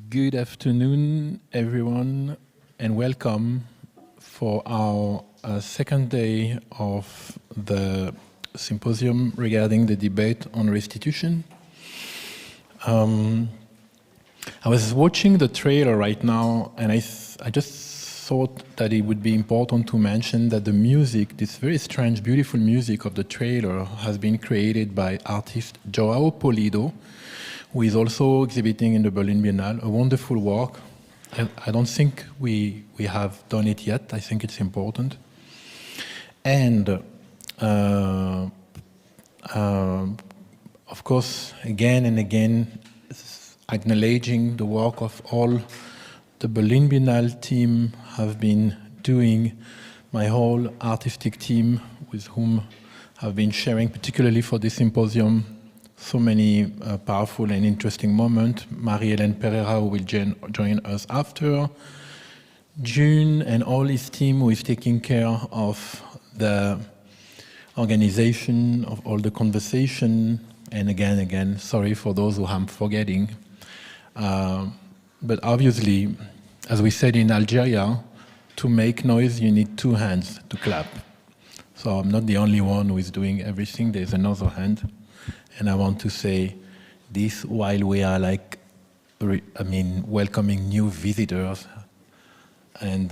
Good afternoon, everyone, and welcome for our second day of the symposium regarding the debate on restitution. I was watching the trailer right now, and I just thought that it would be important to mention that the music, this very strange, beautiful music of the trailer, has been created by artist João Polido, who is also exhibiting in the Berlin Biennale, a wonderful work. I don't think we have done it yet. I think it's important. And of course, again and again, acknowledging the work of all the Berlin Biennale team have been doing, my whole artistic team with whom I've been sharing, particularly for this symposium, so many powerful and interesting moments. Marie-Helene Pereira, who will join us after. June and all his team who is taking care of the organization of all the conversation. And again, sorry for those who I'm forgetting. But obviously, as we said in Algeria, to make noise, you need two hands to clap. So I'm not the only one who is doing everything. There's another hand. And I want to say this while we are welcoming new visitors. And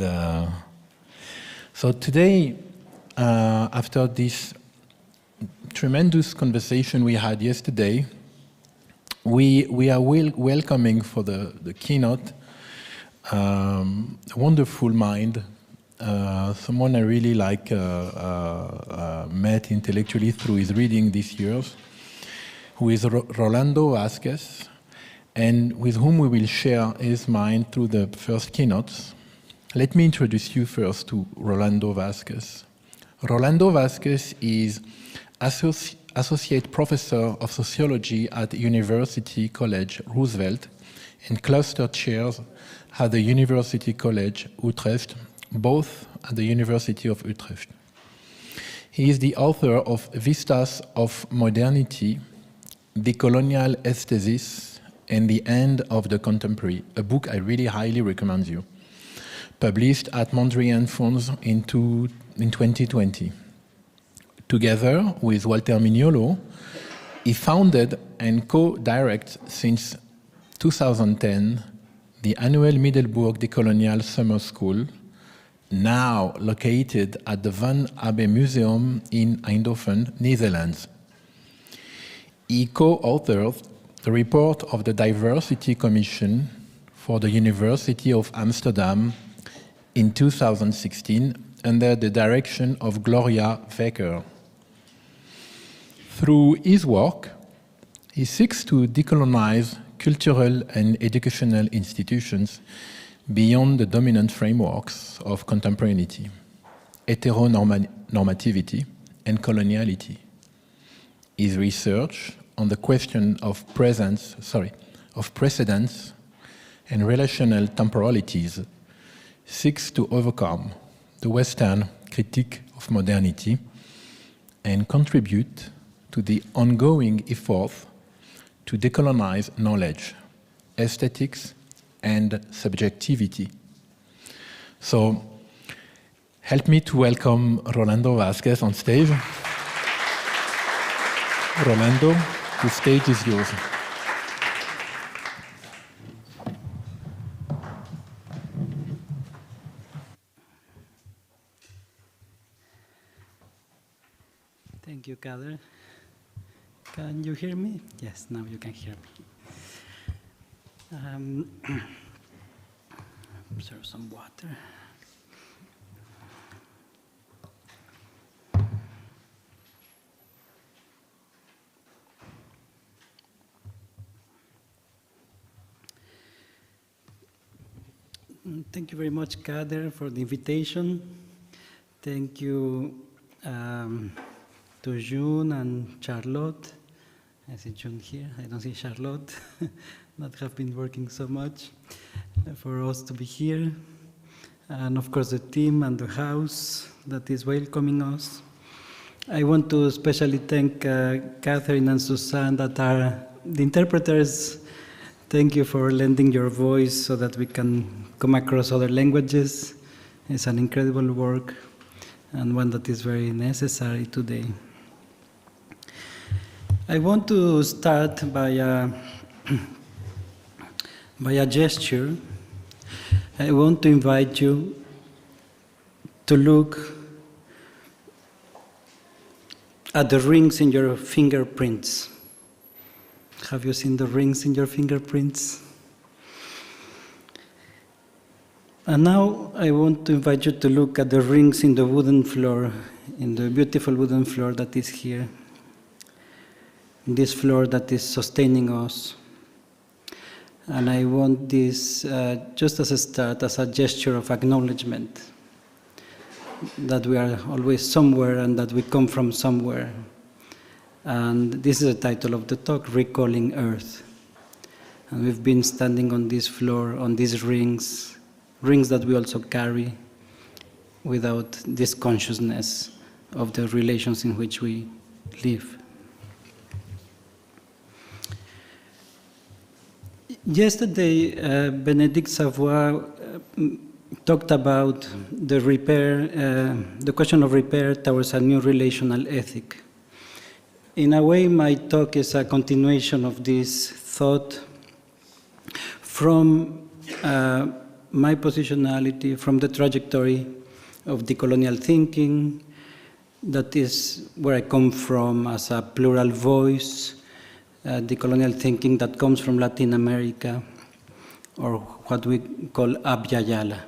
so today, after this tremendous conversation we had yesterday, we are welcoming for the keynote a wonderful mind, someone I really met intellectually through his reading these years, who is Rolando Vázquez, and with whom we will share his mind through the first keynotes. Let me introduce you first to Rolando Vázquez. Rolando Vázquez is Associate Professor of Sociology at University College Roosevelt and Cluster Chairs at the University College Utrecht, both at the University of Utrecht. He is the author of Vistas of Modernity, The Colonial Aesthesis and the End of the Contemporary, a book I really highly recommend you, published at Mondrian Funds in 2020. Together with Walter Mignolo, he founded and co-directs since 2010 the annual Middelburg Decolonial Summer School, now located at the Van Abbe Museum in Eindhoven, Netherlands. He co-authored the report of the Diversity Commission for the University of Amsterdam in 2016 under the direction of Gloria Wekker. Through his work, he seeks to decolonize cultural and educational institutions beyond the dominant frameworks of contemporaneity, heteronormativity, and coloniality. His research on the question of precedents and relational temporalities seeks to overcome the Western critique of modernity and contribute to the ongoing effort to decolonize knowledge, aesthetics, and subjectivity. So, help me to welcome Rolando Vázquez on stage. Rolando, the stage is yours. Thank you, Kader. Can you hear me? Yes, now you can hear me. Serve some water. Thank you very much, Kader, for the invitation. Thank you to June and Charlotte. I see June here. I don't see Charlotte. That have been working so much for us to be here. And of course, the team and the house that is welcoming us. I want to especially thank Catherine and Suzanne, that are the interpreters Thank you for lending your voice so that we can come across other languages. It's an incredible work and one that is very necessary today. I want to start by a gesture. I want to invite you to look at the rings in your fingerprints. Have you seen the rings in your fingerprints? And now I want to invite you to look at the rings in the wooden floor, in the beautiful wooden floor that is here. This floor that is sustaining us. And I want this just as a start, as a gesture of acknowledgement that we are always somewhere and that we come from somewhere. And this is the title of the talk, Recalling Earth. And we've been standing on this floor, on these rings that we also carry without this consciousness of the relations in which we live. Yesterday, Bénédicte Savoy talked about the repair, the question of repair towards a new relational ethic. In a way, my talk is a continuation of this thought from my positionality, from the trajectory of decolonial thinking. That is where I come from as a plural voice, decolonial thinking that comes from Latin America, or what we call Abya Yala.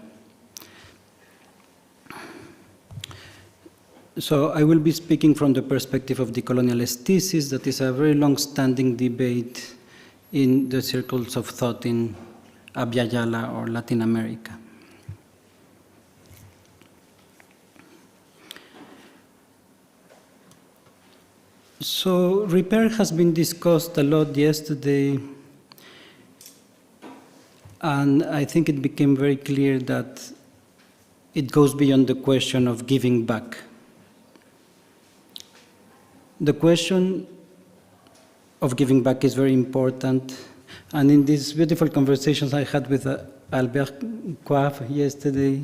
So I will be speaking from the perspective of decolonial aesthesis. That is a very long-standing debate in the circles of thought in Abya Yala or Latin America. So repair has been discussed a lot yesterday, and I think it became very clear that it goes beyond the question of giving back. The question of giving back is very important, and in these beautiful conversations I had with Albert Gouaffo yesterday,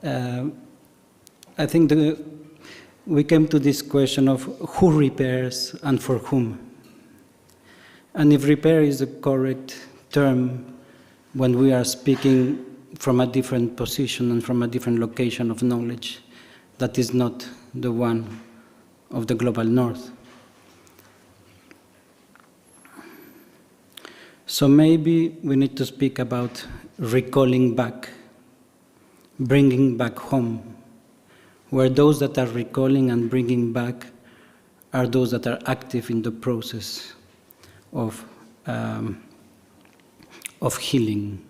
I think we came to this question of who repairs and for whom. And if repair is the correct term when we are speaking from a different position and from a different location of knowledge, that is not the one of the global north. So maybe we need to speak about recalling back, bringing back home, where those that are recalling and bringing back are those that are active in the process of healing.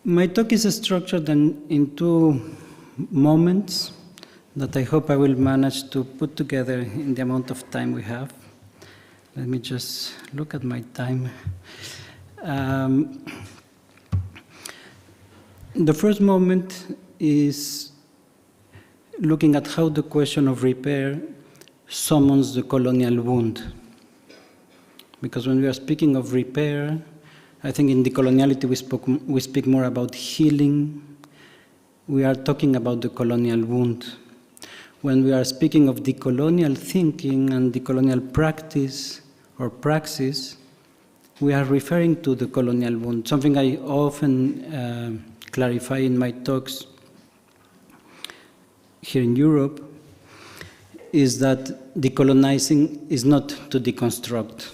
My talk is structured in two moments that I hope I will manage to put together in the amount of time we have. Let me just look at my time. The first moment is looking at how the question of repair summons the colonial wound. Because when we are speaking of repair, I think in decoloniality we speak more about healing. We are talking about the colonial wound. When we are speaking of decolonial thinking and decolonial practice or praxis, we are referring to the colonial wound. Something I often clarify in my talks here in Europe is that decolonizing is not to deconstruct.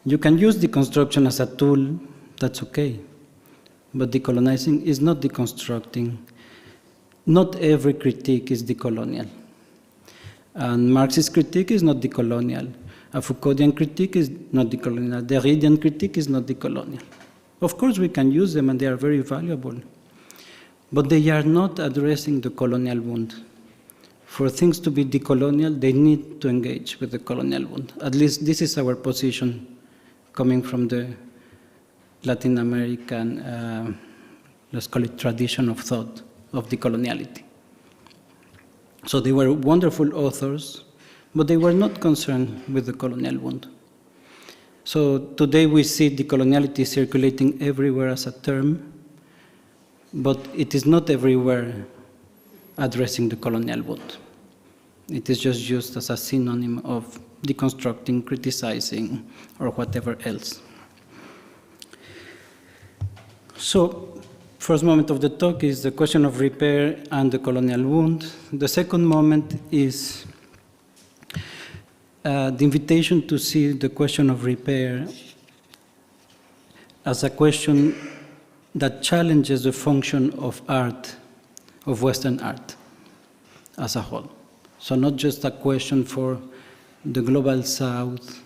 You can use deconstruction as a tool, that's okay. But decolonizing is not deconstructing. Not every critique is decolonial. And Marxist critique is not decolonial. A Foucauldian critique is not decolonial. Derridian critique is not decolonial. Of course we can use them and they are very valuable. But they are not addressing the colonial wound. For things to be decolonial, they need to engage with the colonial wound. At least this is our position coming from the Latin American, let's call it tradition of thought, of decoloniality. So they were wonderful authors, but they were not concerned with the colonial wound. So today we see decoloniality circulating everywhere as a term, but it is not everywhere addressing the colonial wound. It is just used as a synonym of deconstructing, criticizing, or whatever else. So, first moment of the talk is the question of repair and the colonial wound. The second moment is the invitation to see the question of repair as a question that challenges the function of art, of Western art as a whole. So not just a question for the global South,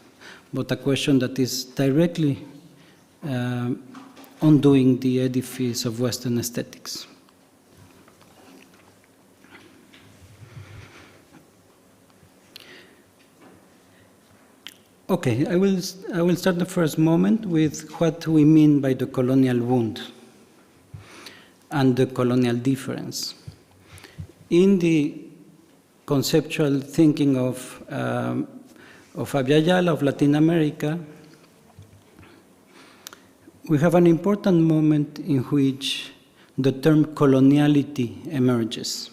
but a question that is directly undoing the edifice of Western aesthetics. Okay, I will start the first moment with what we mean by the colonial wound and the colonial difference. In the conceptual thinking of Abya Yala of Latin America, we have an important moment in which the term coloniality emerges.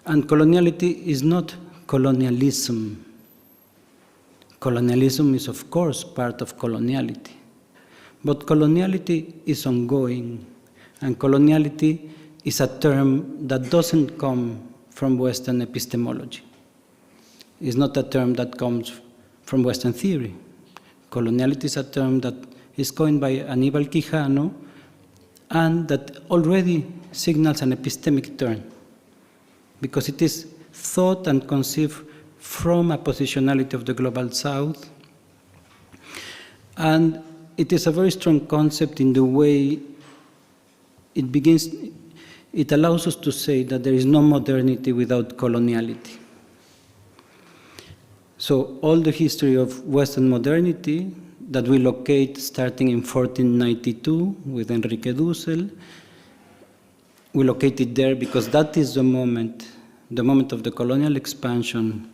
And coloniality is not colonialism. Colonialism is, of course, part of coloniality. But coloniality is ongoing, and coloniality is a term that doesn't come from Western epistemology. It's not a term that comes from Western theory. Coloniality is a term that is coined by Aníbal Quijano and that already signals an epistemic turn, because it is thought and conceived from a positionality of the global South. And it is a very strong concept in the way it begins. It allows us to say that there is no modernity without coloniality. So all the history of Western modernity that we locate starting in 1492 with Enrique Dussel, we locate it there because that is the moment of the colonial expansion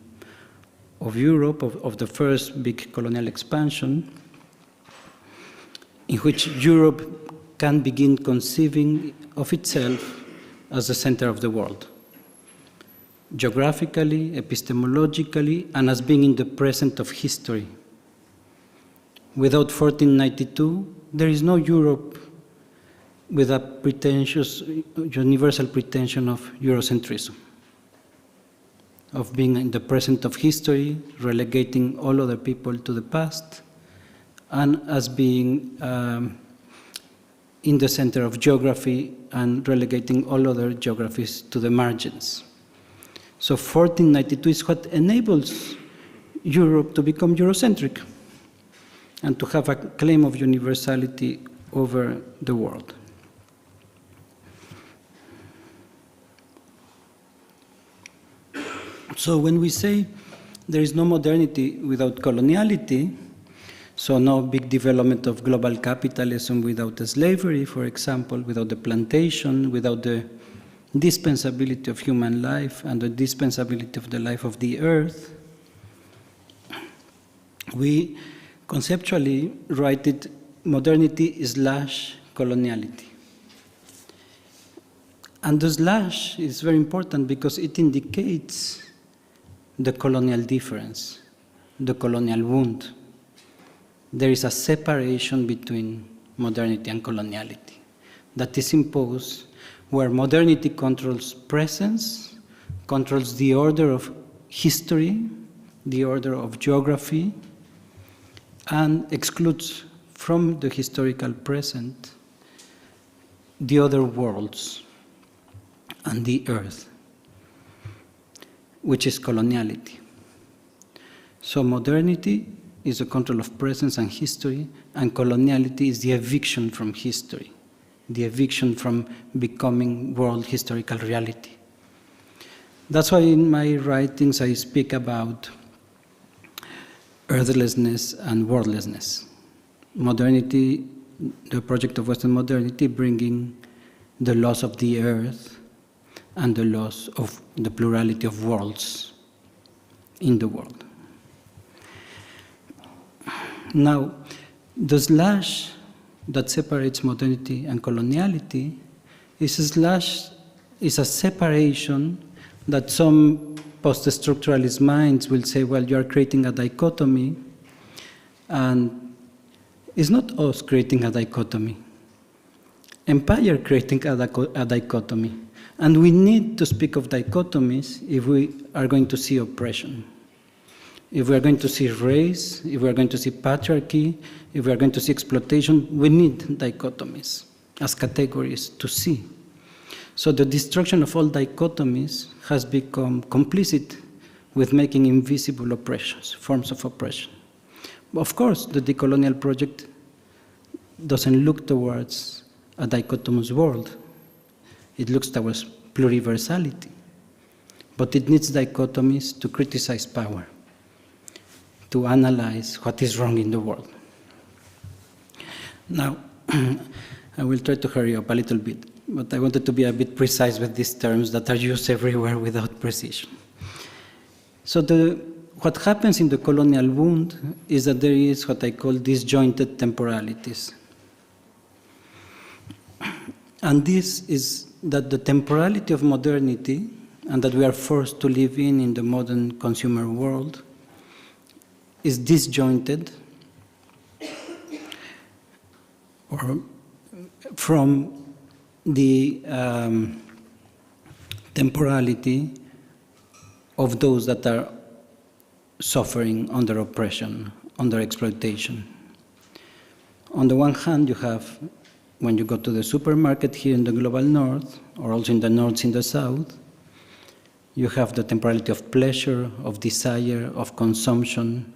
of Europe, of the first big colonial expansion, in which Europe can begin conceiving of itself as the center of the world, geographically, epistemologically, and as being in the present of history. Without 1492, there is no Europe with a pretentious, universal pretension of Eurocentrism, of being in the present of history, relegating all other people to the past, and as being in the center of geography and relegating all other geographies to the margins. So 1492 is what enables Europe to become Eurocentric and to have a claim of universality over the world. So when we say there is no modernity without coloniality, so no big development of global capitalism without slavery, for example, without the plantation, without the dispensability of human life and the dispensability of the life of the earth, we conceptually write it modernity / coloniality. And the slash is very important because it indicates the colonial difference, the colonial wound. There is a separation between modernity and coloniality that is imposed, where modernity controls presence, controls the order of history, the order of geography, and excludes from the historical present the other worlds and the earth, which is coloniality. So modernity is the control of presence and history, and coloniality is the eviction from history, the eviction from becoming world historical reality. That's why in my writings I speak about earthlessness and worldlessness. Modernity, the project of Western modernity, bringing the loss of the earth and the loss of the plurality of worlds in the world. Now, the slash that separates modernity and coloniality is a separation that some post-structuralist minds will say, well, you are creating a dichotomy, and it's not us creating a dichotomy. Empire creating a dichotomy. And we need to speak of dichotomies if we are going to see oppression. If we are going to see race, if we are going to see patriarchy, if we are going to see exploitation, we need dichotomies as categories to see. So the destruction of all dichotomies has become complicit with making invisible oppressions, forms of oppression. Of course, the decolonial project doesn't look towards a dichotomous world. It looks towards pluriversality. But it needs dichotomies to criticize power, to analyze what is wrong in the world. Now, I will try to hurry up a little bit, but I wanted to be a bit precise with these terms that are used everywhere without precision. So what happens in the colonial wound is that there is what I call disjointed temporalities. And this is that the temporality of modernity, and that we are forced to live in the modern consumer world, is disjointed or from the temporality of those that are suffering under oppression, under exploitation. On the one hand, you have, when you go to the supermarket here in the global north, or also in the north, in the south, you have the temporality of pleasure, of desire, of consumption.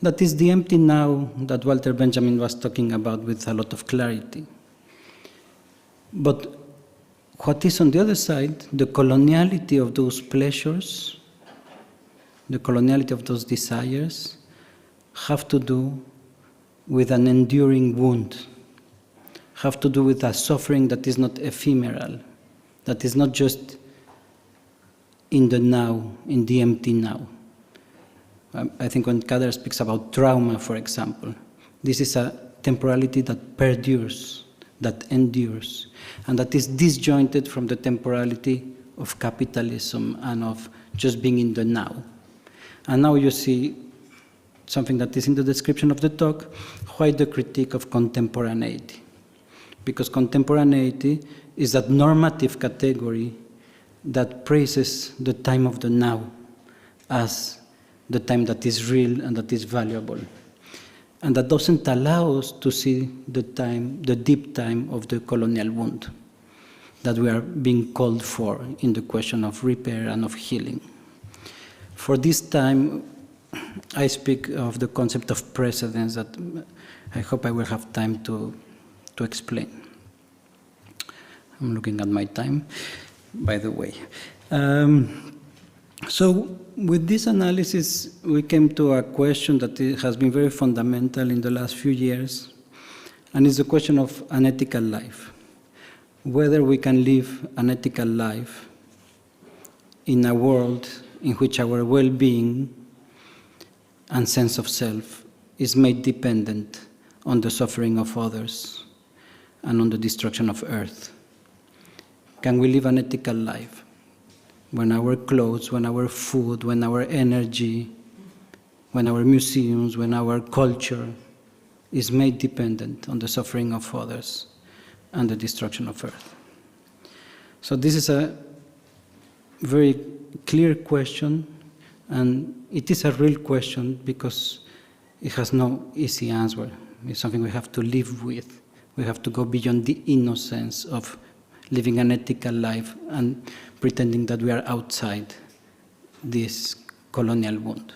That is the empty now that Walter Benjamin was talking about with a lot of clarity. But what is on the other side, the coloniality of those pleasures, the coloniality of those desires, have to do with an enduring wound, have to do with a suffering that is not ephemeral, that is not just in the now, in the empty now. I think when Kader speaks about trauma, for example, this is a temporality that perdures, that endures, and that is disjointed from the temporality of capitalism and of just being in the now. And now you see something that is in the description of the talk, why the critique of contemporaneity. Because contemporaneity is that normative category that praises the time of the now as the time that is real and that is valuable. And that doesn't allow us to see the time, the deep time of the colonial wound that we are being called for in the question of repair and of healing. For this time, I speak of the concept of precedence that I hope I will have time to explain. I'm looking at my time, by the way. So with this analysis, we came to a question that has been very fundamental in the last few years, and it's the question of an ethical life. Whether we can live an ethical life in a world in which our well-being and sense of self is made dependent on the suffering of others and on the destruction of Earth. Can we live an ethical life when our clothes, when our food, when our energy, when our museums, when our culture is made dependent on the suffering of others and the destruction of Earth? So this is a very clear question, and it is a real question because it has no easy answer. It's something we have to live with. We have to go beyond the innocence of living an ethical life and pretending that we are outside this colonial wound.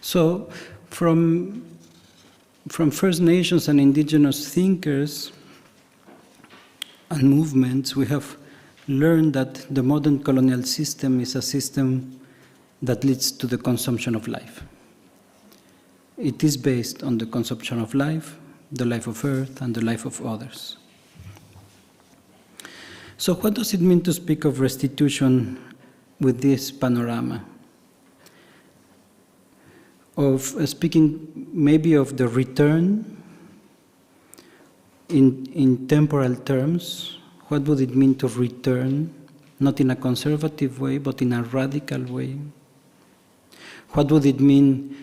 So from First Nations and indigenous thinkers and movements, we have learned that the modern colonial system is a system that leads to the consumption of life. It is based on the consumption of life, the life of Earth, and the life of others. So what does it mean to speak of restitution with this panorama? Of speaking maybe of the return in temporal terms. What would it mean to return, not in a conservative way, but in a radical way? What would it mean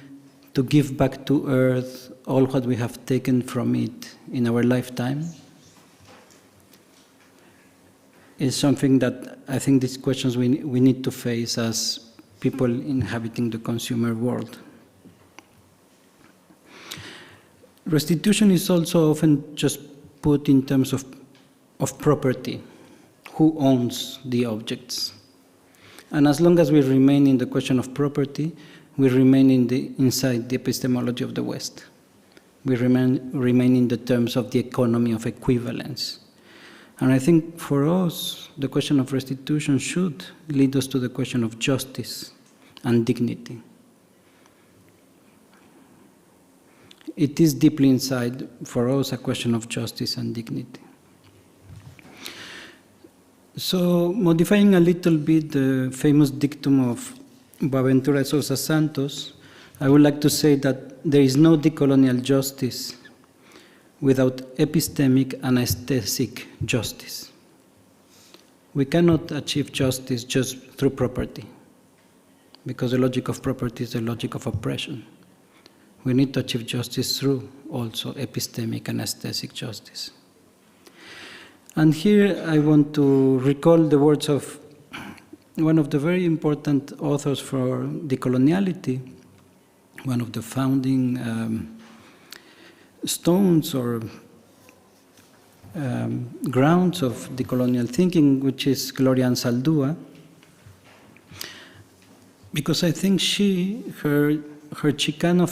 to give back to Earth all what we have taken from it in our lifetime? Is something that I think these questions we need to face as people inhabiting the consumer world. Restitution is also often just put in terms of property. Who owns the objects? And as long as we remain in the question of property, we remain inside the epistemology of the West. We remain in the terms of the economy of equivalence. And I think for us, the question of restitution should lead us to the question of justice and dignity. It is deeply inside, for us, a question of justice and dignity. So, modifying a little bit the famous dictum of Boaventura de Sousa Santos, I would like to say that there is no decolonial justice without epistemic and aesthetic justice. We cannot achieve justice just through property, because the logic of property is the logic of oppression. We need to achieve justice through also epistemic and aesthetic justice. And here I want to recall the words of one of the very important authors for decoloniality, one of the founding stones or grounds of decolonial thinking, which is Gloria Anzaldúa, because I think her Chicana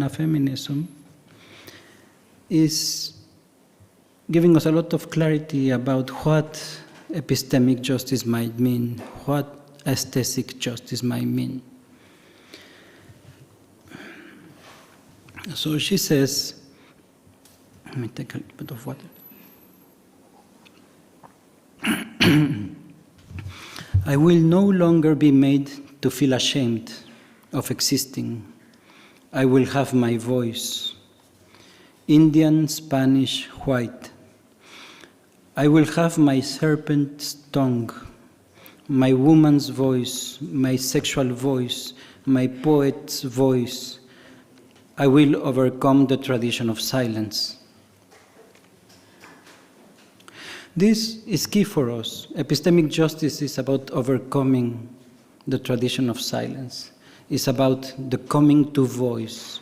feminism is giving us a lot of clarity about what epistemic justice might mean, what aesthetic justice might mean. So she says, let me take a little bit of water. I will no longer be made to feel ashamed of existing. I will have my voice, Indian, Spanish, white. I will have my serpent's tongue, my woman's voice, my sexual voice, my poet's voice. I will overcome the tradition of silence. This is key for us. Epistemic justice is about overcoming the tradition of silence. It's about the coming to voice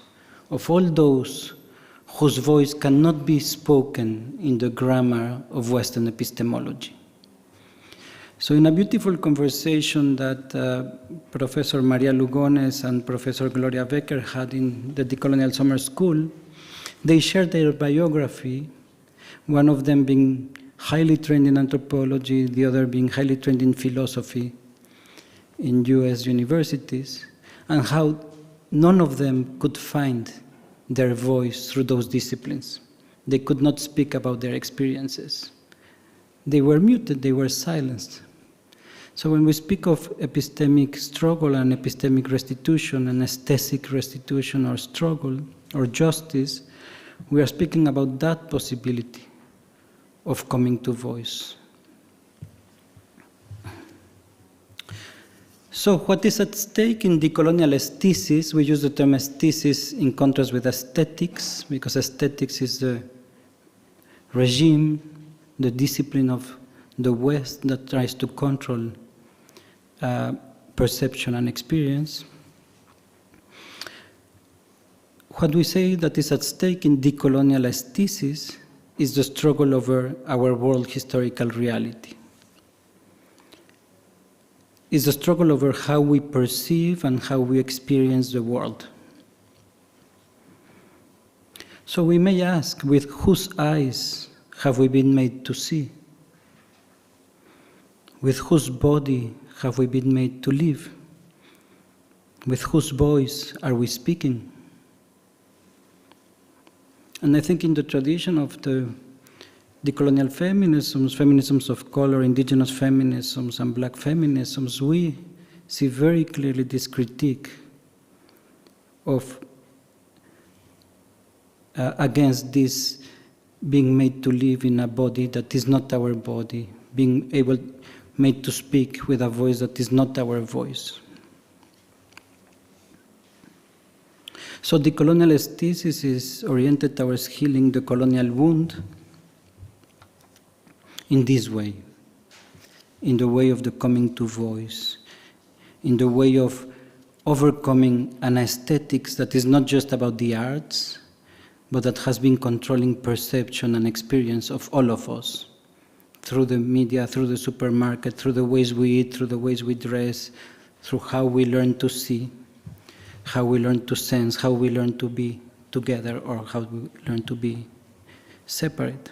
of all those whose voice cannot be spoken in the grammar of Western epistemology. So in a beautiful conversation that Professor Maria Lugones and Professor Gloria Becker had in the Decolonial Summer School, they shared their biography, one of them being highly trained in anthropology, the other being highly trained in philosophy in US universities, and how none of them could find their voice through those disciplines. They could not speak about their experiences. They were muted, they were silenced. So when we speak of epistemic struggle and epistemic restitution and aesthetic restitution or struggle or justice, we are speaking about that possibility of coming to voice. So what is at stake in decolonial aesthesis? We use the term aesthesis in contrast with aesthetics, because aesthetics is the regime, the discipline of the West that tries to control perception and experience. What we say that is at stake in decolonial aesthesis is the struggle over our world historical reality. Is the struggle over how we perceive and how we experience the world. So we may ask, with whose eyes have we been made to see? With whose body have we been made to live? With whose voice are we speaking? And I think in the tradition of the decolonial feminisms, feminisms of color, indigenous feminisms, and black feminisms, we see very clearly this critique of against this being made to live in a body that is not our body, being made to speak with a voice that is not our voice. So decolonial aesthesis is oriented towards healing the colonial wound in this way, in the way of the coming to voice, in the way of overcoming an aesthetics that is not just about the arts, but that has been controlling perception and experience of all of us, through the media, through the supermarket, through the ways we eat, through the ways we dress, through how we learn to see, how we learn to sense, how we learn to be together, or how we learn to be separate.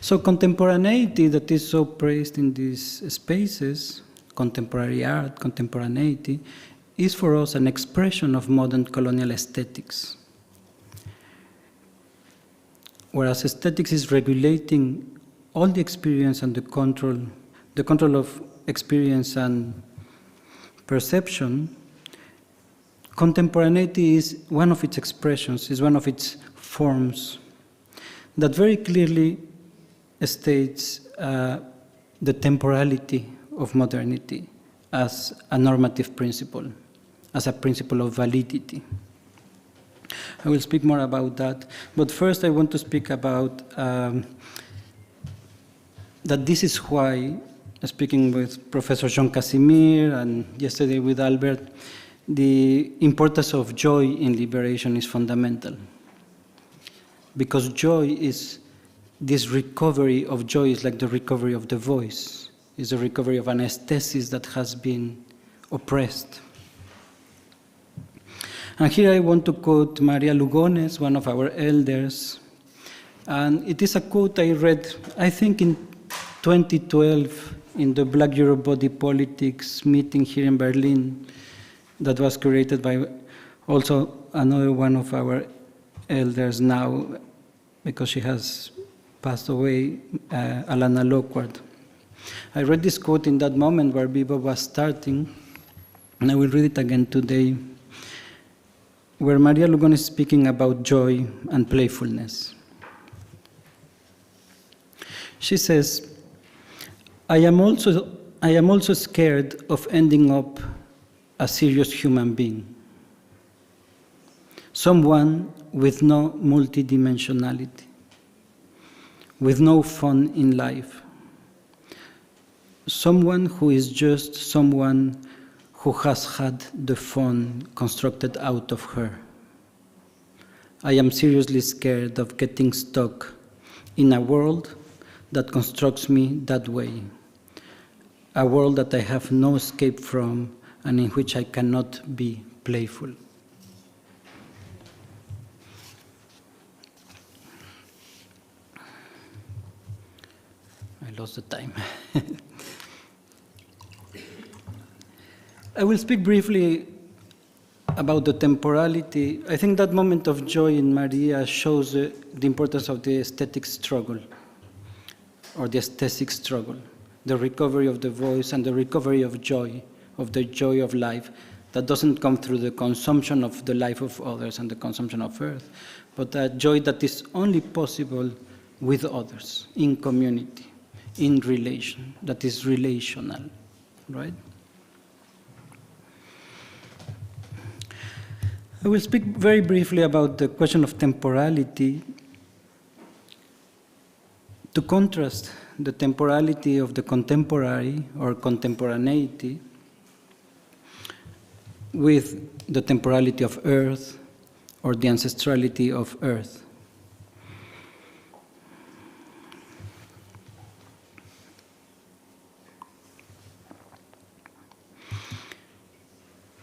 So contemporaneity that is so praised in these spaces, contemporary art, contemporaneity, is for us an expression of modern colonial aesthetics. Whereas aesthetics is regulating all the experience and the control of experience and perception, contemporaneity is one of its expressions, is one of its forms that very clearly states the temporality of modernity as a normative principle, as a principle of validity. I will speak more about that, but first I want to speak about that this is why, speaking with Professor Jean Casimir and yesterday with Albert, the importance of joy in liberation is fundamental. Because joy is, this recovery of joy is like the recovery of the voice, is the recovery of an aesthesis that has been oppressed. And here I want to quote Maria Lugones, one of our elders, and it is a quote I read, I think in 2012, in the Black Eurobody Politics meeting here in Berlin, that was curated by also another one of our elders now, because she has passed away, Alana Lockward. I read this quote in that moment where Viva was starting, and I will read it again today, where Maria Lugones is speaking about joy and playfulness. She says, I am also scared of ending up a serious human being, someone with no multidimensionality, with no fun in life, someone who is just someone who has had the fun constructed out of her. I am seriously scared of getting stuck in a world that constructs me that way, a world that I have no escape from and in which I cannot be playful. I lost the time. I will speak briefly about the temporality. I think that moment of joy in Maria shows the importance of the aesthetic struggle, or the aesthetic struggle, the recovery of the voice and the recovery of joy, of the joy of life, that doesn't come through the consumption of the life of others and the consumption of earth, but a joy that is only possible with others, in community, in relation, that is relational, right? I will speak very briefly about the question of temporality to contrast the temporality of the contemporary or contemporaneity with the temporality of earth or the ancestrality of earth.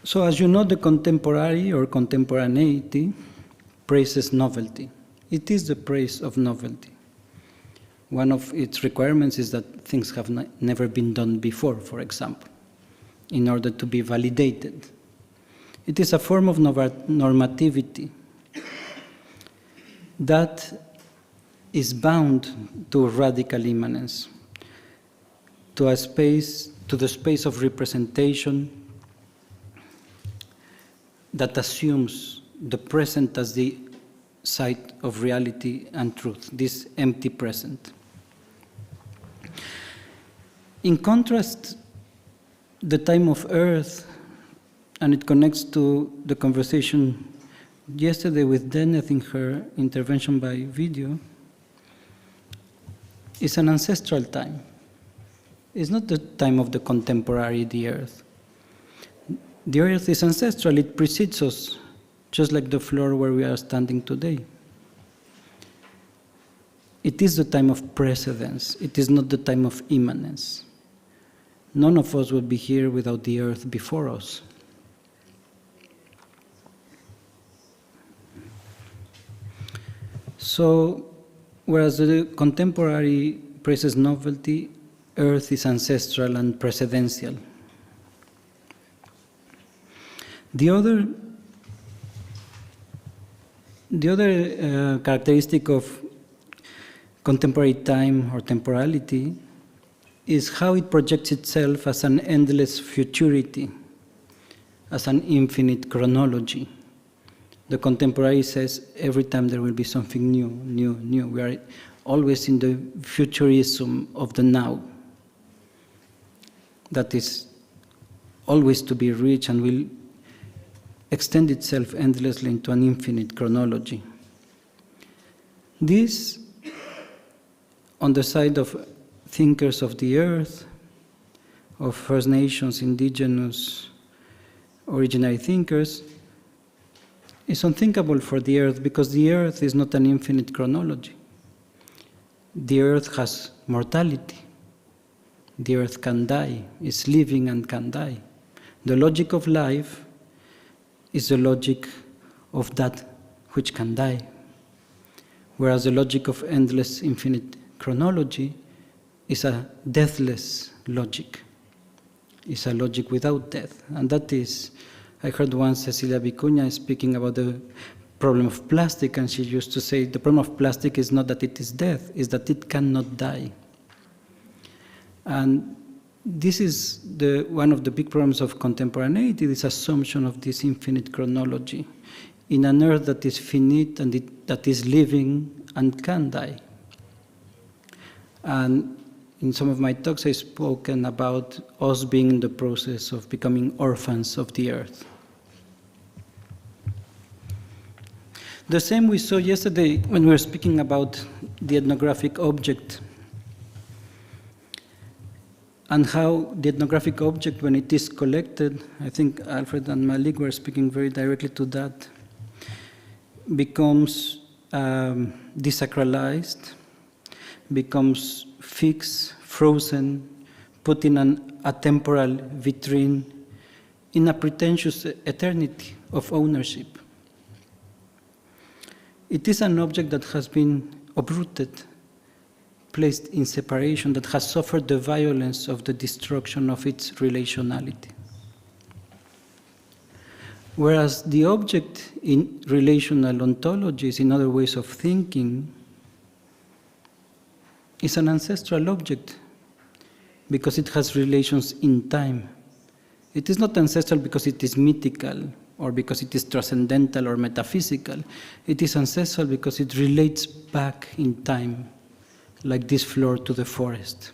So as you know, the contemporary or contemporaneity praises novelty. It is the praise of novelty. One of its requirements is that things have never been done before, for example, in order to be validated. It is a form of normativity. that is bound to radical immanence, to a space, to the space of representation that assumes the present as the site of reality and truth, this empty present. In contrast, the time of Earth, and it connects to the conversation yesterday with Deneth in her intervention by video, is an ancestral time. It's not the time of the contemporary, the Earth. The Earth is ancestral, it precedes us, just like the floor where we are standing today. It is the time of precedence, it is not the time of immanence. None of us would be here without the Earth before us. So, whereas the contemporary praises novelty, Earth is ancestral and precedential. The other characteristic of contemporary time or temporality is how it projects itself as an endless futurity, as an infinite chronology. The contemporary says every time there will be something new, new, new. We are always in the futurism of the now that is always to be reached and will extend itself endlessly into an infinite chronology. This, on the side of thinkers of the earth, of First Nations, indigenous, originary thinkers, is unthinkable for the earth because the earth is not an infinite chronology. The earth has mortality. The earth can die, is living and can die. The logic of life is the logic of that which can die. Whereas the logic of endless infinite chronology is a deathless logic. It's a logic without death. And that is, I heard once Cecilia Vicuña speaking about the problem of plastic, and she used to say the problem of plastic is not that it is death, it's that it cannot die. And this is one of the big problems of contemporaneity, this assumption of this infinite chronology in an earth that is finite and that is living and can die. And in some of my talks I've spoken about us being in the process of becoming orphans of the earth. The same we saw yesterday when we were speaking about the ethnographic object, and how the ethnographic object, when it is collected, I think Alfred and Malick were speaking very directly to that, becomes desacralized, becomes fixed, frozen, put in a temporal vitrine, in a pretentious eternity of ownership. It is an object that has been uprooted, placed in separation, that has suffered the violence of the destruction of its relationality. Whereas the object in relational ontologies, in other ways of thinking, is an ancestral object because it has relations in time. It is not ancestral because it is mythical or because it is transcendental or metaphysical. It is ancestral because it relates back in time, like this floor to the forest.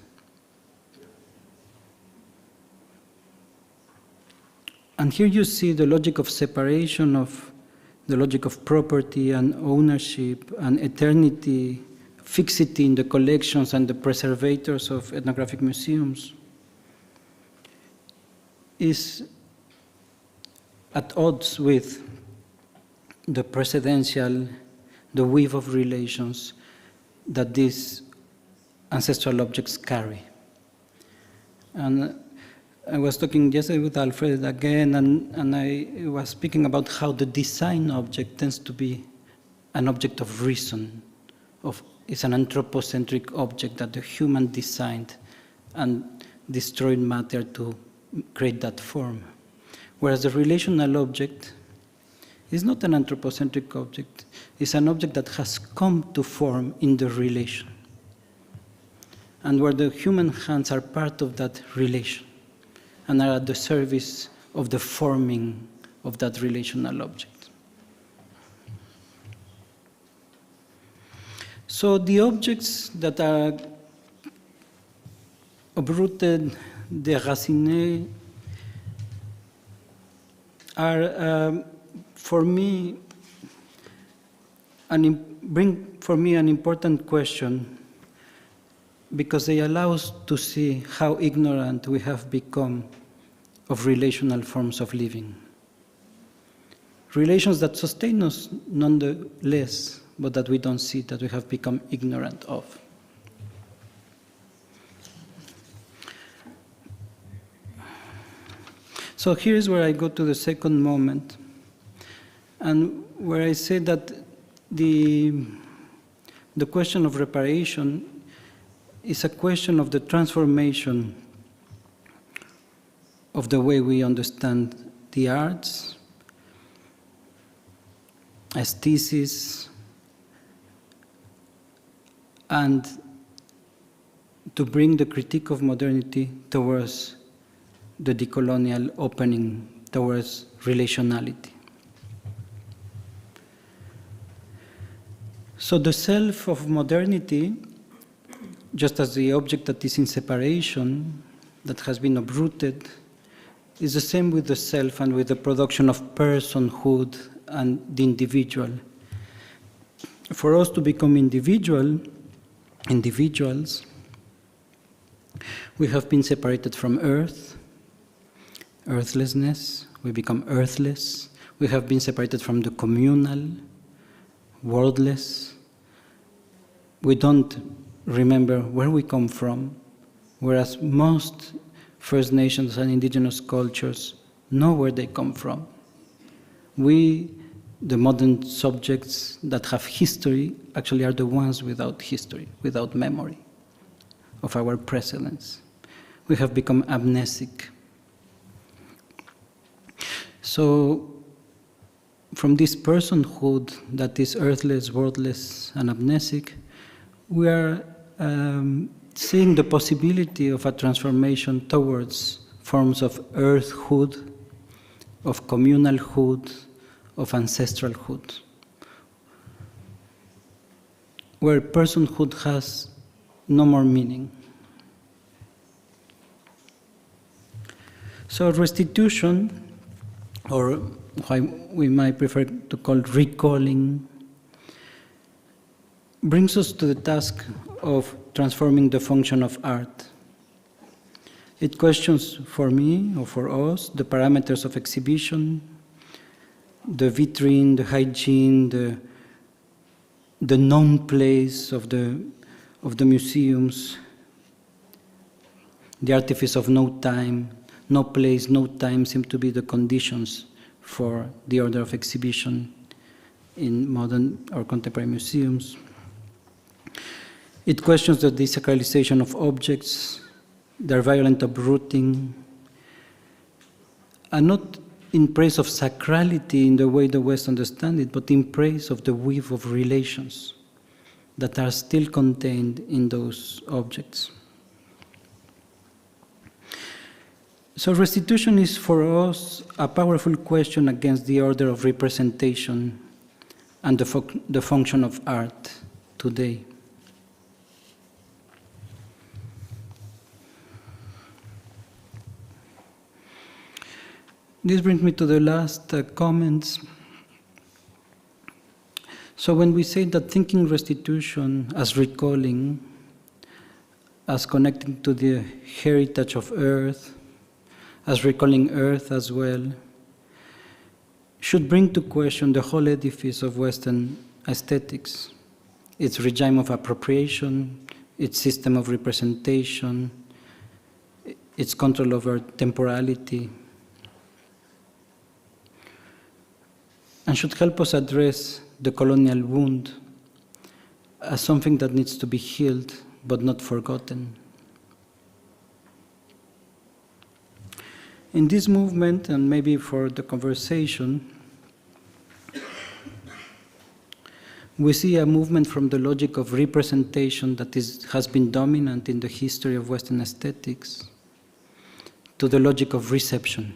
And here you see the logic of separation, of the logic of property and ownership and eternity, fixity in the collections and the preservators of ethnographic museums, is at odds with the precedential, the weave of relations that these ancestral objects carry. And I was talking yesterday with Alfred again, and I was speaking about how the design object tends to be an object of reason, it's an anthropocentric object that the human designed and destroyed matter to create that form. Whereas the relational object is not an anthropocentric object. It's an object that has come to form in the relation, and where the human hands are part of that relation and are at the service of the forming of that relational object. So the objects that are uprooted, déracinés, are for me bring for me an important question, because they allow us to see how ignorant we have become of relational forms of living. Relations that sustain us nonetheless, but that we don't see, that we have become ignorant of. So here's where I go to the second moment, and where I say that the question of reparation is a question of the transformation of the way we understand the arts, aesthesis, and to bring the critique of modernity towards the decolonial opening, towards relationality. So the self of modernity, just as the object that is in separation, that has been uprooted, is the same with the self and with the production of personhood and the individual. For us to become individuals, we have been separated from earth, earthlessness, we become earthless. We have been separated from the communal, worldless. We don't remember where we come from, whereas most First Nations and indigenous cultures know where they come from. We, the modern subjects that have history, actually are the ones without history, without memory of our precedents. We have become amnesic. So, from this personhood that is earthless, worldless, and amnesic, we are seeing the possibility of a transformation towards forms of earthhood, of communalhood, of ancestralhood, where personhood has no more meaning. So restitution, or what we might prefer to call recalling, brings us to the task of transforming the function of art. It questions for me, or for us, the parameters of exhibition, the vitrine, the hygiene, the known place of the museums, the artifice of no time. No place, no time seem to be the conditions for the order of exhibition in modern or contemporary museums. It questions the desacralization of objects, their violent uprooting, and not in praise of sacrality in the way the West understands it, but in praise of the weave of relations that are still contained in those objects. So restitution is for us a powerful question against the order of representation and the function of art today. This brings me to the last comments. So when we say that thinking restitution as recalling, as connecting to the heritage of Earth, as recalling Earth as well, should bring to question the whole edifice of Western aesthetics, its regime of appropriation, its system of representation, its control over temporality, and should help us address the colonial wound as something that needs to be healed but not forgotten. In this movement, and maybe for the conversation, we see a movement from the logic of representation that has been dominant in the history of Western aesthetics to the logic of reception.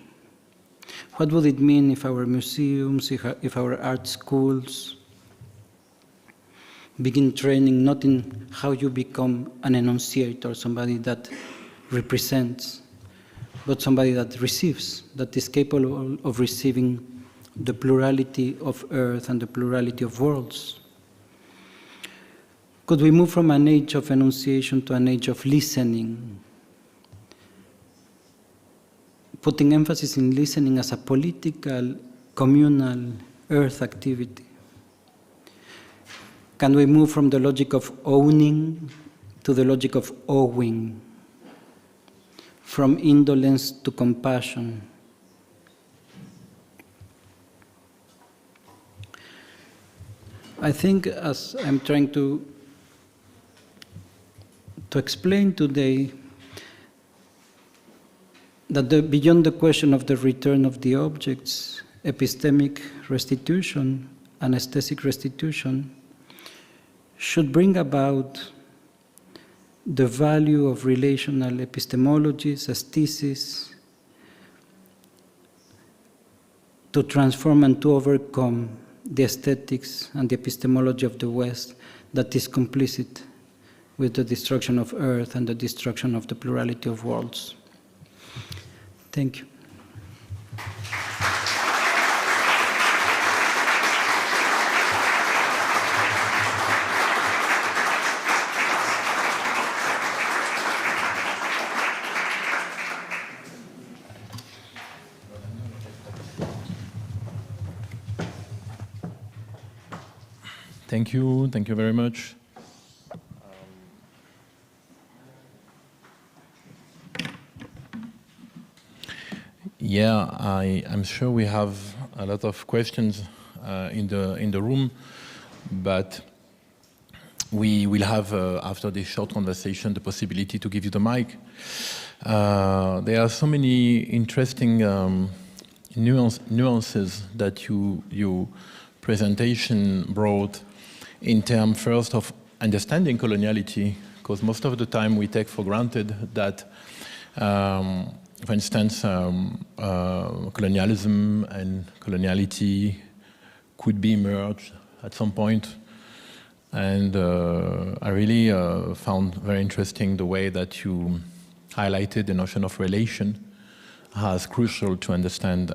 What would it mean if our museums, if our art schools begin training not in how you become an enunciator, somebody that represents, but somebody that receives, that is capable of receiving the plurality of earth and the plurality of worlds? Could we move from an age of enunciation to an age of listening? Putting emphasis in listening as a political, communal, earth activity. Can we move from the logic of owning to the logic of owing? From indolence to compassion? I think, as I'm trying to explain today, that beyond the question of the return of the objects, epistemic restitution and aesthetic restitution should bring about the value of relational epistemologies, aesthesis, to transform and to overcome the aesthetics and the epistemology of the West that is complicit with the destruction of earth and the destruction of the plurality of worlds. Thank you. Thank you very much. Yeah, I'm sure we have a lot of questions in the room, but we will have, after this short conversation, the possibility to give you the mic. There are so many interesting nuances that your presentation brought in terms, first, of understanding coloniality, because most of the time we take for granted that, for instance, colonialism and coloniality could be merged at some point. And I really found very interesting the way that you highlighted the notion of relation as crucial to understand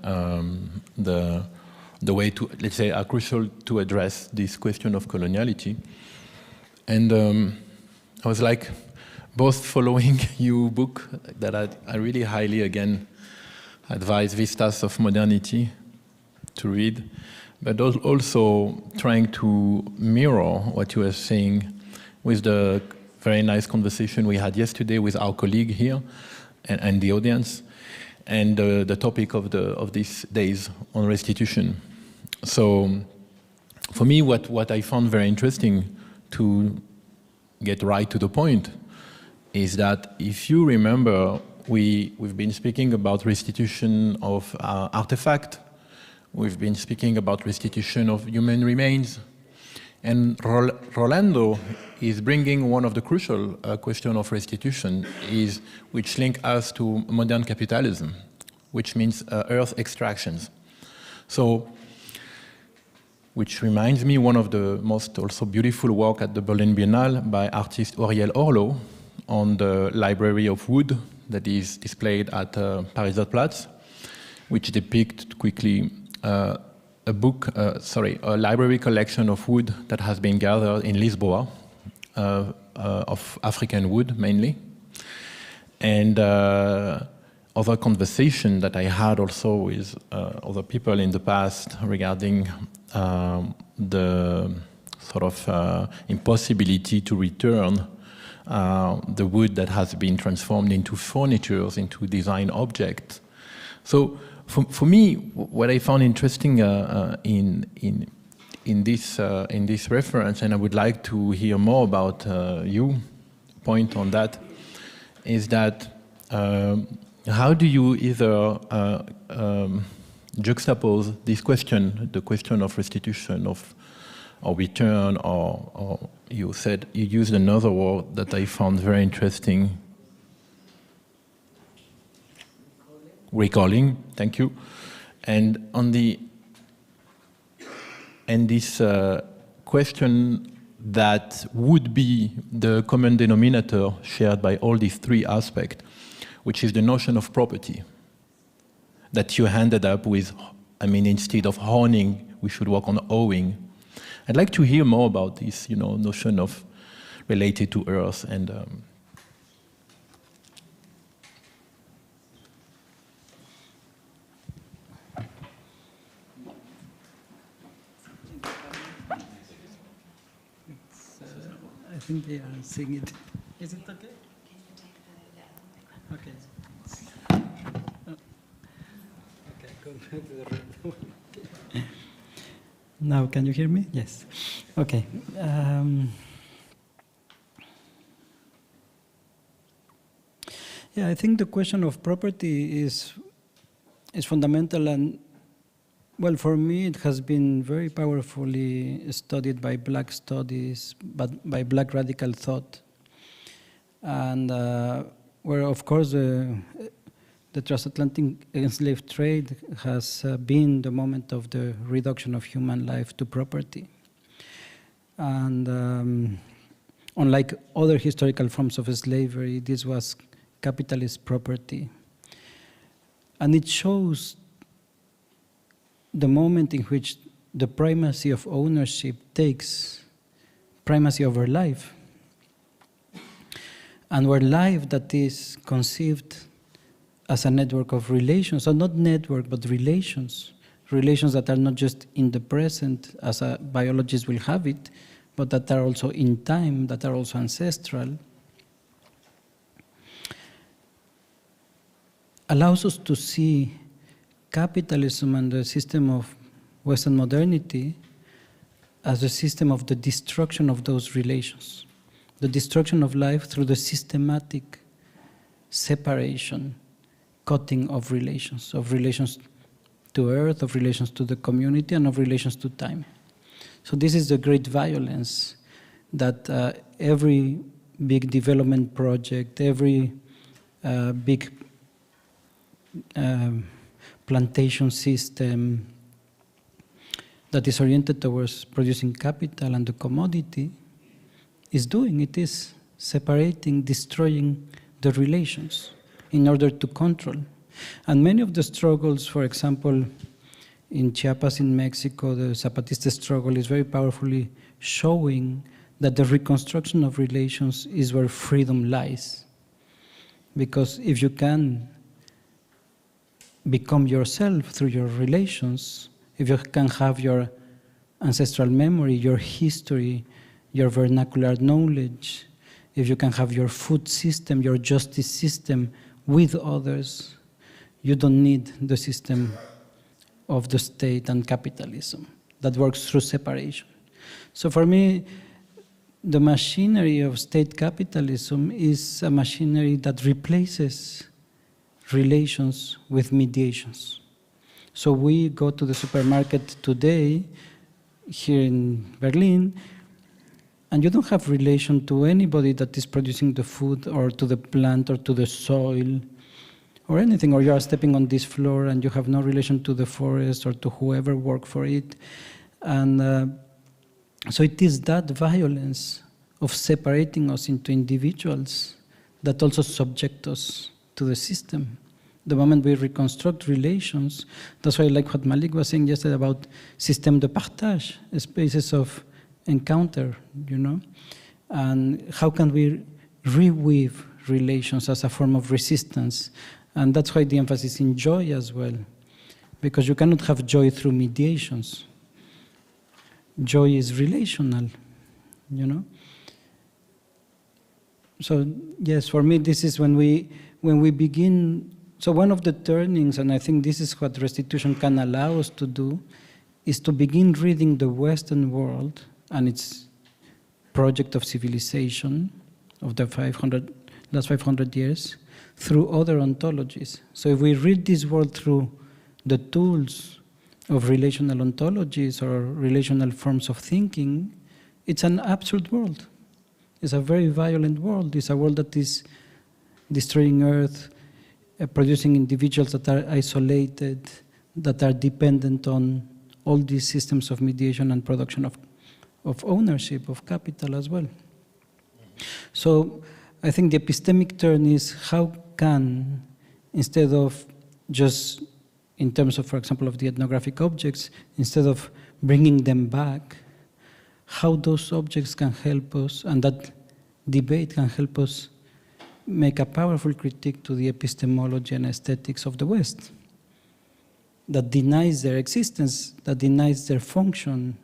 the way to, let's say, are crucial to address this question of coloniality. And I was like, both following your book that I really highly, again, advise Vistas of Modernity to read, but also trying to mirror what you were saying with the very nice conversation we had yesterday with our colleague here and the audience, and the topic of these days on restitution. So for me, what I found very interesting, to get right to the point, is that if you remember, we've been speaking about restitution of artifact, we've been speaking about restitution of human remains, and Rolando is bringing one of the crucial question of restitution, which link us to modern capitalism, which means earth extractions. So, which reminds me one of the most also beautiful work at the Berlin Biennale by artist Auriel Orlo on the library of wood that is displayed at Paris-Platz, which depicts quickly a library collection of wood that has been gathered in Lisboa, of African wood mainly. And other conversation that I had also with other people in the past regarding the sort of impossibility to return the wood that has been transformed into furniture, into design objects. So for me, what I found interesting in this reference, and I would like to hear more about you point on that, is that how do you either juxtapose this question, the question of restitution of or return, or you said, you used another word that I found very interesting. Recalling, thank you. And on this question that would be the common denominator shared by all these three aspects, which is the notion of property, that you ended up with, I mean, instead of owning, we should work on owing. I'd like to hear more about this, notion of related to earth and I think they are seeing it. Is it okay? Okay. Okay, go back to the red one. Now, can you hear me? Yes. Okay. Yeah, I think the question of property is fundamental, and well, for me, it has been very powerfully studied by Black studies, but by Black radical thought, and where, of course, the transatlantic slave trade has been the moment of the reduction of human life to property. And unlike other historical forms of slavery, this was capitalist property. And it shows the moment in which the primacy of ownership takes primacy over life. And where life that is conceived as a network of relations, so not network, but relations that are not just in the present, as a biologist will have it, but that are also in time, that are also ancestral, allows us to see capitalism and the system of Western modernity as a system of the destruction of those relations, the destruction of life through the systematic separation, cutting of relations to earth, of relations to the community, and of relations to time. So this is the great violence that every big development project, every big plantation system that is oriented towards producing capital and the commodity is doing. It is separating, destroying the relations in order to control. And many of the struggles, for example, in Chiapas in Mexico, the Zapatista struggle is very powerfully showing that the reconstruction of relations is where freedom lies. Because if you can become yourself through your relations, if you can have your ancestral memory, your history, your vernacular knowledge, if you can have your food system, your justice system with others, you don't need the system of the state and capitalism that works through separation. So for me, the machinery of state capitalism is a machinery that replaces relations with mediations. So we go to the supermarket today, here in Berlin, and you don't have relation to anybody that is producing the food, or to the plant, or to the soil, or anything, or you are stepping on this floor and you have no relation to the forest or to whoever worked for it. And so it is that violence of separating us into individuals that also subject us to the system. The moment we reconstruct relations, that's why I like what Malick was saying yesterday about système de partage, spaces of encounter, and how can we reweave relations as a form of resistance. And that's why the emphasis in joy as well, because you cannot have joy through mediations. Joy is relational, So yes, for me, this is when we begin. So one of the turnings, and I think this is what restitution can allow us to do, is to begin reading the Western world and its project of civilization of the last 500 years through other ontologies. So if we read this world through the tools of relational ontologies or relational forms of thinking, it's an absurd world. It's a very violent world. It's a world that is destroying Earth, producing individuals that are isolated, that are dependent on all these systems of mediation and production of ownership, of capital as well. So I think the epistemic turn is how can, instead of just in terms of, for example, of the ethnographic objects, instead of bringing them back, how those objects can help us, and that debate can help us make a powerful critique to the epistemology and aesthetics of the West that denies their existence, that denies their function.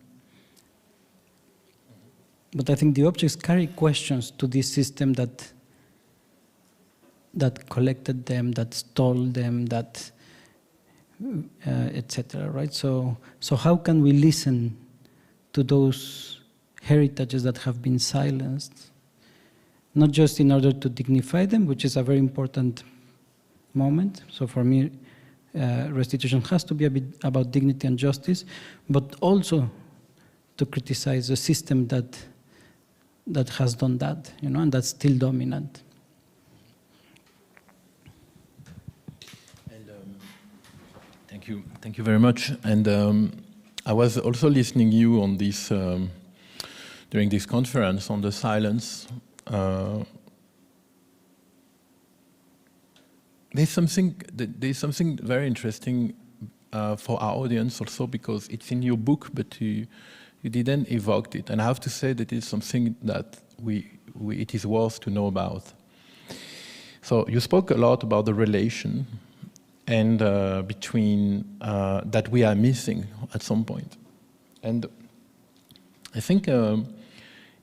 But I think the objects carry questions to this system that collected them, that stole them, that etc. Right? So how can we listen to those heritages that have been silenced, not just in order to dignify them, which is a very important moment. So for me, restitution has to be a bit about dignity and justice, but also to criticize a system that has done that, and that's still dominant. And, thank you very much. And I was also listening to you on this during this conference on the silence. There's something very interesting for our audience also, because it's in your book, but you didn't evoke it, and I have to say that it's something that it is worth to know about. So you spoke a lot about the relation and between that we are missing at some point, and I think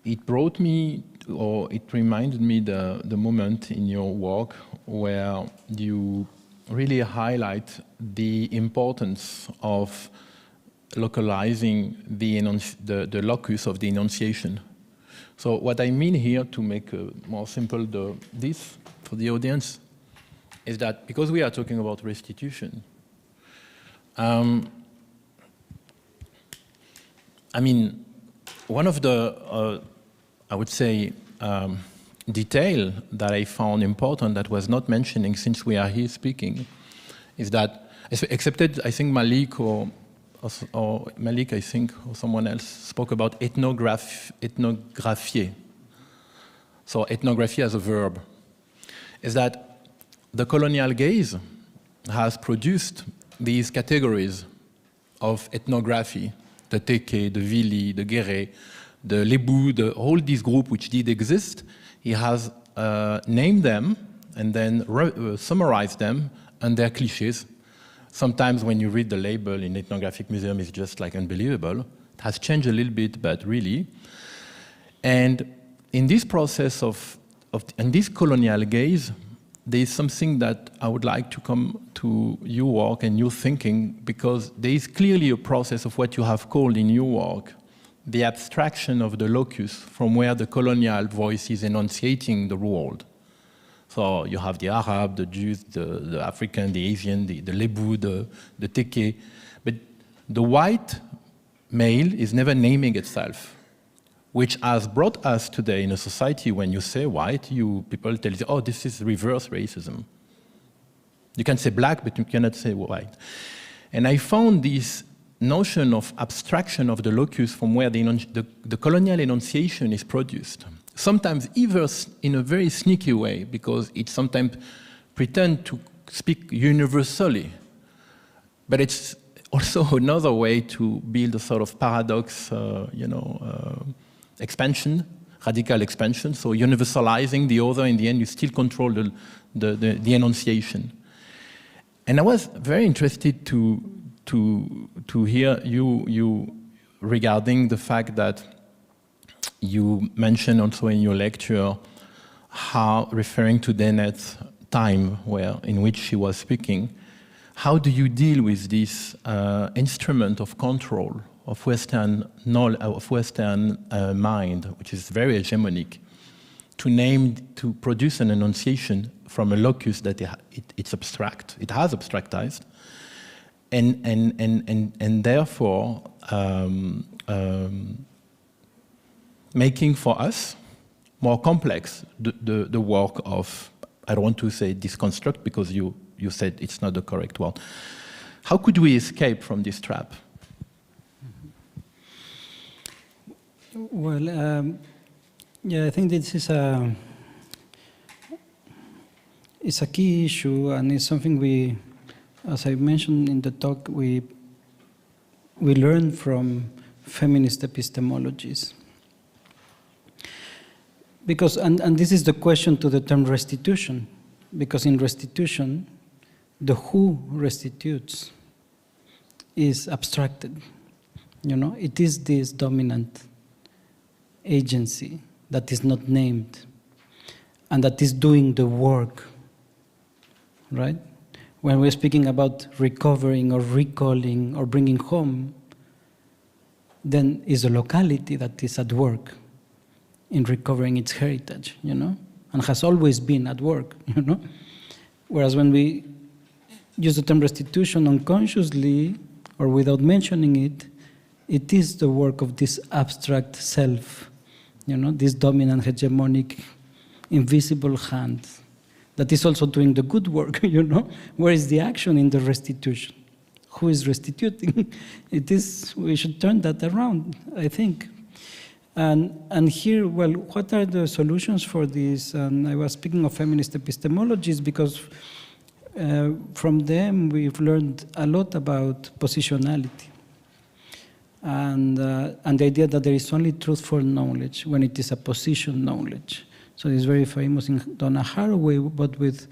it brought me, or it reminded me the moment in your work where you really highlight the importance of localizing the locus of the enunciation. So what I mean here, to make more simple this for the audience, is that because we are talking about restitution, I mean, one of the, I would say, detail that I found important that was not mentioning since we are here speaking is that, excepted I think Malick or Malick, I think, or someone else spoke about ethnographier. So ethnography as a verb is that the colonial gaze has produced these categories of ethnography, the Teke, the Vili, the Guéré, the Lebou, all these groups which did exist. He has named them and then summarized them under clichés. Sometimes when you read the label in ethnographic museum, it's just like unbelievable. It has changed a little bit, but really. And in this process in this colonial gaze, there is something that I would like to come to your work and your thinking, because there is clearly a process of what you have called in your work the abstraction of the locus from where the colonial voice is enunciating the world. So you have the Arab, the Jews, the African, the Asian, the Lebou, the Teke. But the white male is never naming itself, which has brought us today in a society when you say white, people tell you, oh, this is reverse racism. You can say black, but you cannot say white. And I found this notion of abstraction of the locus from where the colonial enunciation is produced. Sometimes even in a very sneaky way, because it sometimes pretends to speak universally. But it's also another way to build a sort of paradox, expansion, radical expansion. So universalizing the other, in the end, you still control the enunciation. And I was very interested to hear you regarding the fact that you mentioned also in your lecture how, referring to Deneth's time in which she was speaking, how do you deal with this instrument of control of Western mind, which is very hegemonic, to produce an enunciation from a locus that it's abstract, it has abstractized, and therefore making for us more complex the work of, I don't want to say deconstruct because you said it's not the correct word. How could we escape from this trap? Well, yeah, I think this is it's a key issue, and it's something we, as I mentioned in the talk, we learn from feminist epistemologies. Because, and this is the question to the term restitution, because in restitution, the who restitutes is abstracted. You know, it is this dominant agency that is not named and that is doing the work, right? When we're speaking about recovering or recalling or bringing home, then is a locality that is at work in recovering its heritage, you know, and has always been at work, you know. Whereas when we use the term restitution unconsciously or without mentioning it, it is the work of this abstract self, you know, this dominant, hegemonic, invisible hand that is also doing the good work, you know. Where is the action in the restitution? Who is restituting? It is, we should turn that around, I think. And here, well, what are the solutions for this? And I was speaking of feminist epistemologies because from them we've learned a lot about positionality and the idea that there is only truthful knowledge when it is a position knowledge. So it's very famous in Donna Haraway, but with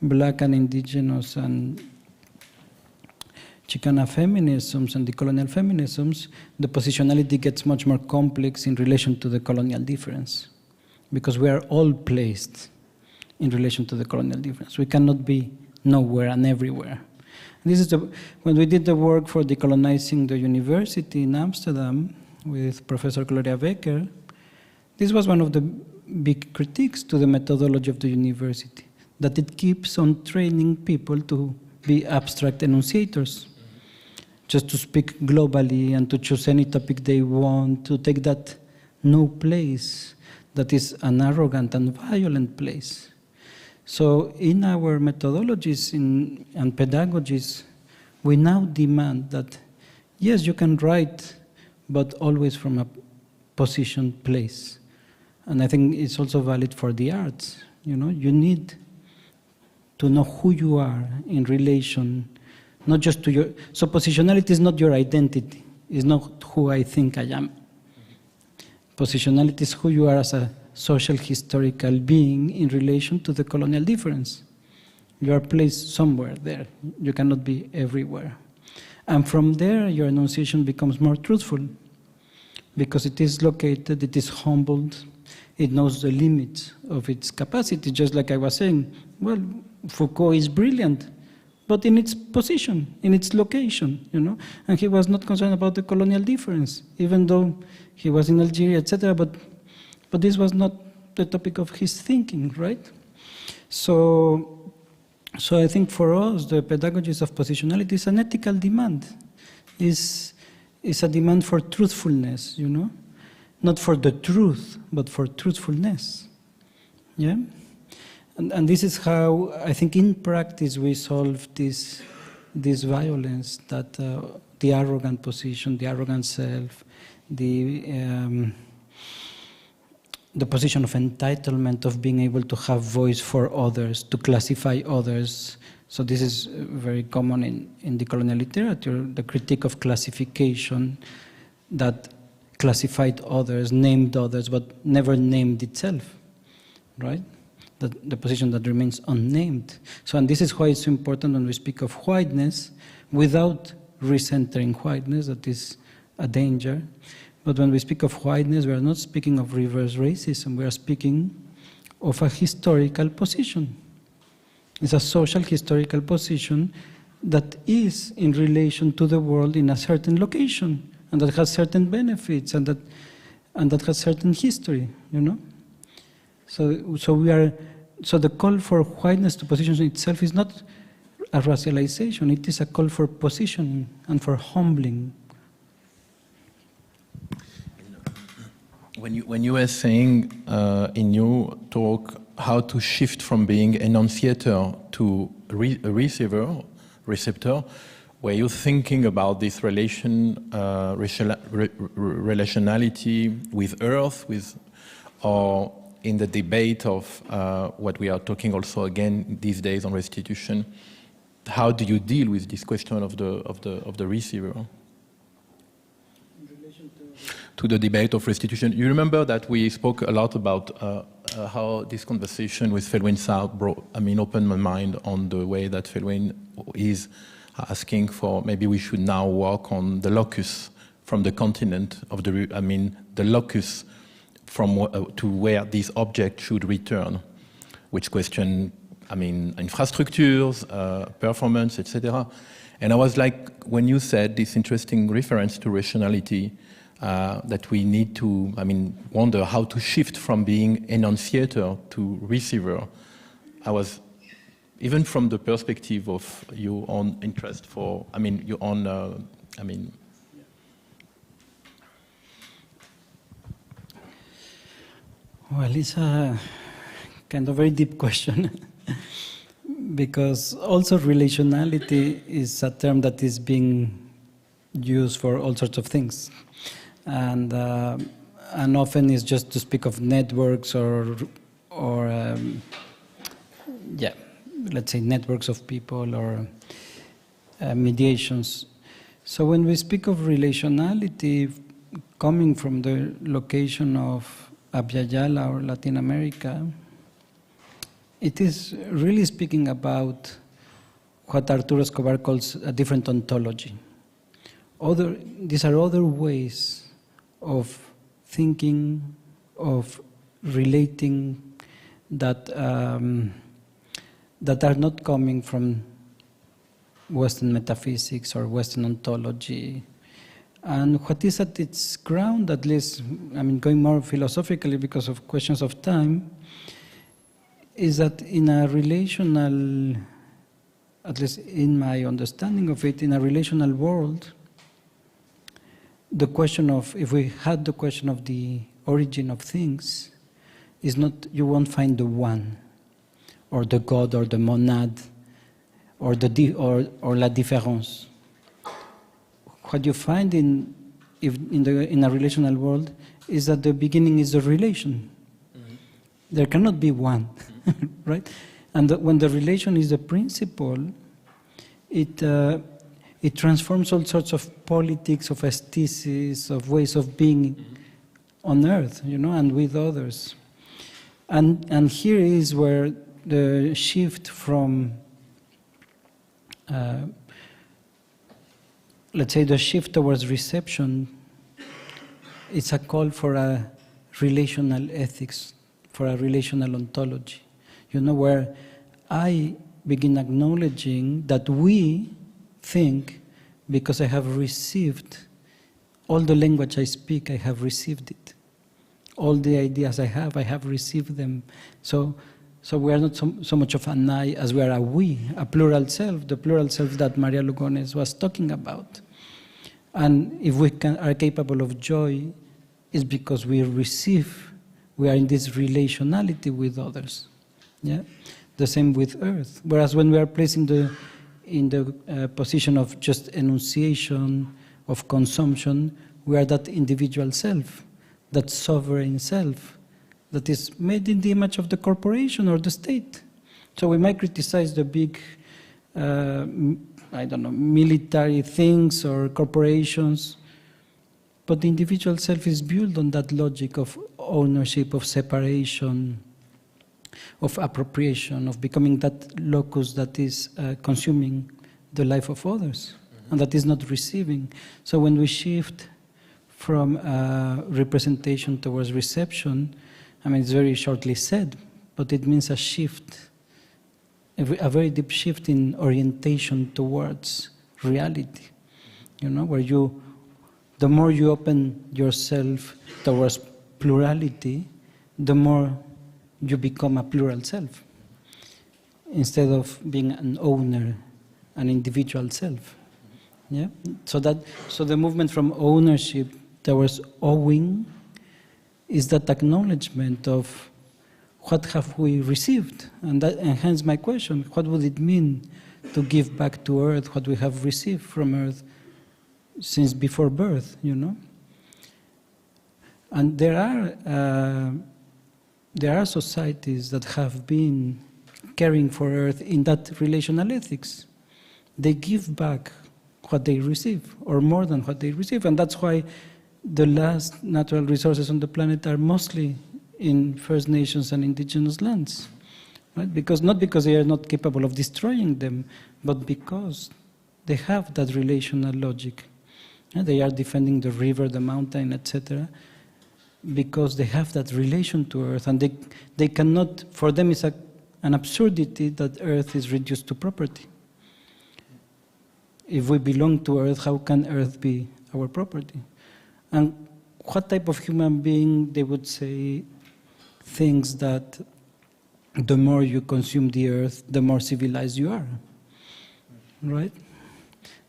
Black and indigenous and Chicana feminisms and decolonial feminisms, the positionality gets much more complex in relation to the colonial difference, because we are all placed in relation to the colonial difference. We cannot be nowhere and everywhere. This is when we did the work for decolonizing the university in Amsterdam with Professor Gloria Becker, this was one of the big critiques to the methodology of the university, that it keeps on training people to be abstract enunciators, just to speak globally and to choose any topic they want, to take that no place that is an arrogant and violent place. So in our methodologies and pedagogies, we now demand that, yes, you can write, but always from a positioned place. And I think it's also valid for the arts. You know, you need to know who you are in relation, not just to your, so positionality is not your identity, it's not who I think I am. Positionality is who you are as a social historical being in relation to the colonial difference. You are placed somewhere there, you cannot be everywhere. And from there, your enunciation becomes more truthful, because it is located, it is humbled, it knows the limits of its capacity, just like I was saying, well, Foucault is brilliant, but in its position, in its location, you know, and he was not concerned about the colonial difference, even though he was in Algeria, etc., but this was not the topic of his thinking, right? So I think for us, the pedagogies of positionality is an ethical demand, is a demand for truthfulness, you know, not for the truth, but for truthfulness, yeah? And this is how, I think, in practice we solve this violence, that the arrogant position, the arrogant self, the position of entitlement, of being able to have voice for others, to classify others. So this is very common in decolonial literature, the critique of classification that classified others, named others, but never named itself, right? The position that remains unnamed. So, and this is why it's so important when we speak of whiteness, without recentering whiteness, that is a danger. But when we speak of whiteness, we are not speaking of reverse racism, we are speaking of a historical position. It's a social historical position that is in relation to the world in a certain location, and that has certain benefits, and that has certain history, you know? So the call for whiteness to position itself is not a racialization. It is a call for positioning and for humbling. When you were saying in your talk how to shift from being enunciator to receptor, were you thinking about this relationality with Earth, or in the debate of what we are talking also again these days on restitution? How do you deal with this question of the receiver? To the debate of restitution. You remember that we spoke a lot about how this conversation with Felwine Sarr opened my mind on the way that Felwine is asking for maybe we should now work on the locus from the continent of the locus from to where this object should return, which question, infrastructures, performance, etc. And I was like, when you said this interesting reference to rationality, that we need to, wonder how to shift from being enunciator to receiver. I was, even from the perspective of your own interest for, your own, Well, it's a kind of very deep question because also relationality is a term that is being used for all sorts of things. And often it's just to speak of networks or let's say networks of people or mediations. So when we speak of relationality coming from the location of Abya Yala or Latin America, it is really speaking about what Arturo Escobar calls a different ontology. These are other ways of thinking, of relating that are not coming from Western metaphysics or Western ontology. And what is at its ground, at least, going more philosophically because of questions of time, is that in a relational, at least in my understanding of it, in a relational world, the question of, if we had the question of the origin of things, is not, you won't find the one, or the God, or the monad, or la différence. What you find in a relational world is that the beginning is a relation. Mm-hmm. There cannot be one, right? And when the relation is the principle, it transforms all sorts of politics, of aesthesis, of ways of being on earth, and with others. And here is where the shift from, let's say, the shift towards reception, it's a call for a relational ethics, for a relational ontology, where I begin acknowledging that we think, because I have received all the language I speak, I have received it. All the ideas I have received them. So we are not so much of an I as we are a we, a plural self, the plural self that Maria Lugones was talking about. And if we are capable of joy, it's because we are in this relationality with others. Yeah, the same with earth. Whereas when we are placed in the position of just enunciation, of consumption, we are that individual self, that sovereign self, that is made in the image of the corporation or the state. So we might criticize the big, military things or corporations, but the individual self is built on that logic of ownership, of separation, of appropriation, of becoming that locus that is consuming the life of others, and that is not receiving. So when we shift from representation towards reception, it's very shortly said, but it means a shift, a very deep shift in orientation towards reality, where the more you open yourself towards plurality, the more you become a plural self, instead of being an owner an individual self. Yeah. So the movement from ownership towards owing is that acknowledgement of what have we received, and hence my question: what would it mean to give back to Earth what we have received from Earth since before birth? You know. And there are societies that have been caring for Earth in that relational ethics. They give back what they receive, or more than what they receive, and that's why the last natural resources on the planet are mostly in First Nations and indigenous lands, right? Not because they are not capable of destroying them, but because they have that relational logic. And they are defending the river, the mountain, etc., because they have that relation to Earth, and they cannot. For them, it's an absurdity that Earth is reduced to property. If we belong to Earth, how can Earth be our property? And what type of human being, they would say, thinks that the more you consume the Earth, the more civilized you are, right?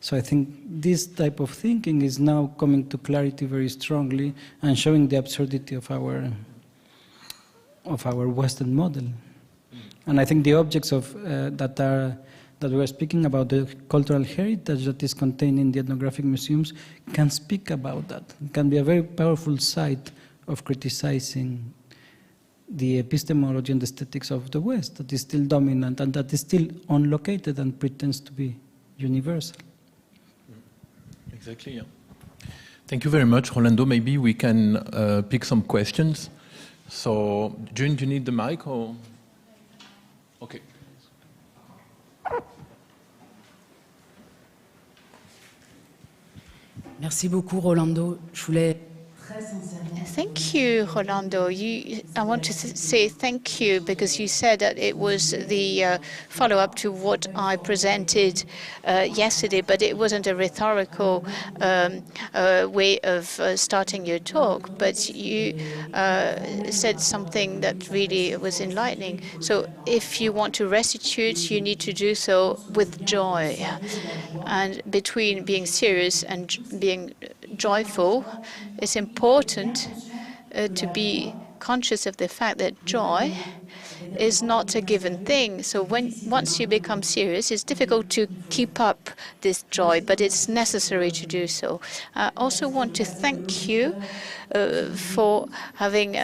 So I think this type of thinking is now coming to clarity very strongly and showing the absurdity of our Western model. And I think the objects that we're speaking about, the cultural heritage that is contained in the ethnographic museums, can speak about that. It can be a very powerful site of criticizing the epistemology and aesthetics of the West that is still dominant and that is still unlocated and pretends to be universal. Exactly, yeah. Thank you very much, Rolando. Maybe we can pick some questions. So, June, do you need the mic or? Okay. Merci beaucoup, Rolando. Je voulais Thank you, Rolando. I want to say thank you because you said that it was the follow-up to what I presented yesterday, but it wasn't a rhetorical way of starting your talk, but you said something that really was enlightening. So if you want to restitute, you need to do so with joy. And between being serious and being joyful, it's important to be conscious of the fact that joy is not a given thing. So once you become serious, it's difficult to keep up this joy, but it's necessary to do so. I also want to thank you for having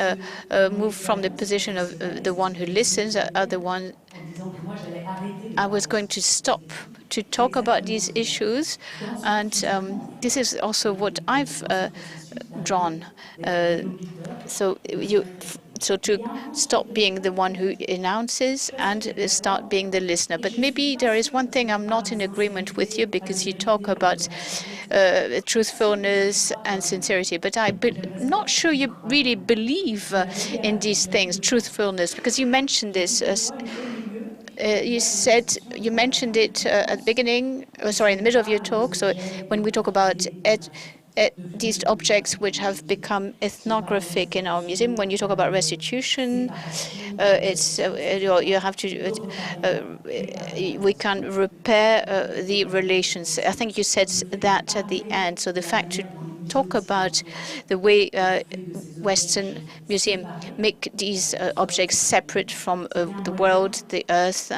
moved from the position of the one who listens, the one. I was going to stop to talk about these issues, and this is also what I've drawn. So to stop being the one who announces and start being the listener. But maybe there is one thing I'm not in agreement with you, because you talk about truthfulness and sincerity, but I'm not sure you really believe in these things, truthfulness, because you mentioned this. You mentioned it at the beginning, in the middle of your talk. So when we talk about these objects which have become ethnographic in our museum, when you talk about restitution, you have to. We can repair the relations. I think you said that at the end. So the fact to talk about the way Western museums make these objects separate from the world, the earth.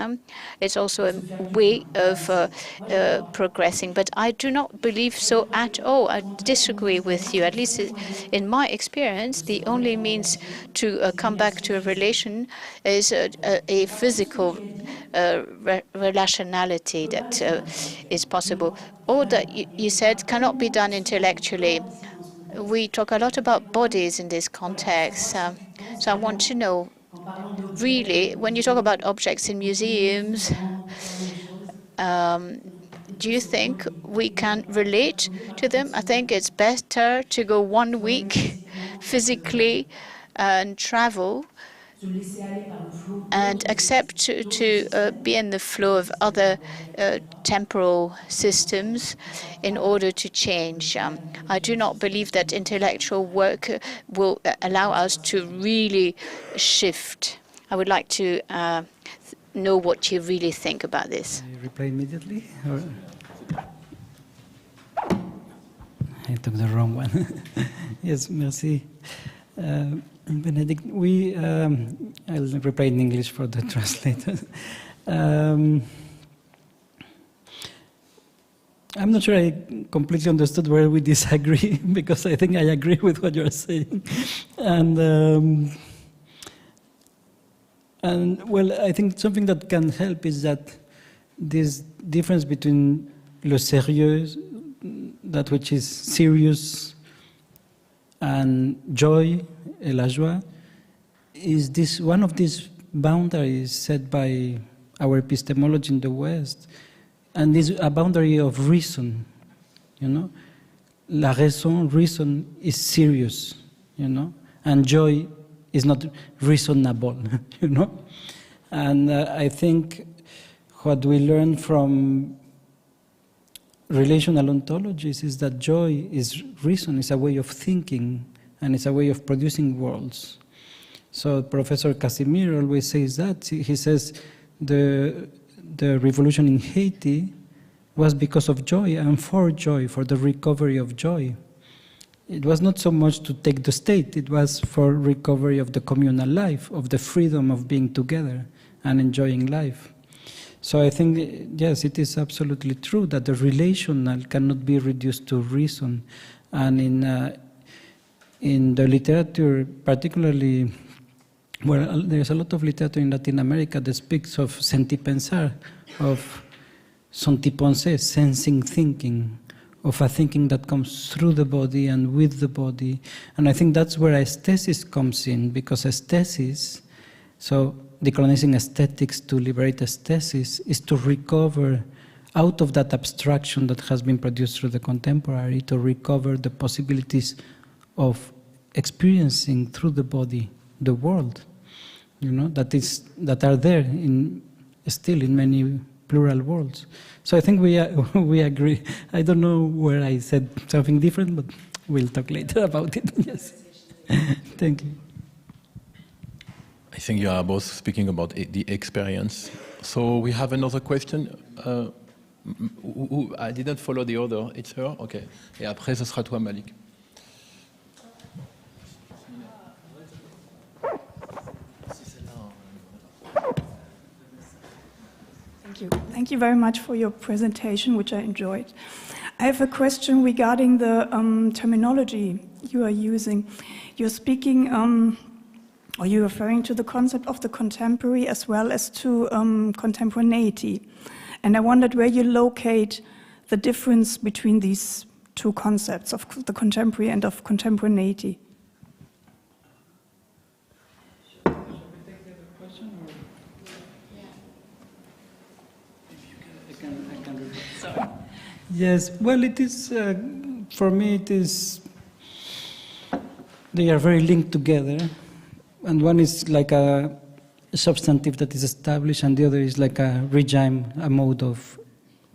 It's also a way of progressing. But I do not believe so at all. I disagree with you. At least in my experience, the only means to come back to a relation is a physical relationality that is possible. All that you said cannot be done intellectually. We talk a lot about bodies in this context. So I want to know, really, when you talk about objects in museums, do you think we can relate to them? I think it's better to go 1 week physically and travel and accept to be in the flow of other temporal systems in order to change. I do not believe that intellectual work will allow us to really shift. I would like to know what you really think about this. I reply immediately? Or? I took the wrong one. Yes, merci. Bénédicte, I'll reply in English for the translator. I'm not sure I completely understood where we disagree, because I think I agree with what you're saying. And well, I think something that can help is that this difference between le sérieux, that which is serious, and joy, la joie, is this one of these boundaries set by our epistemology in the West, and is a boundary of reason, you know. La raison, reason is serious, you know, and joy is not reasonable, you know. And I think what we learn from relational ontologies is that joy is reason, is a way of thinking, and it's a way of producing worlds. So Professor Casimir always says that. He says the revolution in Haiti was because of joy and for joy, for the recovery of joy. It was not so much to take the state, it was for recovery of the communal life, of the freedom of being together and enjoying life. So I think, yes, it is absolutely true that the relational cannot be reduced to reason. And in the literature, particularly, well, there's a lot of literature in Latin America that speaks of sentipensar, of sentipenser, sensing thinking, of a thinking that comes through the body and with the body. And I think that's where aesthesis comes in, because aesthesis, so decolonizing aesthetics to liberate aesthesis, is to recover out of that abstraction that has been produced through the contemporary, to recover the possibilities of experiencing through the body the world, you know, that are there still in many plural worlds. So I think we agree. I don't know where I said something different, but we'll talk later about it. Yes. Thank you. I think you are both speaking about the experience. So we have another question. I didn't follow the order. It's her? Okay. Et après, ce sera toi, Malick. Thank you. Thank you very much for your presentation, which I enjoyed. I have a question regarding the terminology you are using. You're speaking, or you're referring to the concept of the contemporary as well as to contemporaneity. And I wondered where you locate the difference between these two concepts of the contemporary and of contemporaneity. Yes, well, it is, for me, it is, they are very linked together. And one is like a substantive that is established, and the other is like a regime, a mode of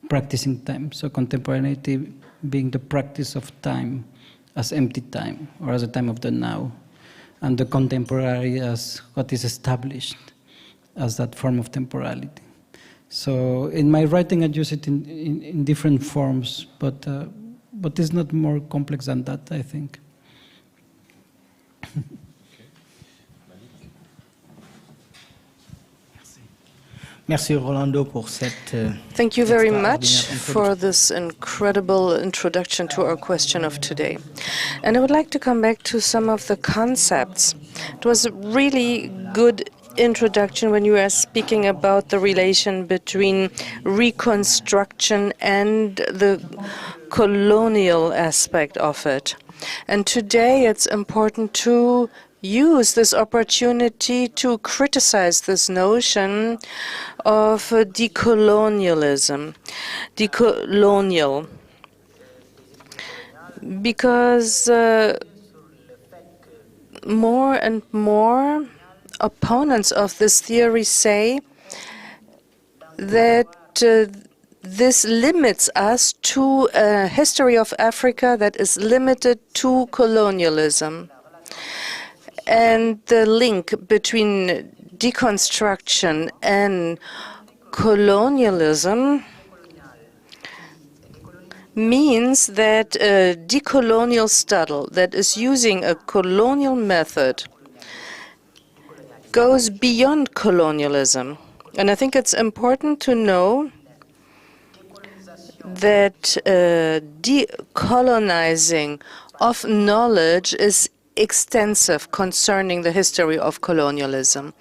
practicing time. So contemporaneity being the practice of time as empty time, or as a time of the now, and the contemporary as what is established as that form of temporality. So in my writing, I use it in different forms, but it's not more complex than that, I think. Merci Rolando pour cette. Thank you very much for this incredible introduction to our question of today. And I would like to come back to some of the concepts. It was a really good introduction when you were speaking about the relation between reconstruction and the colonial aspect of it. And today it's important to use this opportunity to criticize this notion of decolonialism, decolonial, because more and more opponents of this theory say that this limits us to a history of Africa that is limited to colonialism. And the link between deconstruction and colonialism means that a decolonial study that is using a colonial method goes beyond colonialism. And I think it's important to know that decolonizing of knowledge is extensive concerning the history of colonialism.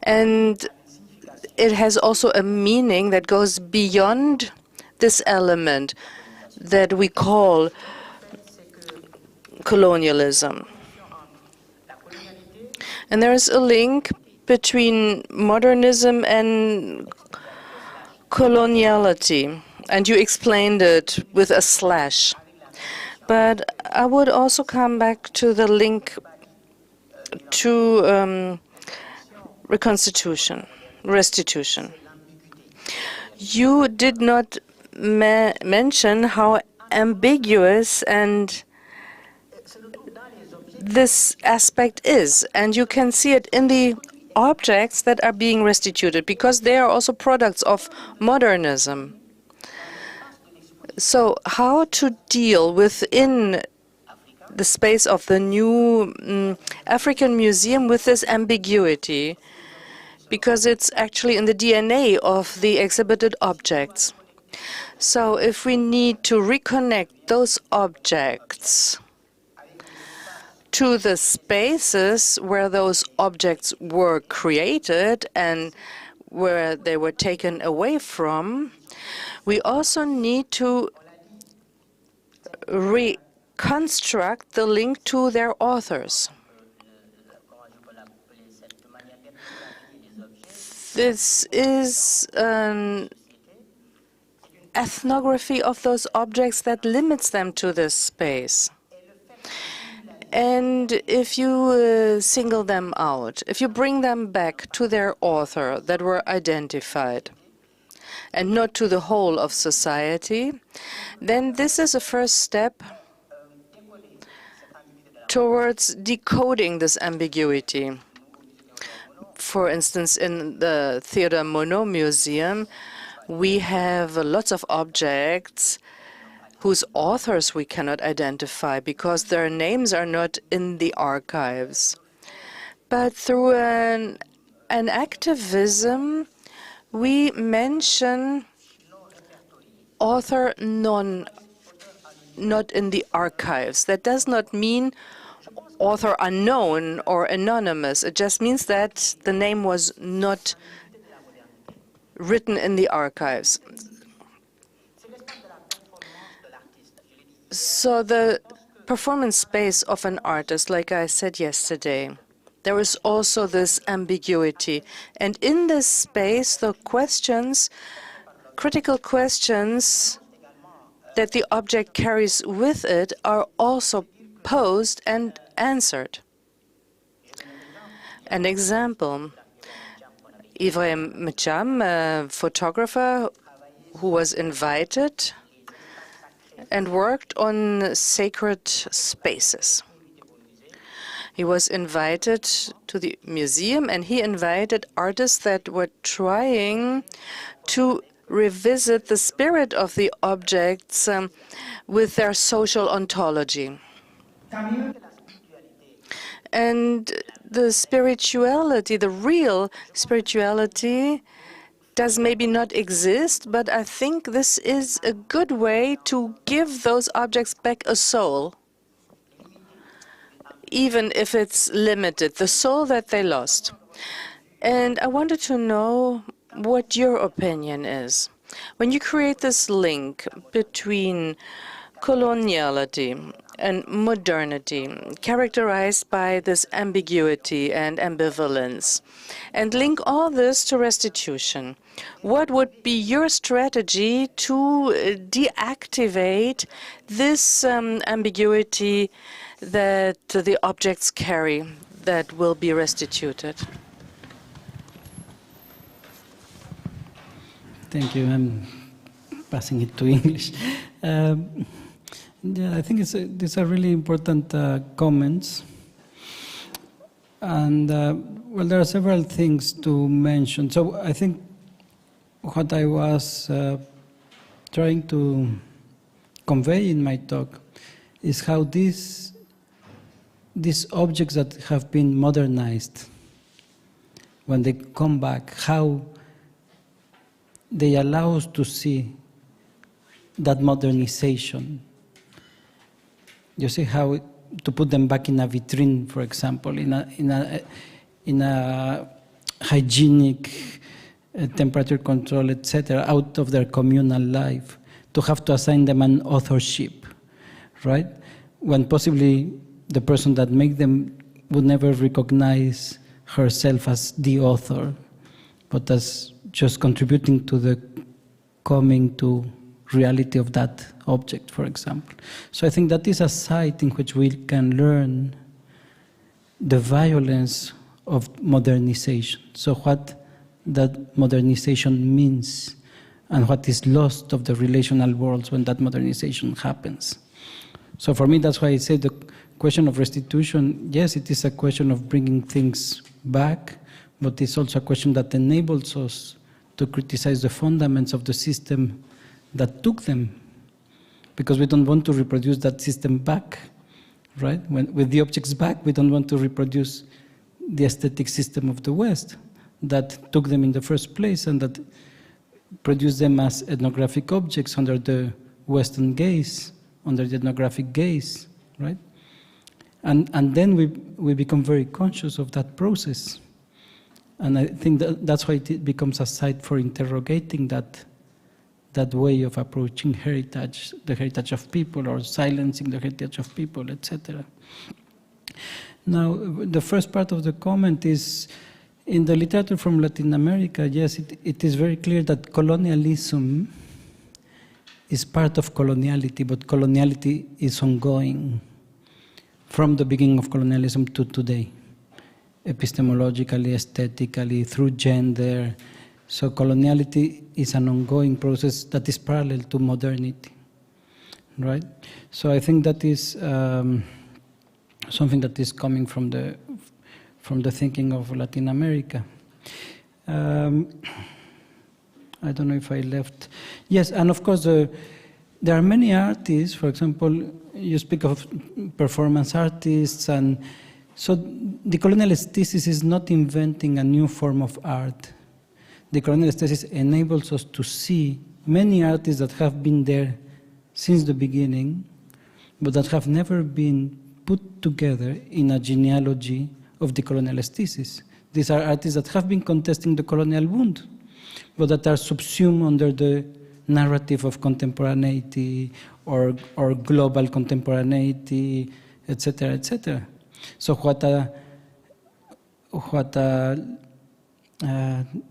And it has also a meaning that goes beyond this element that we call colonialism. And there is a link between modernism and coloniality, and you explained it with a slash. But I would also come back to the link to restitution. You did not mention how ambiguous and this aspect is, and you can see it in the objects that are being restituted, because they are also products of modernism. So how to deal within the space of the new African Museum with this ambiguity, because it's actually in the DNA of the exhibited objects. So if we need to reconnect those objects to the spaces where those objects were created and where they were taken away from, we also need to reconstruct the link to their authors. This is an ethnography of those objects that limits them to this space. And if you single them out, if you bring them back to their author that were identified, and not to the whole of society, then this is a first step towards decoding this ambiguity. For instance, in the Theodore Monod Museum, we have lots of objects whose authors we cannot identify because their names are not in the archives. But through an activism, we mention author not in the archives. That does not mean author unknown or anonymous. It just means that the name was not written in the archives. So the performance space of an artist, like I said yesterday, there is also this ambiguity. And in this space, the questions, critical questions that the object carries with it are also posed and answered. An example, Ibrahim Mcham, a photographer who was invited and worked on sacred spaces. He was invited to the museum, and he invited artists that were trying to revisit the spirit of the objects with their social ontology. And the spirituality, the real spirituality, does maybe not exist, but I think this is a good way to give those objects back a soul, even if it's limited, the soul that they lost. And I wanted to know what your opinion is. When you create this link between coloniality and modernity, characterized by this ambiguity and ambivalence, and link all this to restitution, what would be your strategy to deactivate this ambiguity that the objects carry that will be restituted? Thank you. I'm passing it to English. Yeah, I think these are really important comments. And Well, there are several things to mention. So I think what I was trying to convey in my talk is how these objects that have been modernized, when they come back, how they allow us to see that modernization. You see how to put them back in a vitrine, for example, in a hygienic, temperature control, etc., out of their communal life, to have to assign them an authorship, right? When possibly the person that made them would never recognize herself as the author, but as just contributing to the coming to reality of that object, for example. So I think that is a site in which we can learn the violence of modernization. So what that modernization means and what is lost of the relational worlds when that modernization happens. So for me, that's why I say the question of restitution, yes, it is a question of bringing things back, but it's also a question that enables us to criticize the fundaments of the system that took them, because we don't want to reproduce that system back, right? With the objects back, we don't want to reproduce the aesthetic system of the West that took them in the first place and that produced them as ethnographic objects under the Western gaze, under the ethnographic gaze, right? And then we become very conscious of that process. And I think that's why it becomes a site for interrogating that way of approaching heritage, the heritage of people, or silencing the heritage of people, etc. Now, the first part of the comment is, in the literature from Latin America, yes, it is very clear that colonialism is part of coloniality, but coloniality is ongoing from the beginning of colonialism to today, epistemologically, aesthetically, through gender. So coloniality is an ongoing process that is parallel to modernity, right? So I think that is something that is coming from the thinking of Latin America. I don't know if I left. Yes, and of course there are many artists. For example, you speak of performance artists, and so the colonial aesthesis is not inventing a new form of art. The colonial aesthesis enables us to see many artists that have been there since the beginning, but that have never been put together in a genealogy of the colonial aesthesis. These are artists that have been contesting the colonial wound, but that are subsumed under the narrative of contemporaneity or global contemporaneity, etc., etc. So what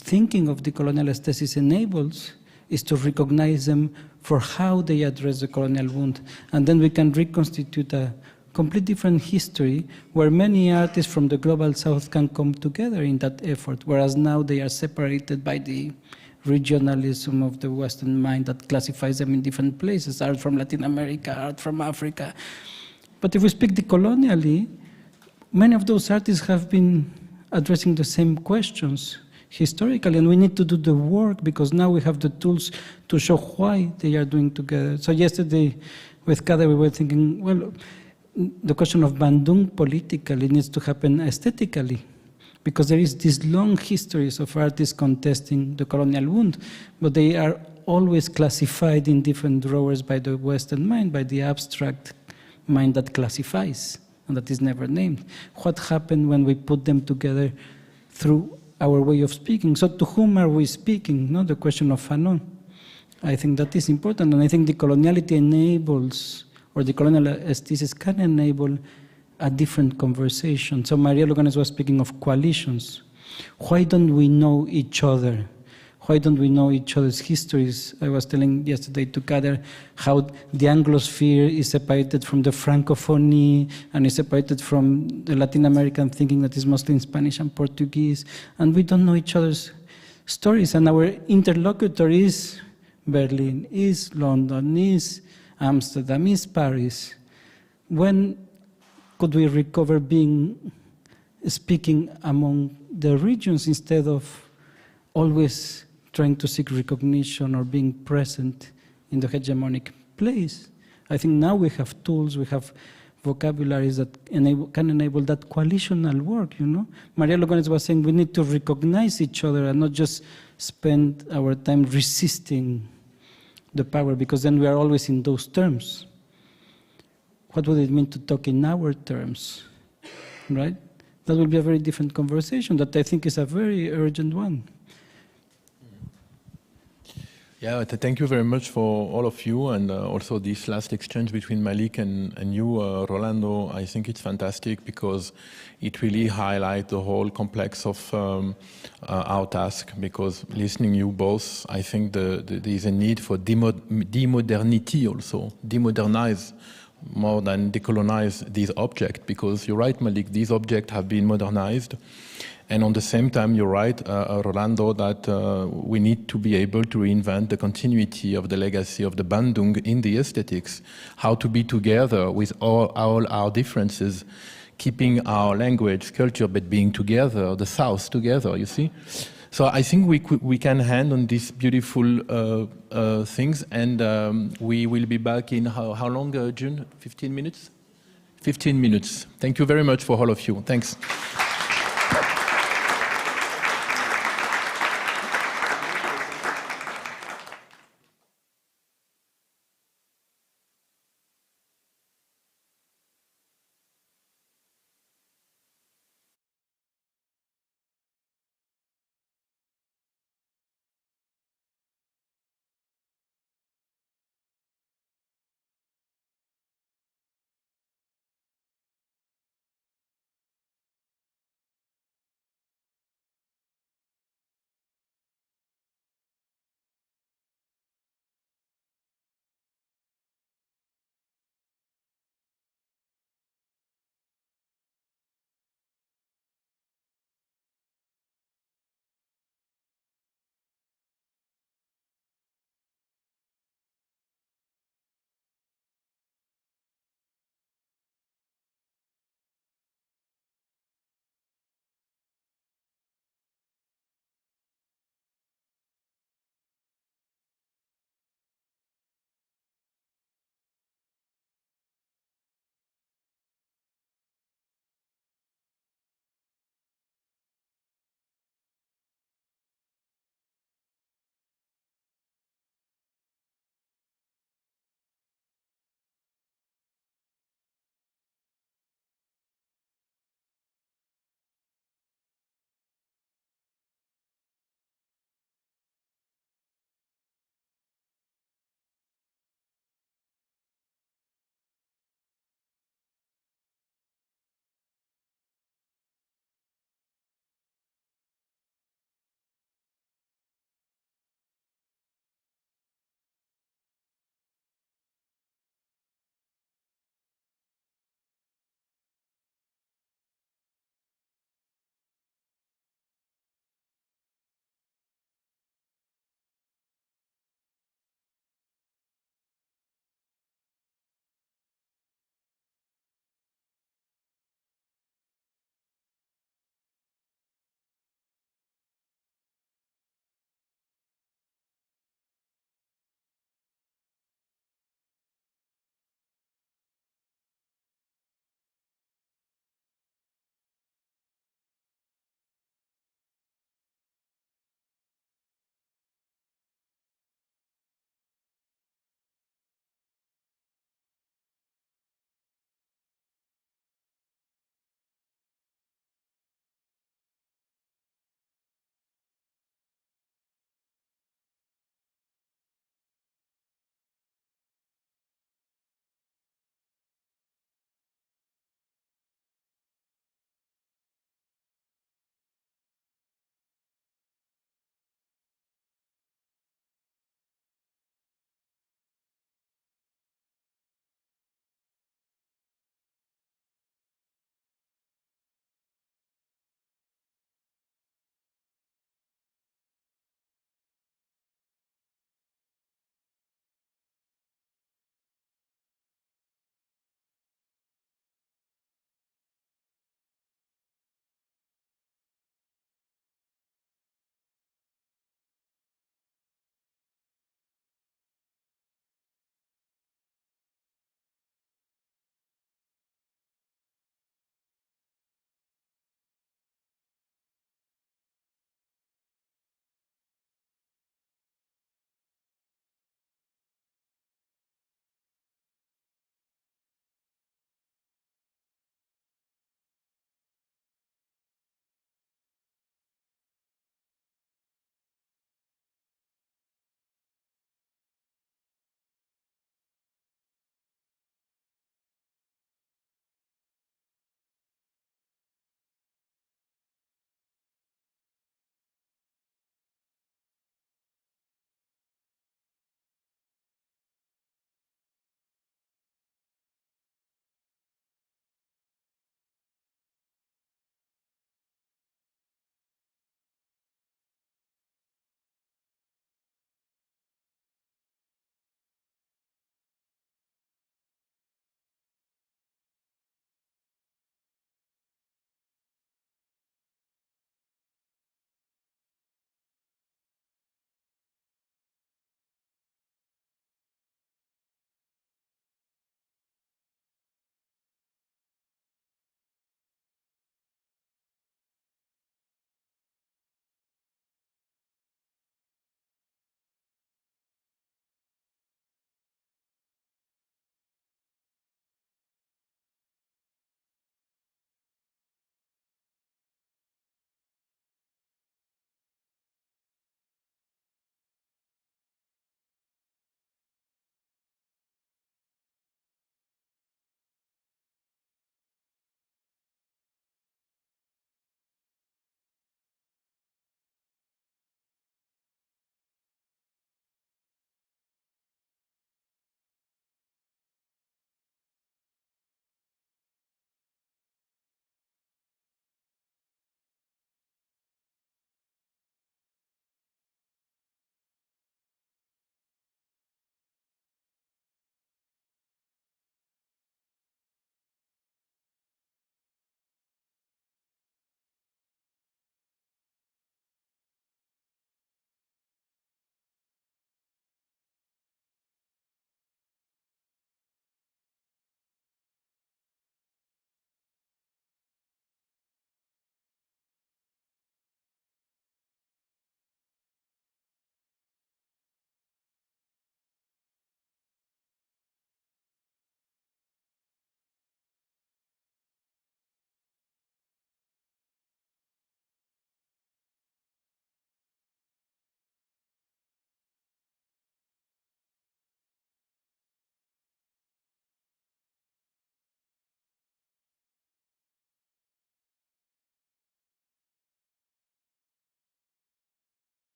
thinking of the colonial aesthesis enables is to recognize them for how they address the colonial wound, and then we can reconstitute a completely different history where many artists from the global south can come together in that effort, whereas now they are separated by the regionalism of the Western mind that classifies them in different places, art from Latin America, art from Africa. But if we speak decolonially, many of those artists have been addressing the same questions historically, and we need to do the work because now we have the tools to show why they are doing together. So yesterday with Kader we were thinking, well, the question of Bandung politically needs to happen aesthetically, because there is this long histories of artists contesting the colonial wound, but they are always classified in different drawers by the Western mind, by the abstract mind that classifies and that is never named. What happened when we put them together through our way of speaking? So to whom are we speaking? No, the question of Fanon. I think that is important, and I think the coloniality enables, or the colonial aesthesis can enable a different conversation. So Maria Luganes was speaking of coalitions. Why don't we know each other? Why don't we know each other's histories? I was telling yesterday to Kader how the Anglosphere is separated from the Francophonie and is separated from the Latin American thinking that is mostly in Spanish and Portuguese, and we don't know each other's stories, and our interlocutor is Berlin, is London, is Amsterdam, is Paris. When could we recover speaking among the regions, instead of always trying to seek recognition or being present in the hegemonic place. I think now we have tools, we have vocabularies that can enable that coalitional work, you know? Maria Lugones was saying we need to recognize each other and not just spend our time resisting the power, because then we are always in those terms. What would it mean to talk in our terms, right? That will be a very different conversation that I think is a very urgent one. Yeah, thank you very much for all of you, and also this last exchange between Malick and you, Rolando. I think it's fantastic because it really highlights the whole complex of our task, because listening you both, I think there is a need for demodernity also, demodernize more than decolonize these objects, because you're right, Malick, these objects have been modernized. And on the same time, you're right, Rolando, that we need to be able to reinvent the continuity of the legacy of the Bandung in the aesthetics, how to be together with all our differences, keeping our language, culture, but being together, the South together, you see? So I think we can hand on these beautiful things, and we will be back in how long, June? 15 minutes? 15 minutes. Thank you very much for all of you. Thanks.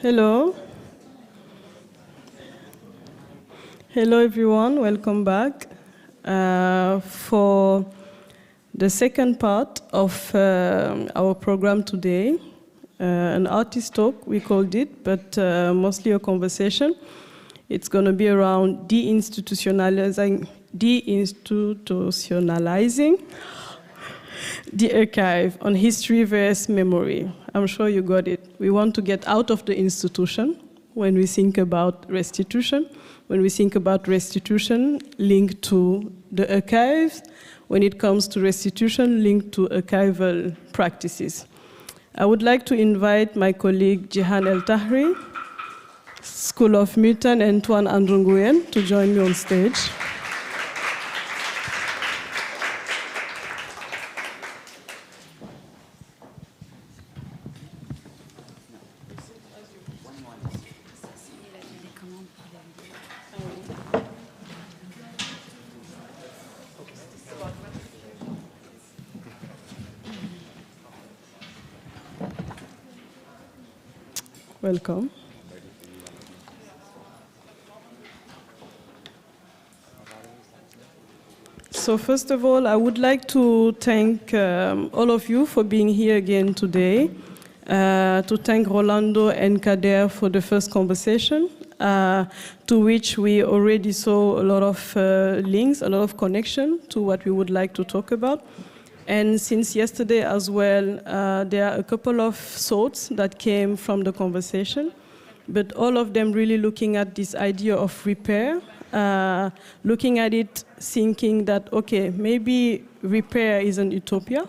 Hello. Hello, everyone. Welcome back for the second part of our program today. An artist talk, we called it, but mostly a conversation. It's going to be around deinstitutionalizing the archive on history versus memory. I'm sure you got it. We want to get out of the institution when we think about restitution. When we think about restitution linked to the archives, when it comes to restitution linked to archival practices. I would like to invite my colleague Jihan El-Tahri, School of Mutan, and Tuan Andrunguyen to join me on stage. Welcome. So first of all, I would like to thank all of you for being here again today, to thank Rolando and Kader for the first conversation, to which we already saw a lot of links, a lot of connection to what we would like to talk about. And since yesterday as well, there are a couple of thoughts that came from the conversation, but all of them really looking at this idea of repair, looking at it thinking that, okay, maybe repair is an utopia,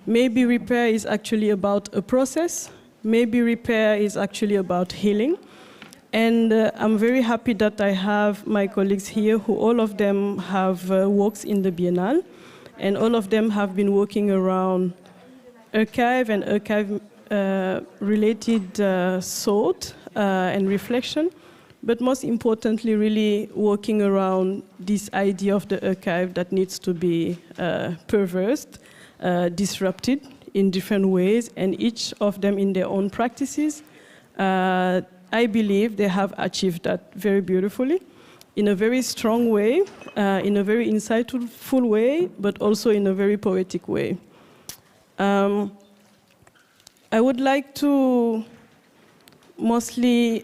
maybe repair is actually about a process, maybe repair is actually about healing. And I'm very happy that I have my colleagues here who all of them have works in the Biennale. And all of them have been working around archive and archive-related thought and reflection, but most importantly, really working around this idea of the archive that needs to be perversed, disrupted in different ways, and each of them in their own practices. I believe they have achieved that very beautifully, in a very strong way, in a very insightful way, but also in a very poetic way. I would like to mostly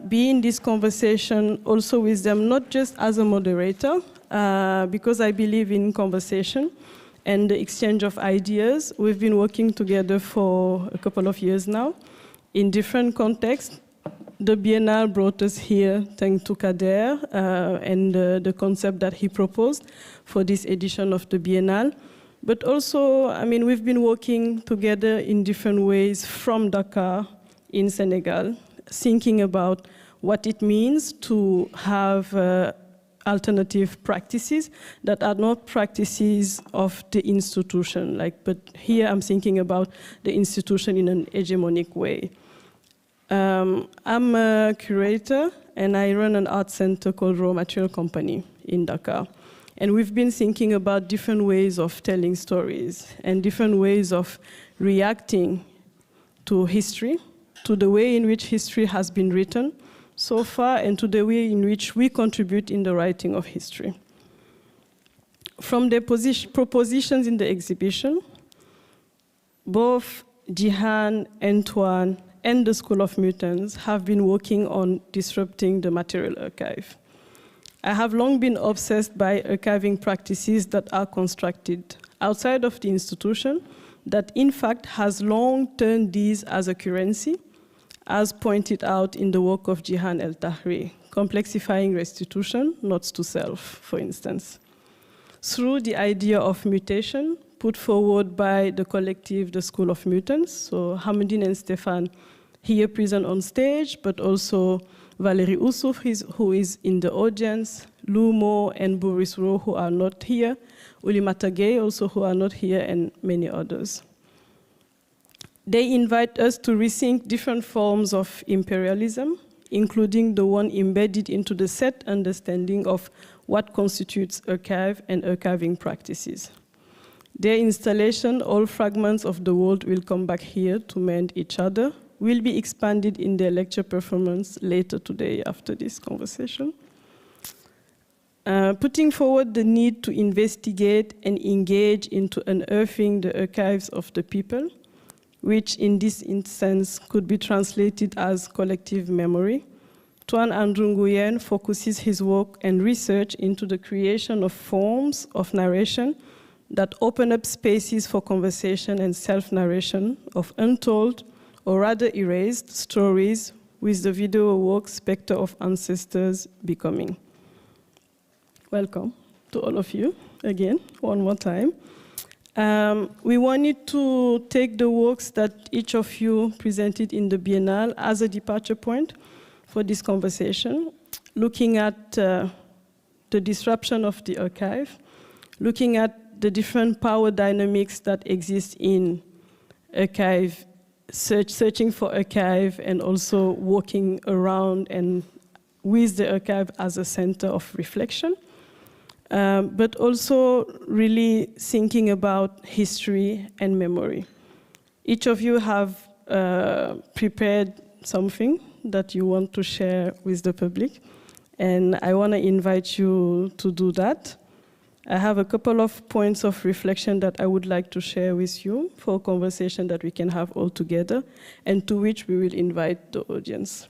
be in this conversation also with them, not just as a moderator, because I believe in conversation and the exchange of ideas. We've been working together for a couple of years now in different contexts. The Biennale brought us here thanks to Kader and the concept that he proposed for this edition of the Biennale. But also, I mean, we've been working together in different ways from Dakar in Senegal, thinking about what it means to have alternative practices that are not practices of the institution. But here I'm thinking about the institution in an hegemonic way. I'm a curator, and I run an art center called Raw Material Company in Dakar. And we've been thinking about different ways of telling stories and different ways of reacting to history, to the way in which history has been written so far, and to the way in which we contribute in the writing of history. From the propositions in the exhibition, both Jihan, Antoine, and the School of Mutants have been working on disrupting the material archive. I have long been obsessed by archiving practices that are constructed outside of the institution, that in fact has long turned these as a currency, as pointed out in the work of Jihan El-Tahri, Complexifying Restitution, Notes to Self, for instance. Through the idea of mutation, put forward by the collective, the School of Mutants, so Hamedine and Stéphane here present on stage, but also Valérie Oussouf, who is in the audience, Lumo and Boris Rowe, who are not here, Oulimata Gueye, also who are not here, and many others. They invite us to rethink different forms of imperialism, including the one embedded into the set understanding of what constitutes archive and archiving practices. Their installation, all fragments of the world will come back here to mend each other, will be expanded in their lecture performance later today after this conversation. Putting forward the need to investigate and engage into unearthing the archives of the people, which in this instance could be translated as collective memory. Tuan Andrew Nguyen focuses his work and research into the creation of forms of narration that open up spaces for conversation and self-narration of untold, or rather erased, stories with the video work Spectre of Ancestors Becoming. Welcome to all of you again, one more time. We wanted to take the works that each of you presented in the Biennale as a departure point for this conversation, looking at the disruption of the archive, looking at the different power dynamics that exist in archive, searching for archive, and also walking around and with the archive as a center of reflection. But also really thinking about history and memory. Each of you have prepared something that you want to share with the public, and I want to invite you to do that. I have a couple of points of reflection that I would like to share with you for a conversation that we can have all together, and to which we will invite the audience.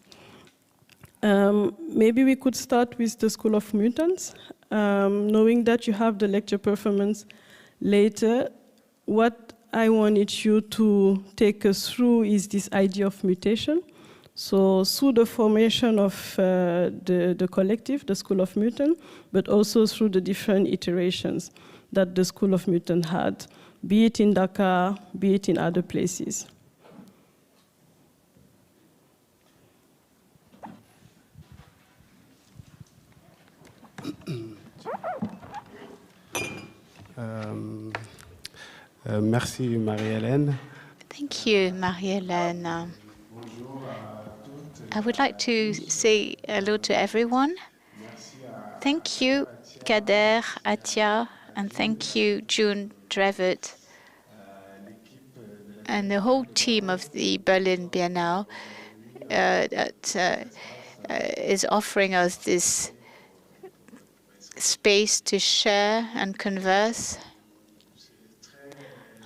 Maybe we could start with the School of Mutants. Knowing that you have the lecture performance later, what I wanted you to take us through is this idea of mutation. So through the formation of the collective, the School of Mutant, but also through the different iterations that the School of Mutant had, be it in Dakar, be it in other places. Merci Marie-Hélène. Thank you, Marie-Hélène. I would like to say hello to everyone. Thank you, Kader, Attia, and thank you, June Drevet, and the whole team of the Berlin Biennale that is offering us this space to share and converse.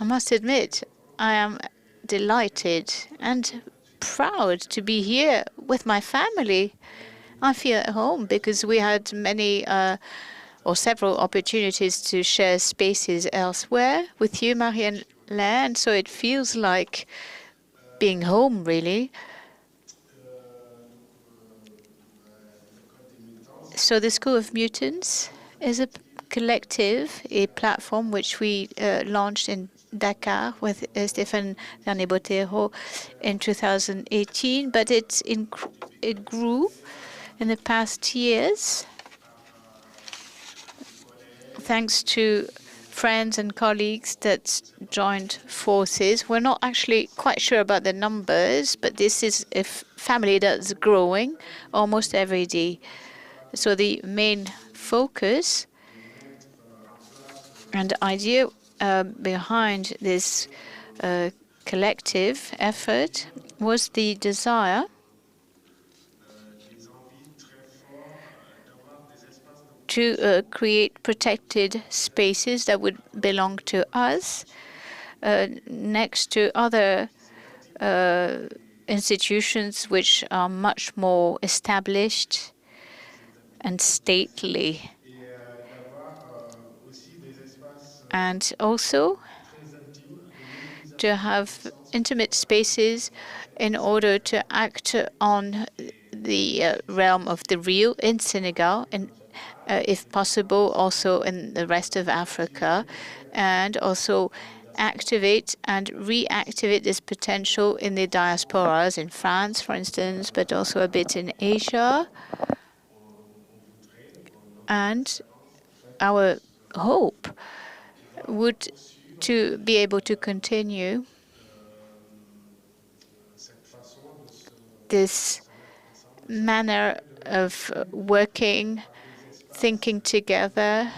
I must admit, I am delighted and proud to be here with my family. I feel at home because we had many or several opportunities to share spaces elsewhere with you, Marie-Hélène, so it feels like being home, really. So the School of Mutants is a collective, a platform which we launched in Dakar with Stéphane Verlet-Bottéro in 2018, but it grew in the past years thanks to friends and colleagues that joined forces. We're not actually quite sure about the numbers, but this is a family that's growing almost every day. So the main focus and idea behind this collective effort was the desire to create protected spaces that would belong to us next to other institutions which are much more established and stately. And also to have intimate spaces in order to act on the realm of the real in Senegal, and if possible also in the rest of Africa, and also activate and reactivate this potential in the diasporas in France, for instance, but also a bit in Asia. And our hope would to be able to continue this manner of working, thinking together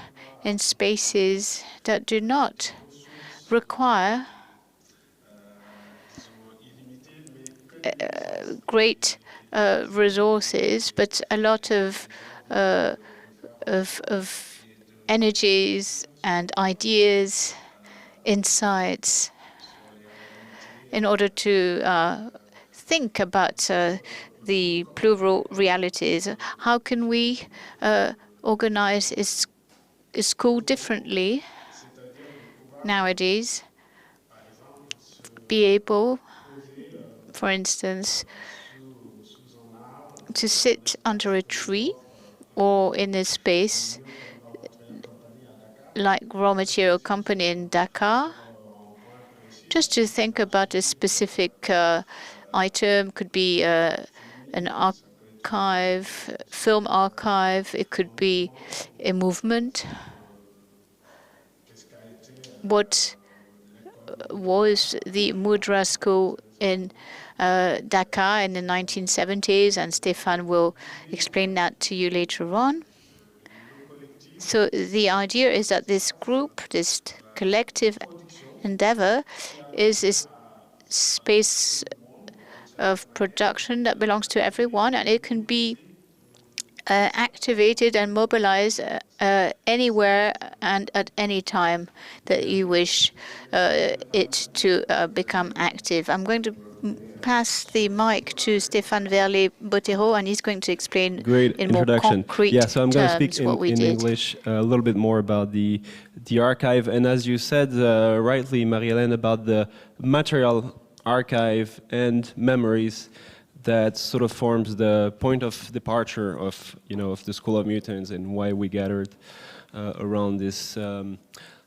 in spaces that do not require great resources, but a lot of energies and ideas, insights, in order to think about the plural realities. How can we organize a school differently nowadays? Be able, for instance, to sit under a tree or in a space like raw material company in Dakar, just to think about a specific item. Could be an archive, film archive. It could be a movement. What was the Mudra school in Dakar in the 1970s, and Stéphane will explain that to you later on. So the idea is that this group, this collective endeavor, is this space of production that belongs to everyone, and it can be activated and mobilized anywhere and at any time that you wish it to become active. I'm going to pass the mic to Stéphane Verlet-Bottéro, and he's going to explain in more concrete terms. So I'm going to speak in did. English a little bit more about the archive. And as you said rightly, Marie-Hélène, about the material archive and memories that sort of forms the point of departure of the School of Mutants and why we gathered around this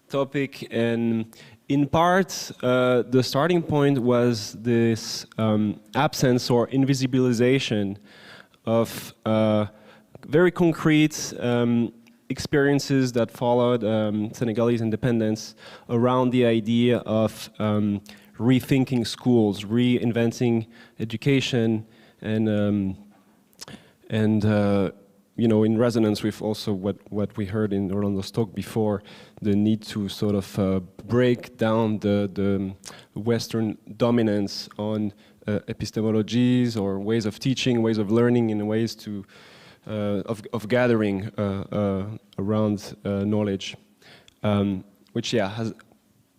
topic. And in part, the starting point was this absence or invisibilization of very concrete experiences that followed Senegalese independence around the idea of rethinking schools, reinventing education, and in resonance with also what we heard in Rolando's talk before, the need to sort of break down the Western dominance on epistemologies or ways of teaching, ways of learning, in ways to of gathering around knowledge, which has.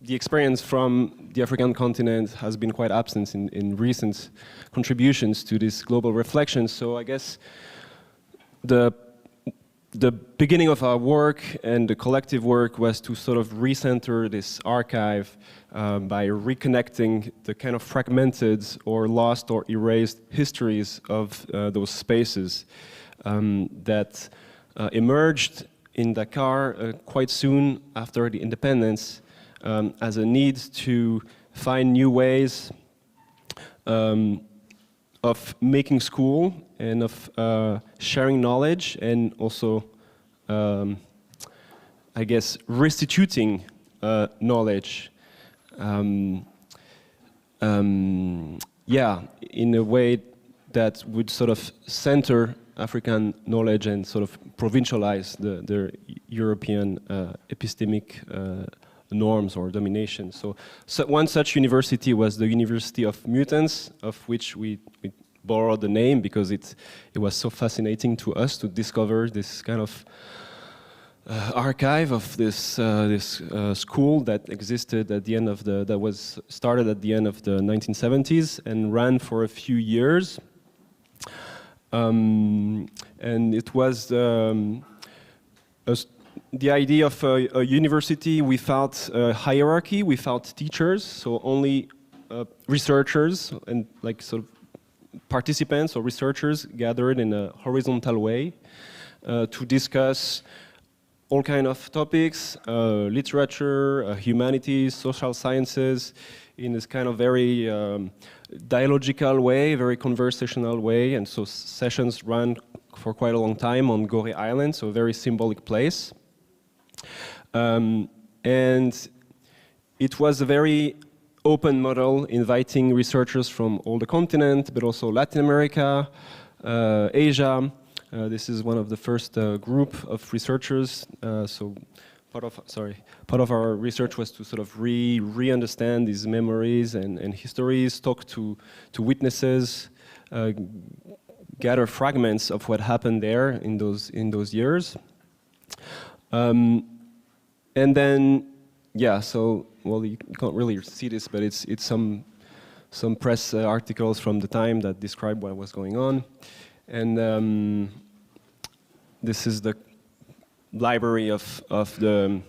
The experience from the African continent has been quite absent in recent contributions to this global reflection. So I guess the beginning of our work and the collective work was to sort of recenter this archive by reconnecting the kind of fragmented or lost or erased histories of those spaces that emerged in Dakar quite soon after the independence, as a need to find new ways of making school and of sharing knowledge, and also, I guess, restituting knowledge. In a way that would sort of center African knowledge and sort of provincialize the European epistemic norms or domination. So one such university was the University of Mutants, of which we borrowed the name because it was so fascinating to us to discover this kind of archive of this school that existed at the end of that was started at the end of the 1970s and ran for a few years. And it was the idea of a university without hierarchy, without teachers, so only researchers and like sort of participants or researchers gathered in a horizontal way to discuss all kind of topics, literature, humanities, social sciences, in this kind of very dialogical way, very conversational way. And so sessions ran for quite a long time on Gorée Island, so a very symbolic place. And it was a very open model, inviting researchers from all the continent, but also Latin America, Asia. This is one of the first group of researchers. So part of our research was to sort of re-understand these memories and histories, talk to witnesses, gather fragments of what happened there in those years. And then, yeah, so, well, you can't really see this, but it's some press articles from the time that describe what was going on. And this is the library of the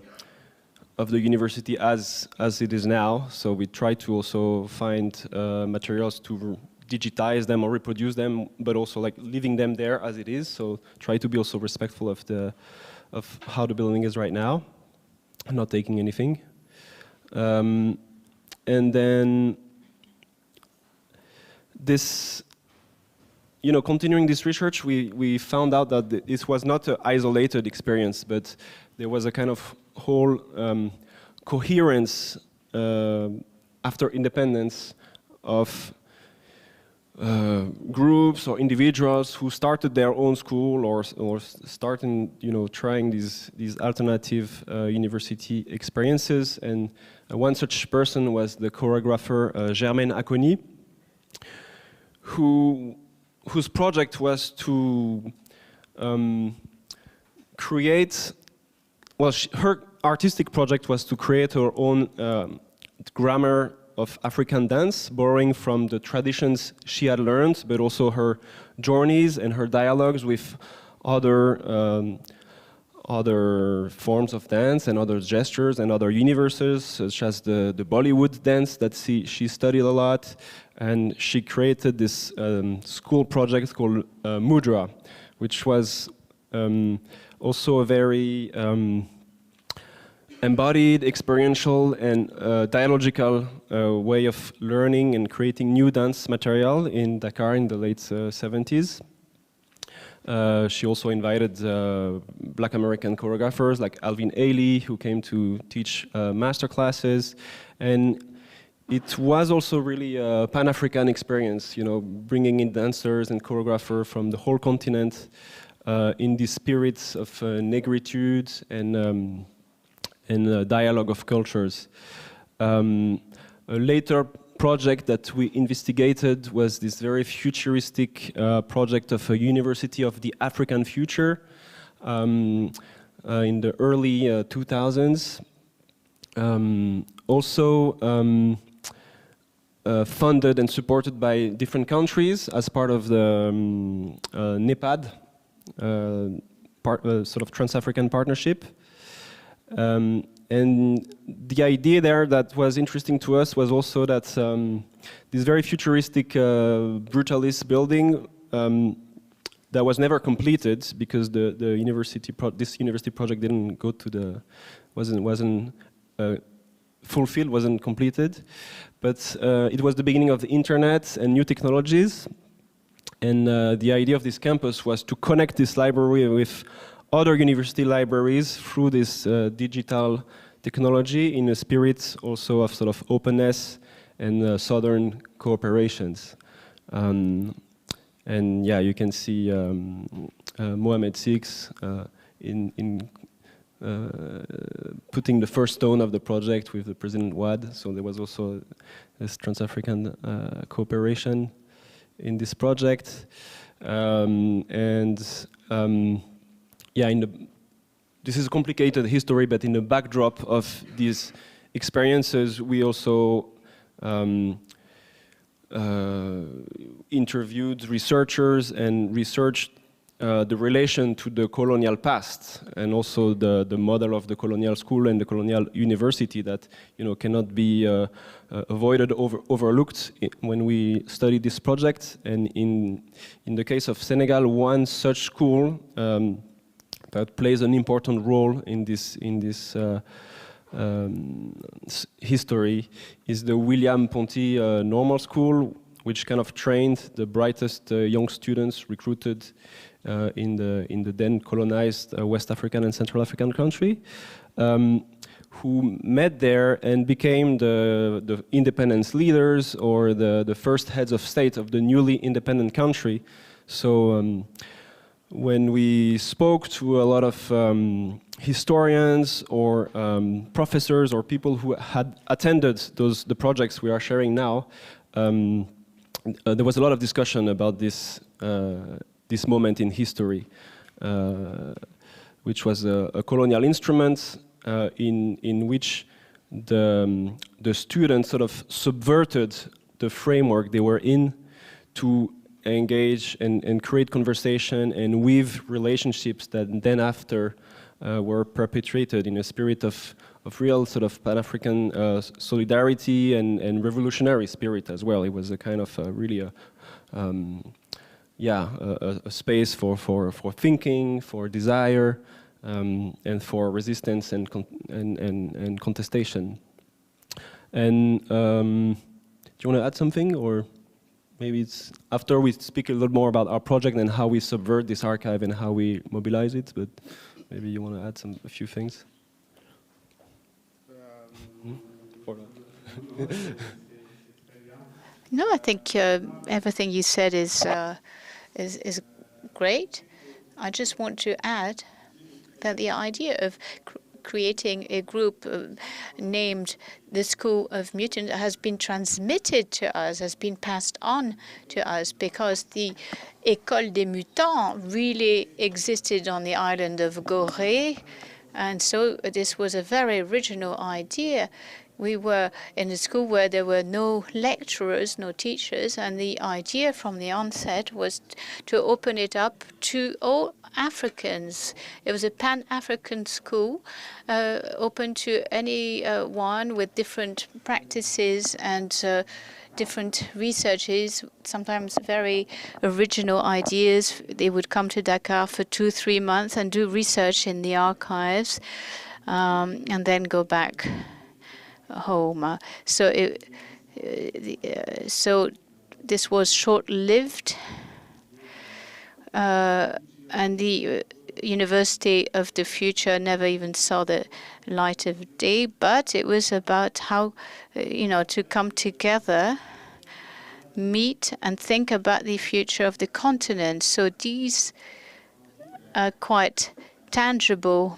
university as it is now. So we try to also find materials to digitize them or reproduce them, but also like leaving them there as it is. So try to be also respectful of how the building is right now, not taking anything. And then this, you know, continuing this research, we found out that this was not an isolated experience, but there was a kind of whole coherence after independence of groups or individuals who started their own school or starting, you know, trying these alternative university experiences. And one such person was the choreographer Germaine Aconi, whose project was to create, well, her artistic project was to create her own grammar of African dance, borrowing from the traditions she had learned, but also her journeys and her dialogues with other forms of dance and other gestures and other universes, such as the Bollywood dance that she studied a lot. And she created this school project called Mudra, which was also a very embodied, experiential, and dialogical way of learning and creating new dance material in Dakar in the late 70s. She also invited Black American choreographers like Alvin Ailey, who came to teach master classes. And it was also really a Pan-African experience, you know, bringing in dancers and choreographers from the whole continent in the spirits of negritude and dialogue of cultures. A later project that we investigated was this very futuristic project of a University of the African Future in the early 2000s. Also funded and supported by different countries as part of the NEPAD, sort of Trans-African Partnership. And the idea there that was interesting to us was also that this very futuristic brutalist building that was never completed because this university project didn't go to wasn't fulfilled, wasn't completed, but it was the beginning of the internet and new technologies. And the idea of this campus was to connect this library with other university libraries through this digital technology in a spirit also of sort of openness and southern cooperations. And yeah, you can see Mohamed Hicks in putting the first stone of the project with the President Wade. So there was also this Trans-African cooperation in this project. Yeah, this is a complicated history, but in the backdrop of these experiences, we also interviewed researchers and researched the relation to the colonial past and also the model of the colonial school and the colonial university that, you know, cannot be avoided, overlooked when we study this project. And in the case of Senegal, one such school that plays an important role in this history is the William Ponty Normal School, which kind of trained the brightest young students recruited in the then colonized West African and Central African country, who met there and became the independence leaders or the first heads of state of the newly independent country. So when we spoke to a lot of historians or professors or people who had attended the projects we are sharing now, there was a lot of discussion about this moment in history, which was a colonial instrument in which the students sort of subverted the framework they were in to engage and create conversation and weave relationships that then after were perpetrated in a spirit of real sort of Pan-African solidarity and revolutionary spirit as well. It was a kind of really a space for thinking, for desire, and for resistance and contestation. And do you want to add something, or maybe it's after we speak a little more about our project and how we subvert this archive and how we mobilize it? But maybe you want to add a few things. No, I think everything you said is great. I just want to add that the idea of creating a group named the School of Mutants has been transmitted to us, has been passed on to us, because the École des Mutants really existed on the island of Gorée, and so this was a very original idea. We were in a school where there were no lecturers, no teachers, and the idea from the onset was to open it up to all Africans. It was a Pan-African school, open to anyone with different practices and different researches, sometimes very original ideas. They would come to Dakar for 2-3 months and do research in the archives, and then go back home. So this was short-lived, and the University of the Future never even saw the light of day. But it was about how, to come together, meet, and think about the future of the continent. So these are quite tangible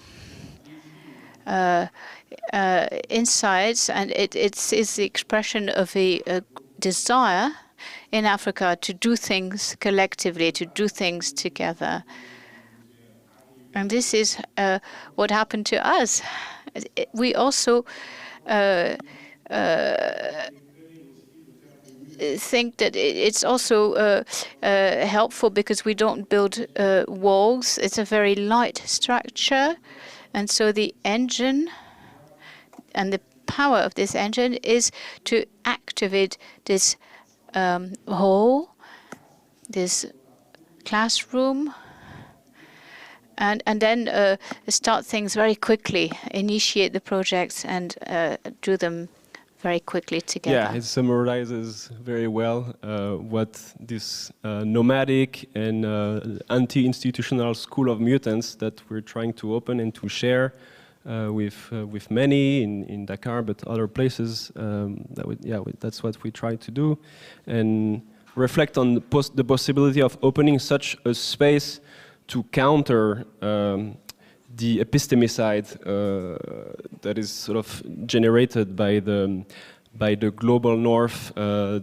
insights, and it's the expression of a desire in Africa to do things collectively, to do things together. And this is what happened to us. We also think that it's also helpful because we don't build walls. It's a very light structure. And so the engine and the power of this engine is to activate this hall, this classroom, and then start things very quickly, initiate the projects and do them very quickly together. Yeah, it summarizes very well what this nomadic and anti-institutional school of mutants that we're trying to open and to share with many in Dakar, but other places. That's what we try to do, and reflect on the possibility of opening such a space to counter the epistemicide that is sort of generated by the global north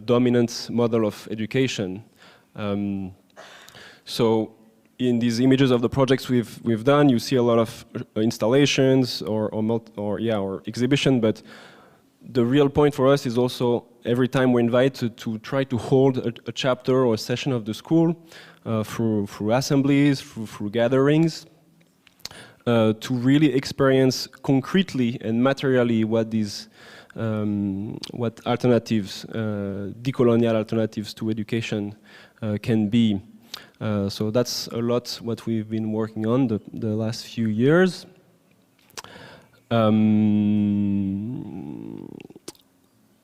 dominant model of education. So in these images of the projects we've done, you see a lot of installations or exhibition, but the real point for us is also every time we're invited to try to hold a chapter or a session of the school through assemblies, through gatherings, to really experience concretely and materially what these what alternatives, decolonial alternatives to education can be. So that's a lot what we've been working on the last few years.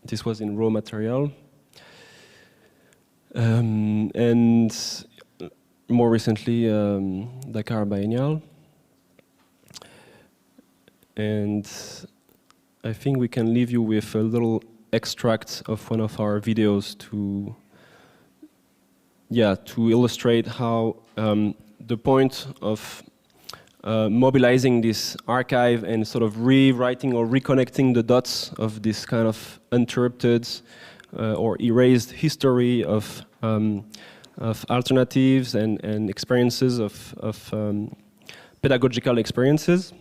This was in raw material. And more recently, Dakar Biennale. And I think we can leave you with a little extract of one of our videos to illustrate how the point of mobilizing this archive and sort of rewriting or reconnecting the dots of this kind of interrupted or erased history of alternatives and experiences of pedagogical experiences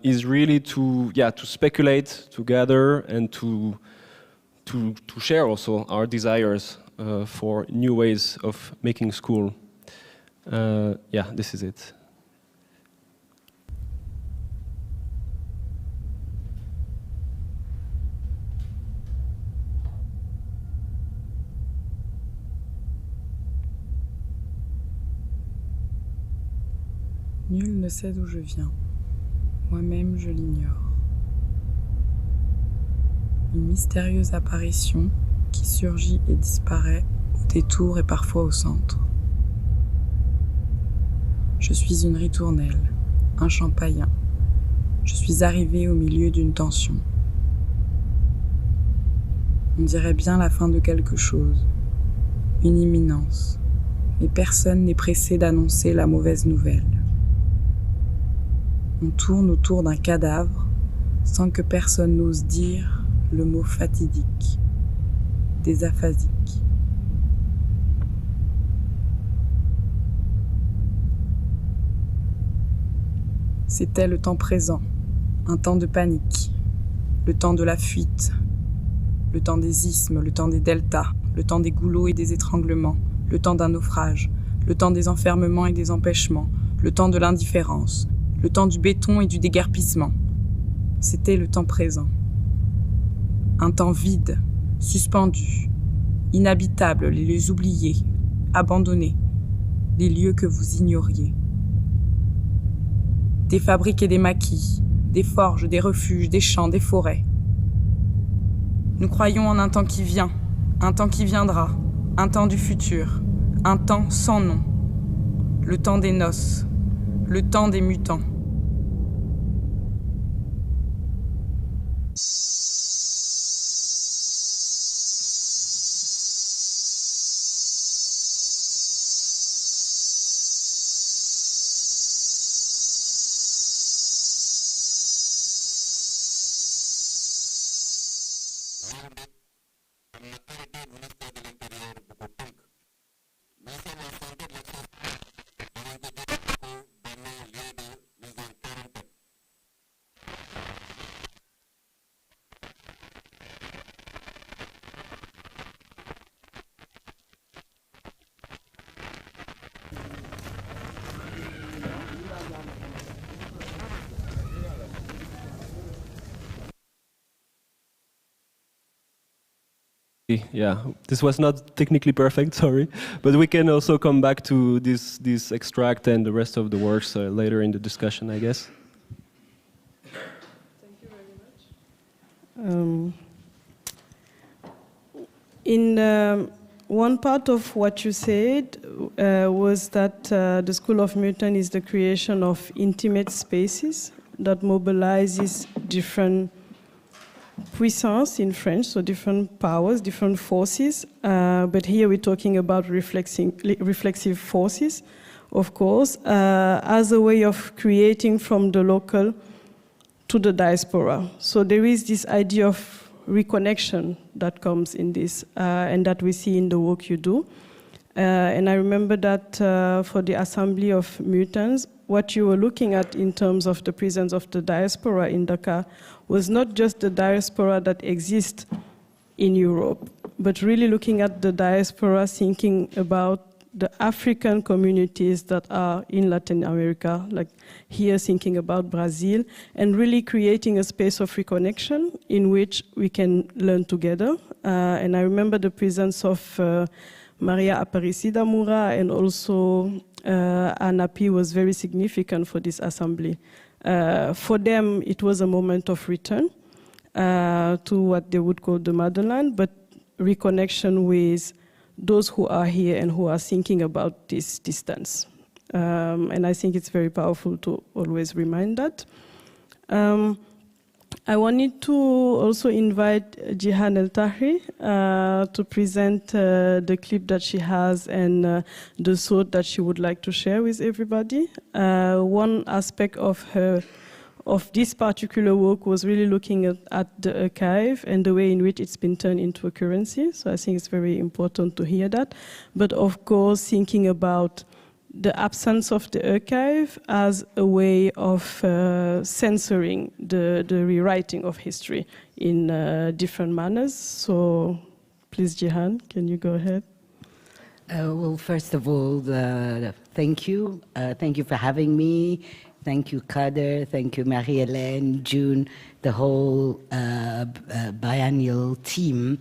is really to speculate together and to share also our desires for new ways of making school. This is it. Nul ne sait d'où je viens. Moi-même, je l'ignore. Une mystérieuse apparition qui surgit et disparaît au détour et parfois au centre. Je suis une ritournelle, un champ païen. Je suis arrivée au milieu d'une tension. On dirait bien la fin de quelque chose, une imminence, mais personne n'est pressé d'annoncer la mauvaise nouvelle. On tourne autour d'un cadavre sans que personne n'ose dire le mot fatidique, des aphasiques. C'était le temps présent, un temps de panique, le temps de la fuite, le temps des isthmes, le temps des deltas, le temps des goulots et des étranglements, le temps d'un naufrage, le temps des enfermements et des empêchements, le temps de l'indifférence, le temps du béton et du déguerpissement. C'était le temps présent. Un temps vide, suspendu, inhabitable, les lieux oubliés, abandonnés, les lieux que vous ignoriez. Des fabriques et des maquis, des forges, des refuges, des champs, des forêts. Nous croyons en un temps qui vient, un temps qui viendra, un temps du futur, un temps sans nom. Le temps des noces, le temps des mutants. Yeah, this was not technically perfect, sorry, but we can also come back to this extract and the rest of the works later in the discussion, I guess. Thank you very much. In one part of what you said was that the School of Mutant is the creation of intimate spaces that mobilizes different puissance in French, so different powers, different forces. But here we're talking about reflexive forces, of course, as a way of creating from the local to the diaspora. So there is this idea of reconnection that comes in this, and that we see in the work you do. And I remember that for the Assembly of Mutants, what you were looking at in terms of the presence of the diaspora in Dakar was not just the diaspora that exists in Europe, but really looking at the diaspora, thinking about the African communities that are in Latin America, like here thinking about Brazil, and really creating a space of reconnection in which we can learn together. And I remember the presence of Maria Aparecida Moura and also Anapi was very significant for this assembly. For them, it was a moment of return to what they would call the motherland, but reconnection with those who are here and who are thinking about this distance. And I think it's very powerful to always remind that. I wanted to also invite Jihan El-Tahri to present the clip that she has and the thought that she would like to share with everybody. One aspect of this particular work was really looking at the archive and the way in which it's been turned into a currency. So I think it's very important to hear that. But of course, thinking about the absence of the archive as a way of censoring the rewriting of history in different manners. So please, Jihan, can you go ahead? Well, first of all, thank you. Thank you for having me. Thank you, Kader. Thank you, Marie-Helene, June, the whole biennial team.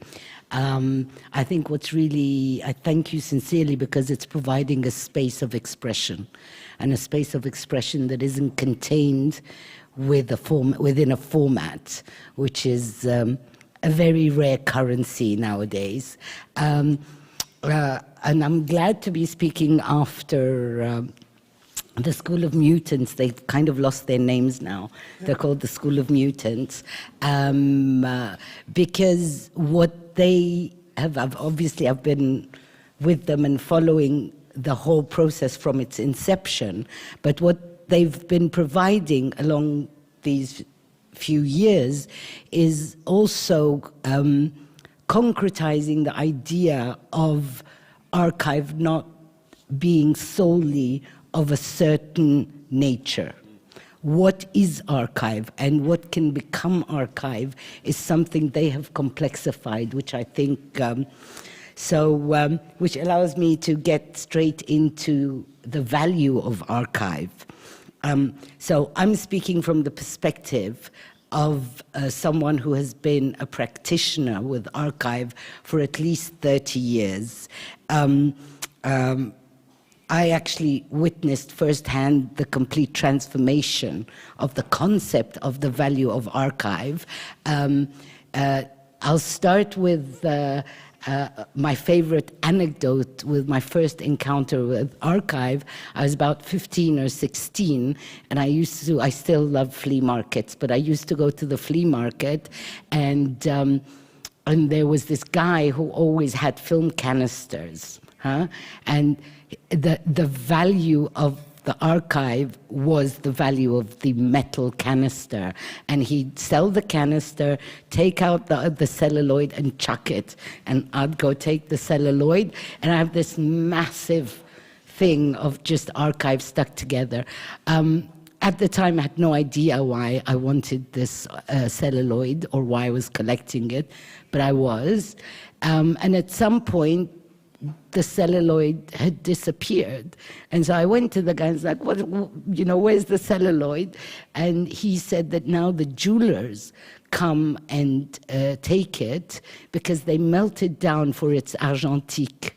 I think what's really, I thank you sincerely because it's providing a space of expression, and a space of expression that isn't contained with within a format, which is a very rare currency nowadays. And I'm glad to be speaking after the School of Mutants. They've kind of lost their names now. They're called the School of Mutants, because what they have, obviously I've been with them and following the whole process from its inception, but what they've been providing along these few years is also concretizing the idea of archive not being solely of a certain nature. What is archive and what can become archive is something they have complexified, which I think, which allows me to get straight into the value of archive. So I'm speaking from the perspective of someone who has been a practitioner with archive for at least 30 years. I actually witnessed firsthand the complete transformation of the concept of the value of archive. I'll start with my favorite anecdote with my first encounter with archive. I was about 15 or 16, and I still love flea markets, but I used to go to the flea market, and there was this guy who always had film canisters, and the value of the archive was the value of the metal canister, and he'd sell the canister, take out the celluloid and chuck it, and I'd go take the celluloid, and I have this massive thing of just archive stuck together. At the time, I had no idea why I wanted this celluloid or why I was collecting it, but I was. And at some point, the celluloid had disappeared. And so I went to the guy and was like, where's the celluloid? And he said that now the jewelers come and take it because they melt it down for its argentique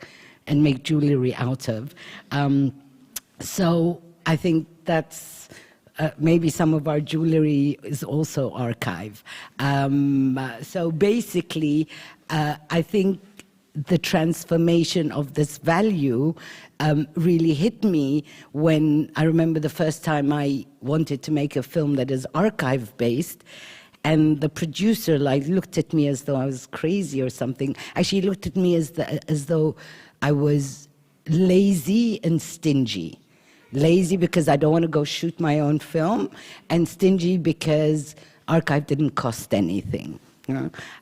and make jewelry out of. So I think that's maybe some of our jewelry is also archive. So basically, I think the transformation of this value really hit me when I remember the first time I wanted to make a film that is archive-based, and the producer looked at me as though I was crazy or something. Actually, he looked at me as though I was lazy and stingy. Lazy because I don't want to go shoot my own film, and stingy because archive didn't cost anything.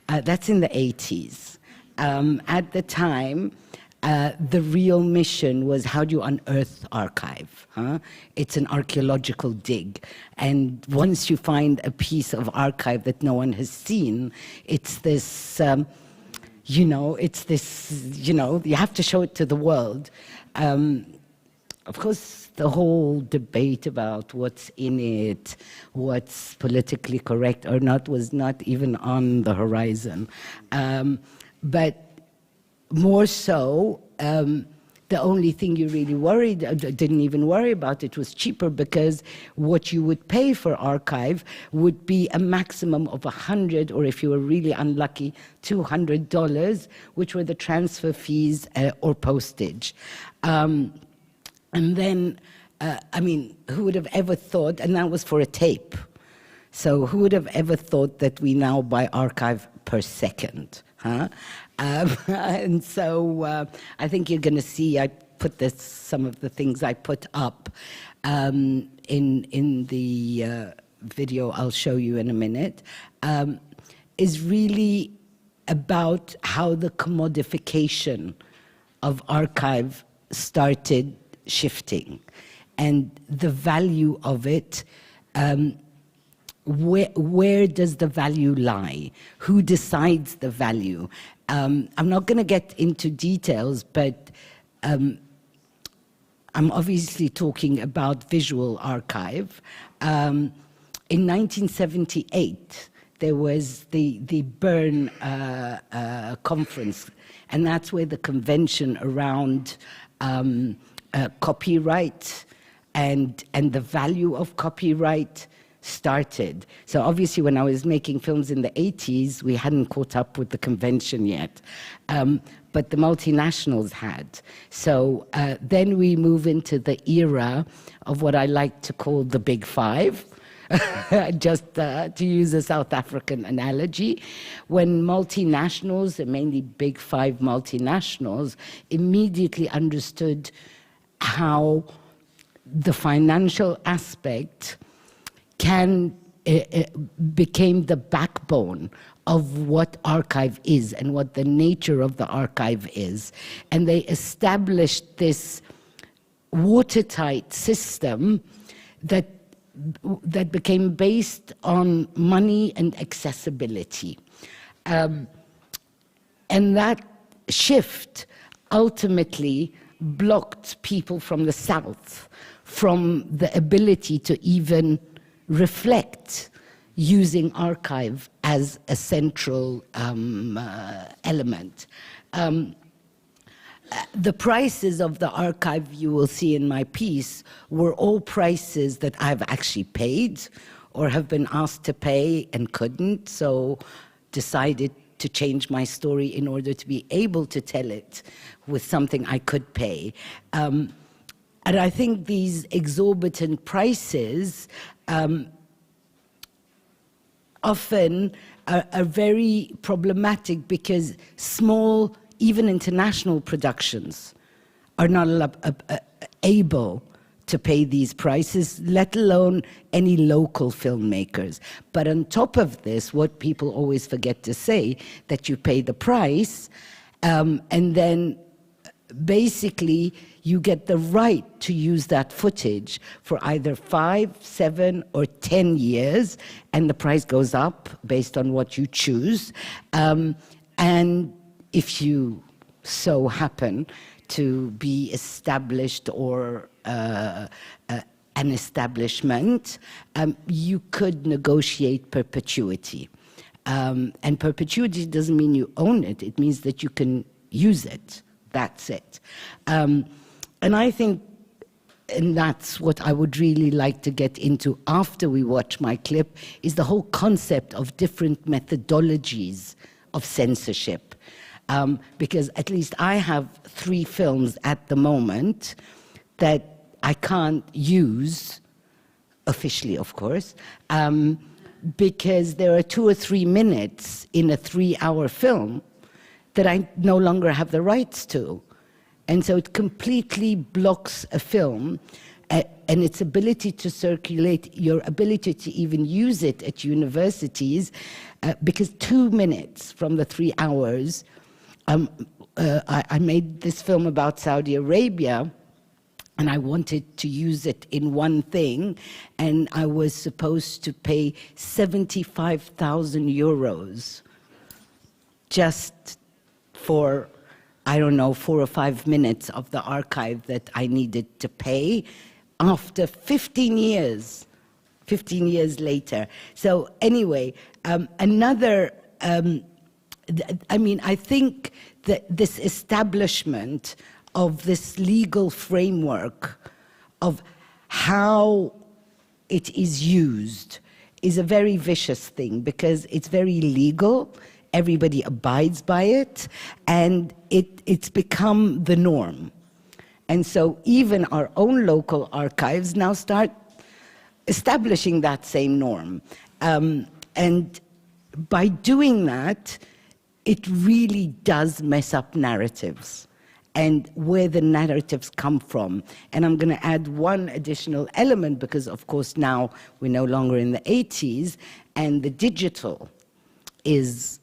That's in the 80s. At the time, the real mission was, how do you unearth archive? It's an archaeological dig. And once you find a piece of archive that no one has seen, it's this, you have to show it to the world. Of course, the whole debate about what's in it, what's politically correct or not, was not even on the horizon. But more so, the only thing you really didn't even worry about it was cheaper, because what you would pay for archive would be a maximum of $100, or if you were really unlucky, $200, which were the transfer fees or postage. And then, who would have ever thought, and that was for a tape. So who would have ever thought that we now buy archive per second? Huh? And so I think you're going to see, I put some of the things I put up in the video I'll show you in a minute, is really about how the commodification of archive started shifting, and the value of it. Where does the value lie? Who decides the value? I'm not going to get into details, but I'm obviously talking about visual archive. In 1978, there was the Bern conference, and that's where the convention around copyright and the value of copyright started. So obviously when I was making films in the 80s, we hadn't caught up with the convention yet, but the multinationals had. So then we move into the era of what I like to call the Big Five, just to use a South African analogy, when multinationals, and mainly Big Five multinationals, immediately understood how the financial aspect became the backbone of what archive is and what the nature of the archive is. And they established this watertight system that became based on money and accessibility. And that shift ultimately blocked people from the South from the ability to even reflect using archive as a central element. The prices of the archive you will see in my piece were all prices that I've actually paid or have been asked to pay and couldn't, so decided to change my story in order to be able to tell it with something I could pay. And I think these exorbitant prices often are very problematic because small, even international productions are not able to pay these prices, let alone any local filmmakers. But on top of this, what people always forget to say, that you pay the price, and then basically you get the right to use that footage for either 5, 7, or 10 years, and the price goes up based on what you choose. And if you so happen to be established or an establishment, you could negotiate perpetuity. And perpetuity doesn't mean you own it, it means that you can use it. That's it. And I think, and that's what I would really like to get into after we watch my clip, is the whole concept of different methodologies of censorship. Because at least I have 3 films at the moment that I can't use, officially of course, because there are 2 or 3 minutes in a 3-hour film that I no longer have the rights to. And so it completely blocks a film and its ability to circulate, your ability to even use it at universities, because 2 minutes from the 3 hours, I made this film about Saudi Arabia, and I wanted to use it in one thing, and I was supposed to pay 75,000 euros just for, I don't know, 4 or 5 minutes of the archive that I needed to pay after 15 years later. So anyway, another, I mean, I think that this establishment of this legal framework of how it is used is a very vicious thing, because it's very legal, everybody abides by it, and it's become the norm. And so even our own local archives now start establishing that same norm. And by doing that, it really does mess up narratives and where the narratives come from. And I'm going to add one additional element because, of course, now we're no longer in the 80s, and the digital is,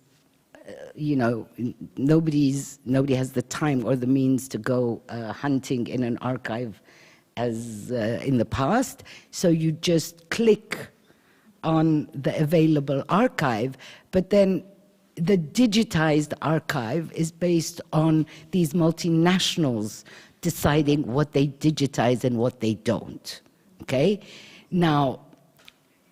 nobody has the time or the means to go hunting in an archive as in the past. So you just click on the available archive, but then the digitized archive is based on these multinationals deciding what they digitize and what they don't, okay? Now,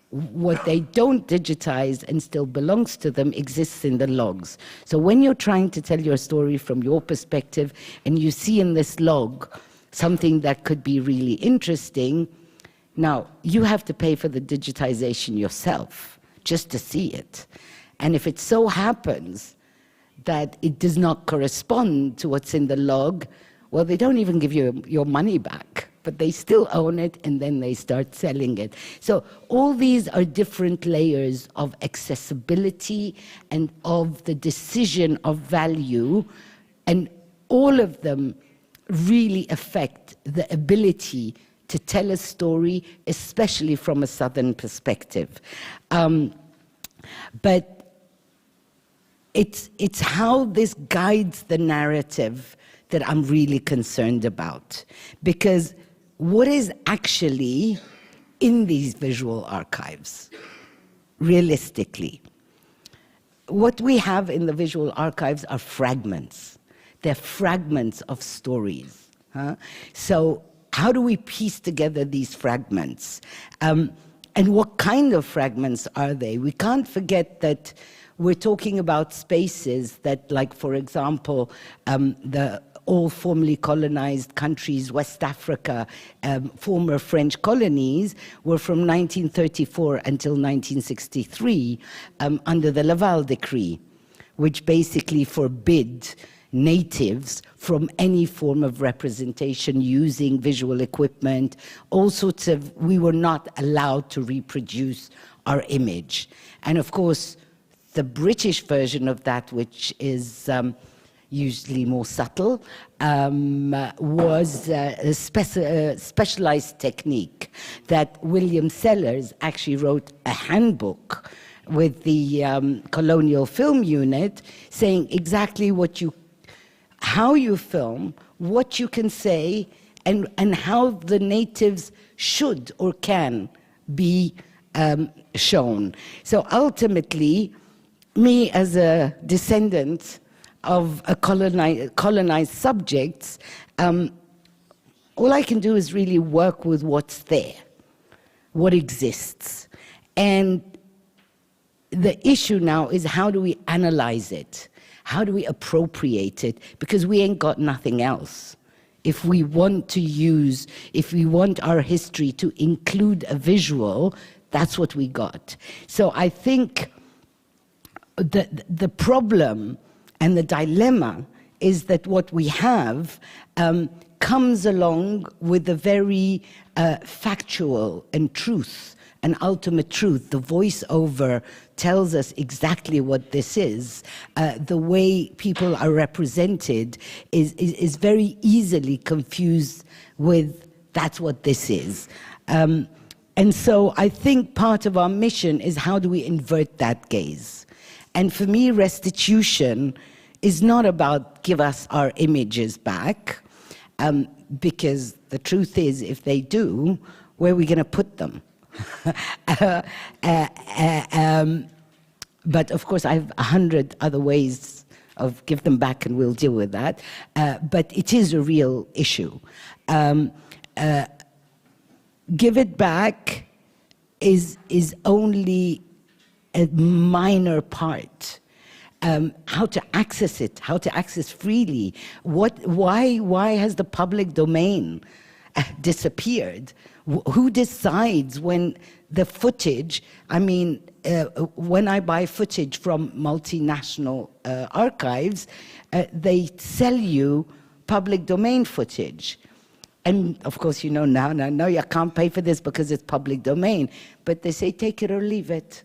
what they don't digitize and still belongs to them exists in the logs. So when you're trying to tell your story from your perspective and you see in this log something that could be really interesting, now you have to pay for the digitization yourself just to see it. And if it so happens that it does not correspond to what's in the log, well, they don't even give you your money back, but they still own it, and then they start selling it. So all these are different layers of accessibility and of the decision of value, and all of them really affect the ability to tell a story, especially from a Southern perspective. But it's how this guides the narrative that I'm really concerned about. Because what is actually in these visual archives, realistically? What we have in the visual archives are fragments. They're fragments of stories. So how do we piece together these fragments? And what kind of fragments are they? We can't forget that we're talking about spaces that, like, for example, the all formerly colonized countries, West Africa, former French colonies, were from 1934 until 1963 under the Laval Decree, which basically forbid natives from any form of representation using visual equipment, all sorts of, we were not allowed to reproduce our image. And of course, the British version of that, which is usually more subtle, was a specialized technique that William Sellers actually wrote a handbook with the Colonial Film Unit saying exactly how you film, what you can say, and how the natives should or can be shown. So ultimately, me as a descendant of a colonized subjects, all I can do is really work with what's there, what exists. And the issue now is, how do we analyze it? How do we appropriate it? Because we ain't got nothing else. If we want our history to include a visual, that's what we got. So I think the problem and the dilemma is that what we have comes along with a very factual and truth, an ultimate truth. The voiceover tells us exactly what this is. The way people are represented is very easily confused with that's what this is. And so I think part of our mission is, how do we invert that gaze? And for me, restitution is not about give us our images back, because the truth is, if they do, where are we going to put them? But of course, I have 100 other ways of give them back, and we'll deal with that. But it is a real issue. Give it back is only a minor part. How to access it, how to access freely. Why has the public domain disappeared? Who decides when the footage, when I buy footage from multinational archives, they sell you public domain footage. And of course, no, you can't pay for this because it's public domain. But they say, take it or leave it.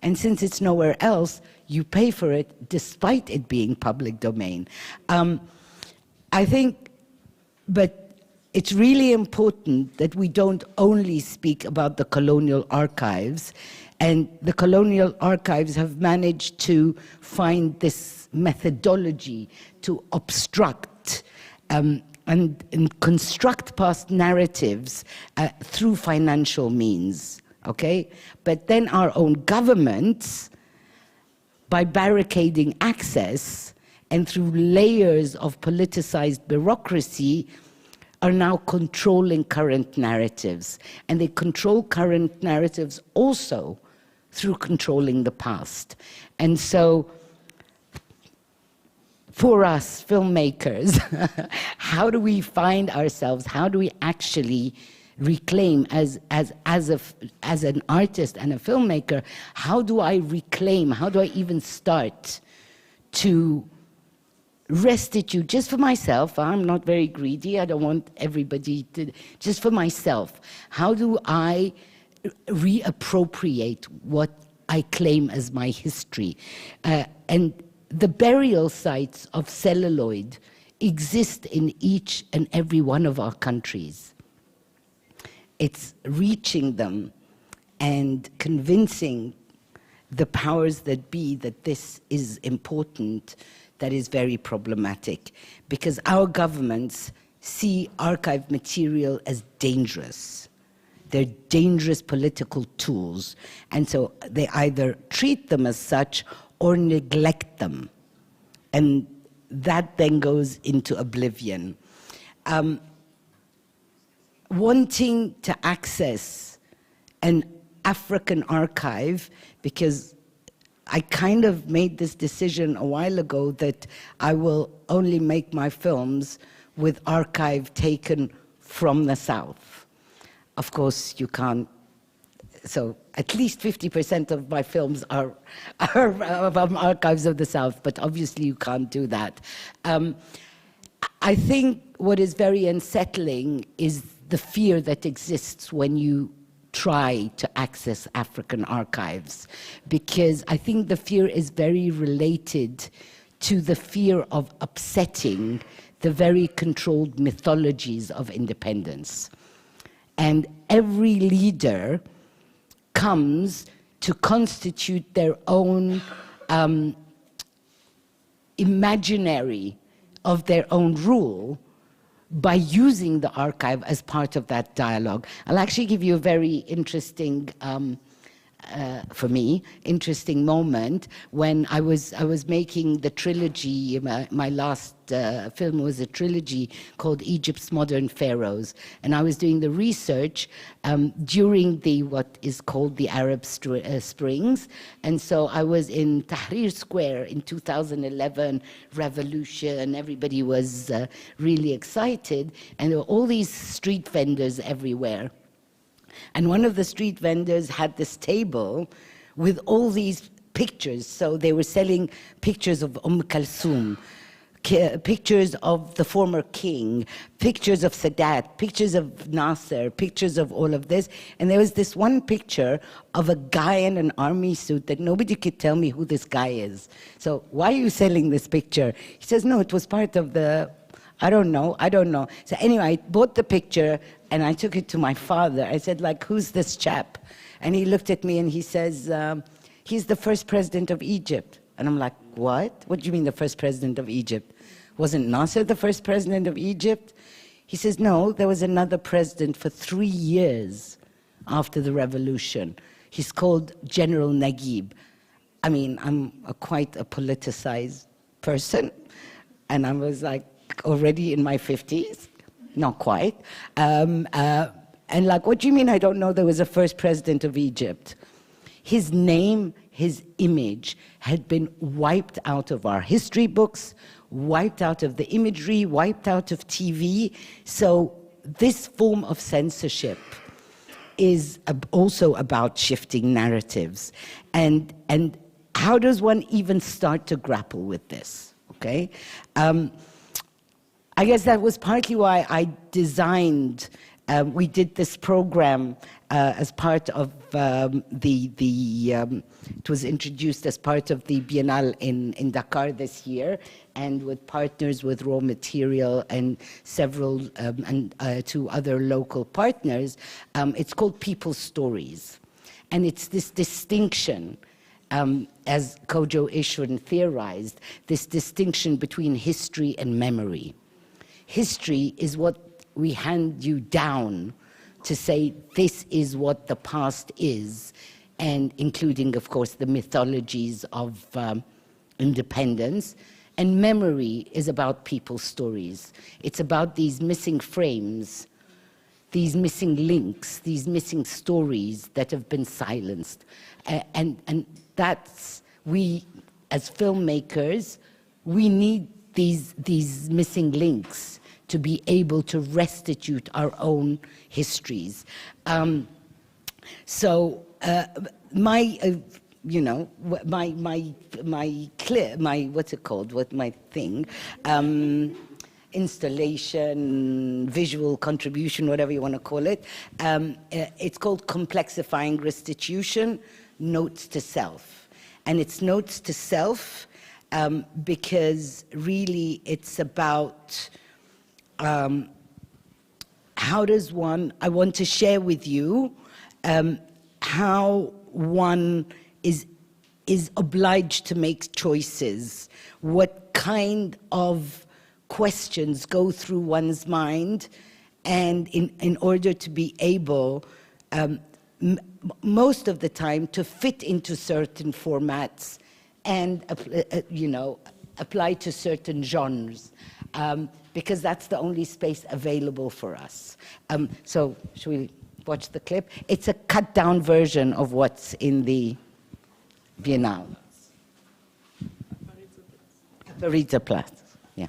And since it's nowhere else, you pay for it despite it being public domain. I think, but it's really important that we don't only speak about the colonial archives, and the colonial archives have managed to find this methodology to obstruct and construct past narratives through financial means, okay? But then our own governments, by barricading access and through layers of politicized bureaucracy, are now controlling current narratives. And they control current narratives also through controlling the past. And so, for us filmmakers, how do we find ourselves? How do we actually reclaim, as an artist and a filmmaker, how do I reclaim, how do I even start to restitute, just for myself? I'm not very greedy, I don't want everybody to, just for myself, how do I reappropriate what I claim as my history? And the burial sites of celluloid exist in each and every one of our countries. It's reaching them and convincing the powers that be that this is important, that is very problematic, because our governments see archive material as dangerous. They're dangerous political tools, and so they either treat them as such or neglect them, and that then goes into oblivion. Wanting to access an African archive, because I kind of made this decision a while ago that I will only make my films with archive taken from the South. Of course, you can't, so at least 50% of my films are from archives of the South, but obviously you can't do that. I think what is very unsettling is the fear that exists when you try to access African archives, because I think the fear is very related to the fear of upsetting the very controlled mythologies of independence. And every leader comes to constitute their own imaginary of their own rule by using the archive as part of that dialogue. I'll actually give you a very interesting, for me, interesting moment when I was making the trilogy. My last film was a trilogy called Egypt's Modern Pharaohs, and I was doing the research during what is called the Arab Springs, and so I was in Tahrir Square in 2011, revolution, everybody was really excited, and there were all these street vendors everywhere. And one of the street vendors had this table with all these pictures. So they were selling pictures of Kulthum, pictures of the former king, pictures of Sadat, pictures of Nasser, pictures of all of this. And there was this one picture of a guy in an army suit that nobody could tell me who this guy is. So why are you selling this picture? He says, no, it was part of the, I don't know. So anyway, I bought the picture and I took it to my father. I said, like, who's this chap? And he looked at me and he says, he's the first president of Egypt. And I'm like, what? What do you mean the first president of Egypt? Wasn't Nasser the first president of Egypt? He says, no, there was another president for 3 years after the revolution. He's called General Naguib. I mean, I'm quite a politicized person. And I was like, already in my 50s. Not quite. And like, what do you mean I don't know there was a first president of Egypt? His name, his image had been wiped out of our history books, wiped out of the imagery, wiped out of TV. So this form of censorship is also about shifting narratives. And how does one even start to grapple with this, okay? I guess that was partly why I designed We did this program as part of it was introduced as part of the Biennale in Dakar this year, and with partners with raw material and several and 2 other local partners. It's called People's Stories. And it's this distinction, as Kojo Ishwan theorized, this distinction between history and memory. History is what we hand you down to say this is what the past is, and including, of course, the mythologies of independence. And memory is about people's stories. it's about these missing frames, these missing links, these missing stories that have been silenced. And that's, we as filmmakers, we need these missing links to be able to restitute our own histories. You know, my what's it called? What my thing? Installation, visual contribution, whatever you want to call it. It's called Complexifying Restitution, Notes to Self. And it's notes to self because really it's about how does one, I want to share with you how one is obliged to make choices, what kind of questions go through one's mind, and in order to be able, most of the time, to fit into certain formats and you know, apply to certain genres, because that's the only space available for us. So should we watch the clip? It's a cut-down version of what's in the Biennale. Paris-Platz, yeah.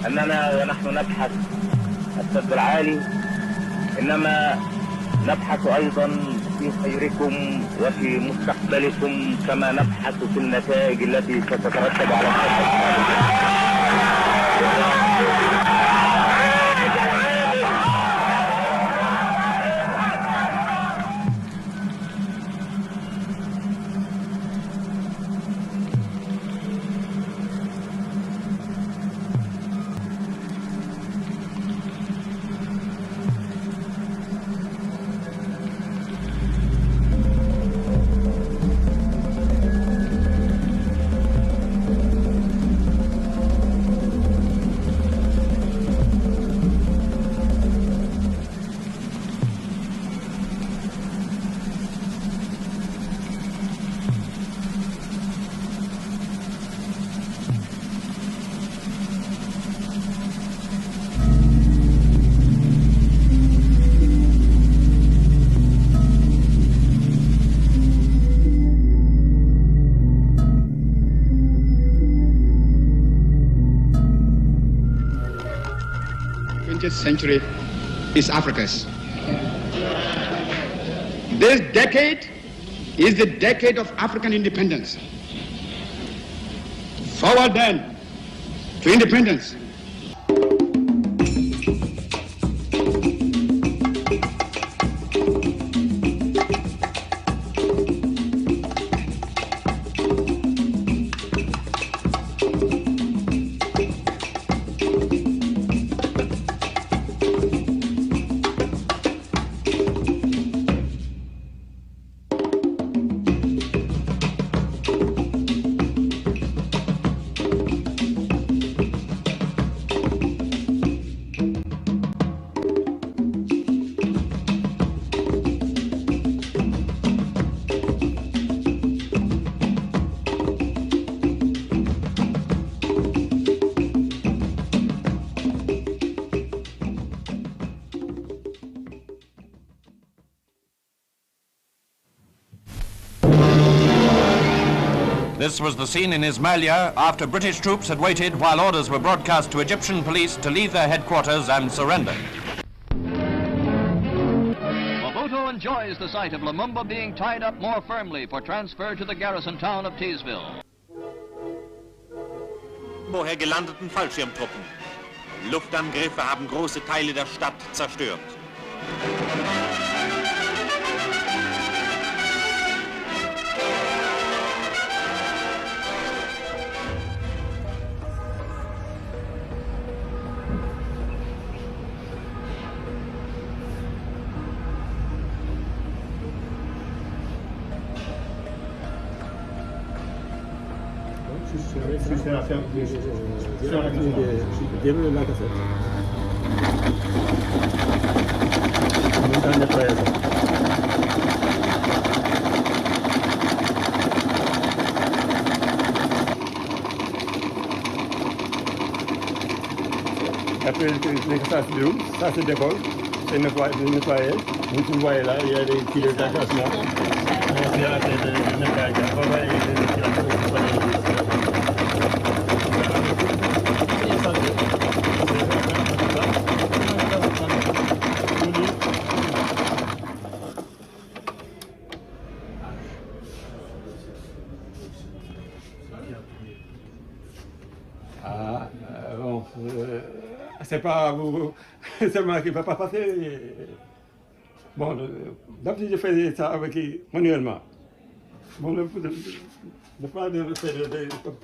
أننا ونحن نبحث السد العالي إنما نبحث أيضا في خيركم وفي مستقبلكم كما نبحث في النتائج التي ستترتب على century is Africa's. This decade is the decade of African independence. Forward then to independence. This was the scene in Ismailia after British troops had waited while orders were broadcast to Egyptian police to leave their headquarters and surrender. Mobutu enjoys the sight of Lumumba being tied up more firmly for transfer to the garrison town of Teesville. Vorher gelandeten Fallschirmtruppen. Luftangriffe haben große Teile der Stadt zerstört. Après, ça se déroule, ça se décolle, c'est nettoyé. Vous voyez là, il y a des kilos d'accrochement. C'est pas vous, seulement qu'il ne peut pas passer. Bon, d'habitude je fais ça avec manuellement. Bon, le pas de faire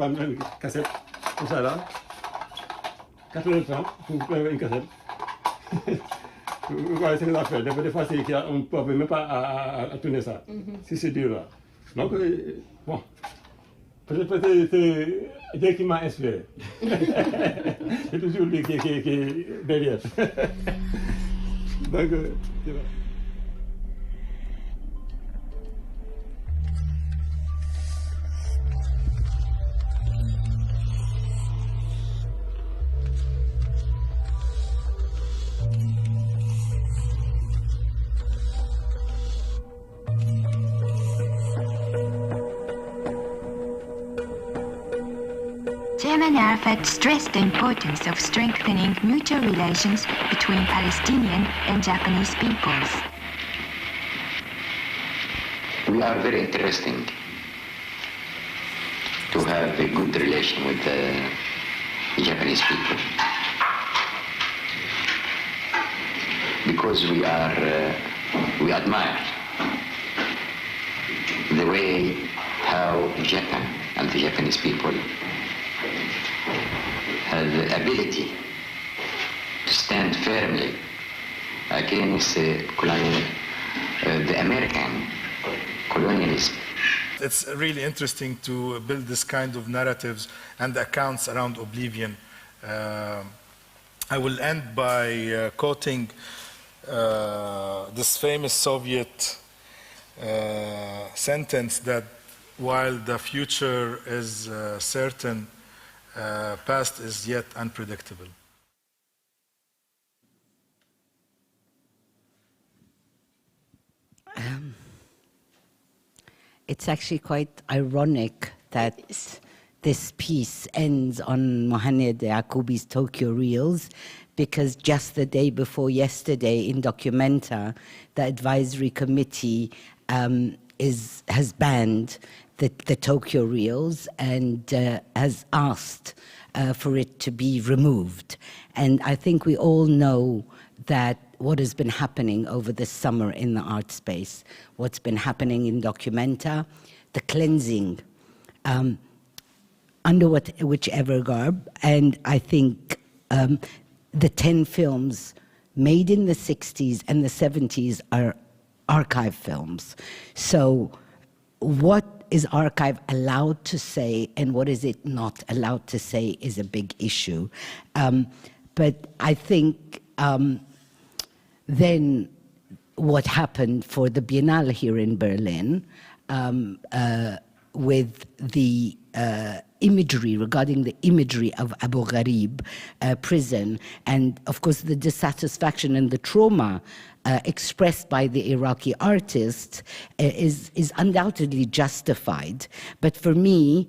une cassette, comme ça là. 80 francs pour faire une cassette. Vous voyez ce qu'on a fait. Des fois, on ne peut même pas à tourner ça, si c'est dur là. Donc, bon. Peut-être c'est Dieu qui m'a inspiré. C'est toujours lui qui est derrière. Donc, Chairman Arafat stressed the importance of strengthening mutual relations between Palestinian and Japanese peoples. We are very interesting to have a good relation with the Japanese people because we admire the way how Japan and the Japanese people have the ability to stand firmly against the American colonialism. It's really interesting to build this kind of narratives and accounts around oblivion. I will end by quoting this famous Soviet sentence that while the future is certain, past is yet unpredictable. It's actually quite ironic that this piece ends on Mohamed Yacoubi's Tokyo Reels, because just the day before yesterday in Documenta, the advisory committee has banned the Tokyo Reels and has asked for it to be removed. And I think we all know that what has been happening over the summer in the art space, what's been happening in Documenta, the cleansing under whichever garb. And I think the 10 films made in the 60s and the 70s are archive films. So what is archive allowed to say and what is it not allowed to say is a big issue. But I think then what happened for the Biennale here in Berlin with the imagery, regarding the imagery of Abu Ghraib prison, and of course the dissatisfaction and the trauma expressed by the Iraqi artist is undoubtedly justified. But for me,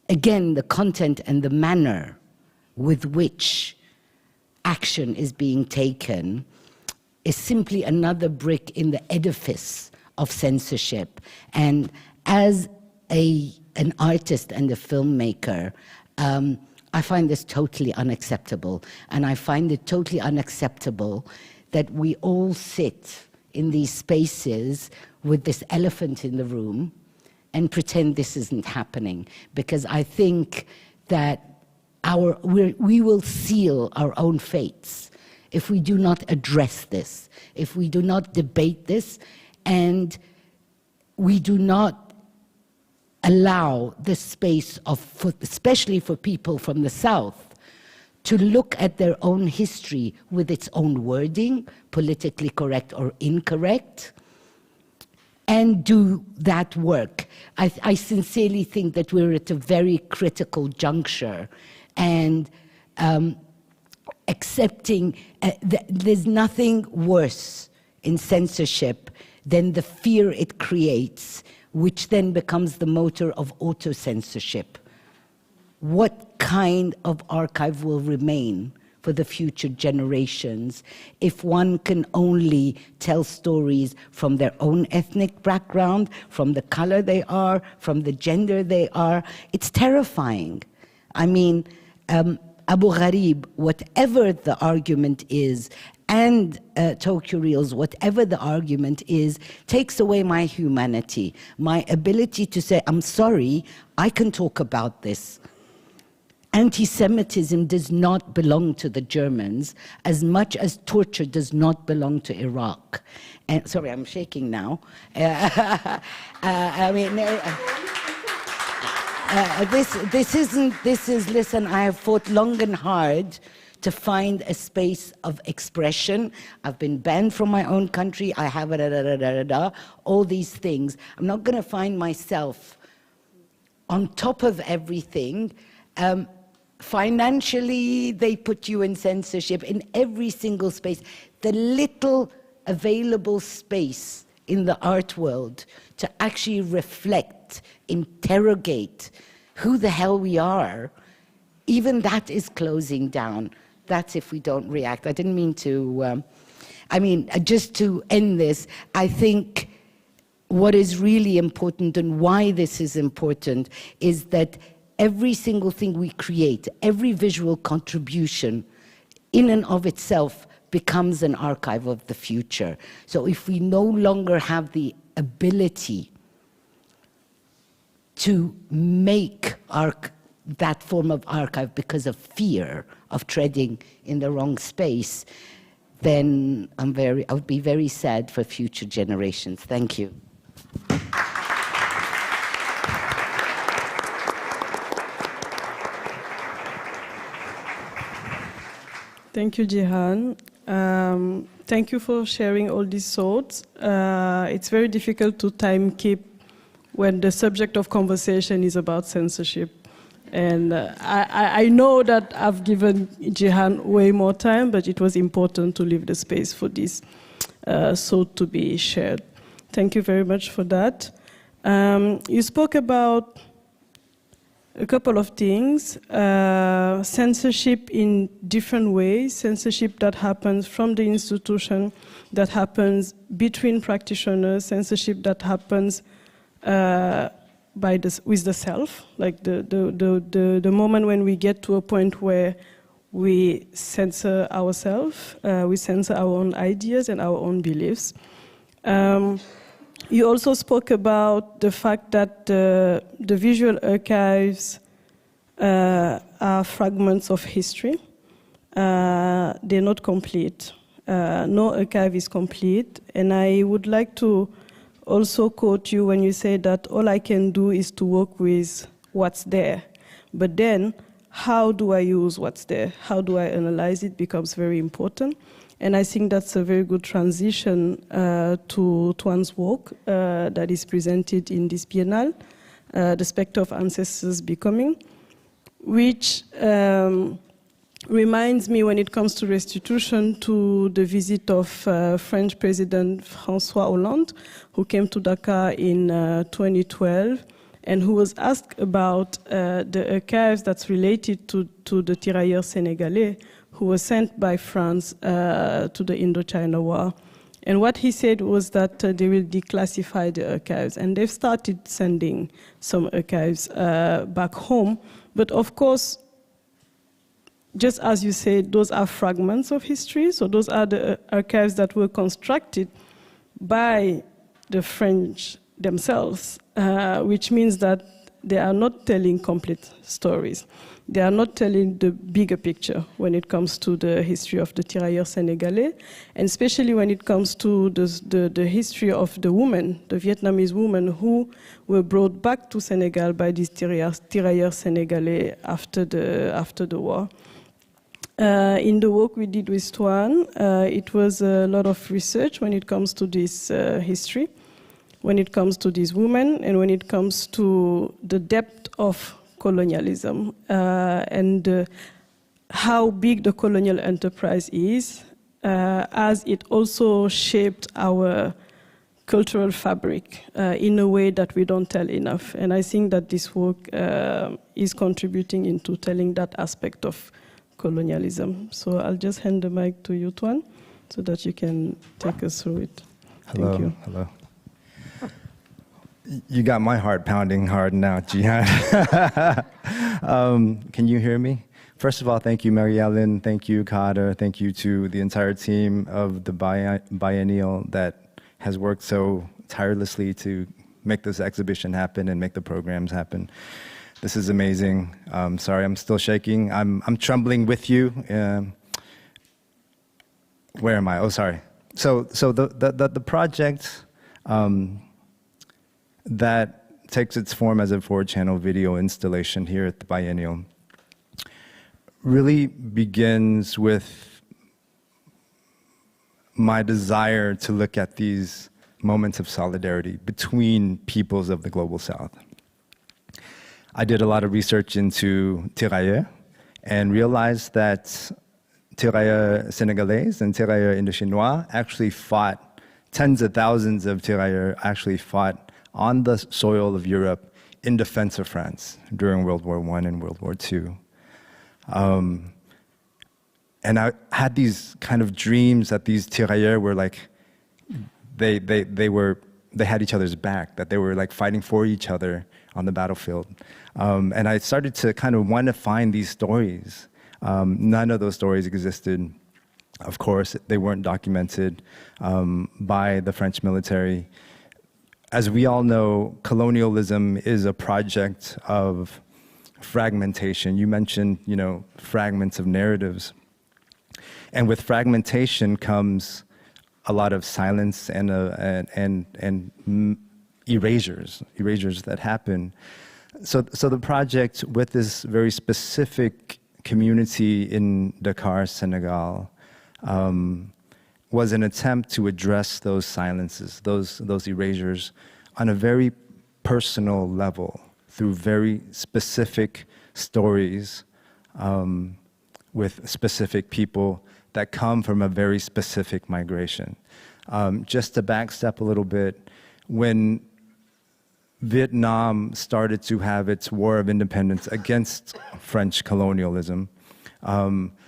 again, the content and the manner with which action is being taken is simply another brick in the edifice of censorship. And as an artist and a filmmaker, I find this totally unacceptable. And I find it totally unacceptable that we all sit in these spaces with this elephant in the room and pretend this isn't happening. Because I think that we will seal our own fates if we do not address this, if we do not debate this, and we do not allow this space especially for people from the South, to look at their own history with its own wording, politically correct or incorrect, and do that work. I sincerely think that we're at a very critical juncture, and accepting, there's nothing worse in censorship than the fear it creates, which then becomes the motor of auto-censorship. What kind of archive will remain for the future generations if one can only tell stories from their own ethnic background, from the color they are, from the gender they are? It's terrifying. I mean, Abu Ghraib, whatever the argument is, and Tokyo Reels, whatever the argument is, takes away my humanity, my ability to say, I'm sorry, I can talk about this. Anti-Semitism does not belong to the Germans as much as torture does not belong to Iraq. And sorry, I'm shaking now. I mean, listen, I have fought long and hard to find a space of expression. I've been banned from my own country. I have all these things. I'm not going to find myself on top of everything. Financially, they put you in censorship in every single space. The little available space in the art world to actually reflect, interrogate who the hell we are, even that is closing down. That's if we don't react. I didn't mean to, just to end this, I think what is really important and why this is important is that every single thing we create, every visual contribution in and of itself becomes an archive of the future. So if we no longer have the ability to make that form of archive because of fear of treading in the wrong space, then I would be very sad for future generations. Thank you. Thank you, Jihan. Thank you for sharing all these thoughts. It's very difficult to time keep when the subject of conversation is about censorship. And I know that I've given Jihan way more time, but it was important to leave the space for this thought to be shared. Thank you very much for that. You spoke about a couple of things, censorship in different ways, censorship that happens from the institution, that happens between practitioners, censorship that happens with the self, like the moment when we get to a point where we censor ourselves, we censor our own ideas and our own beliefs. You also spoke about the fact that the visual archives are fragments of history. They're not complete. No archive is complete. And I would like to also quote you when you say that all I can do is to work with what's there. But then, how do I use what's there? How do I analyze it becomes very important. And I think that's a very good transition to Tuan's work that is presented in this Biennale, The Spectre of Ancestors Becoming. which reminds me, when it comes to restitution, to the visit of French President François Hollande, who came to Dakar in 2012, and who was asked about the archives that's related to the tirailleurs sénégalais who were sent by France to the Indochina War. And what he said was that they will declassify the archives, and they've started sending some archives back home. But of course, just as you said, those are fragments of history, so those are the archives that were constructed by the French themselves, which means that they are not telling complete stories. They are not telling the bigger picture when it comes to the history of the tirailleurs sénégalais, and especially when it comes to the history of the women, the Vietnamese women who were brought back to Senegal by these tirailleurs sénégalais after the war. In the work we did with Tuan, it was a lot of research when it comes to this history, when it comes to these women, and when it comes to the depth of colonialism and how big the colonial enterprise is, as it also shaped our cultural fabric in a way that we don't tell enough. And I think that this work is contributing into telling that aspect of colonialism. So I'll just hand the mic to you, Tuan, so that you can take us through it. Hello. Thank you. Hello. You got my heart pounding hard now, Jihan. Can you hear me? First of all, thank you, Marie-Hélène. Thank you, Kader. Thank you to the entire team of the Biennial that has worked so tirelessly to make this exhibition happen and make the programs happen. This is amazing. Sorry, I'm still shaking. I'm trembling with you. Where am I? Oh, sorry. So the project that takes its form as a 4-channel video installation here at the Biennial really begins with my desire to look at these moments of solidarity between peoples of the Global South. I did a lot of research into tirailleurs and realized that tirailleurs sénégalais and tirailleurs indochinois actually fought, tens of thousands of tirailleurs actually fought on the soil of Europe in defense of France during World War I and World War II. And I had these kind of dreams that these tirailleurs were like, they had each other's back, that they were like fighting for each other on the battlefield. And I started to kind of want to find these stories. None of those stories existed. Of course, they weren't documented by the French military. As we all know, colonialism is a project of fragmentation. You mentioned, fragments of narratives. And with fragmentation comes a lot of silence and erasures that happen. So the project with this very specific community in Dakar, Senegal, was an attempt to address those silences, those erasures, on a very personal level, through very specific stories with specific people that come from a very specific migration. Just to backstep a little bit, when Vietnam started to have its war of independence against French colonialism,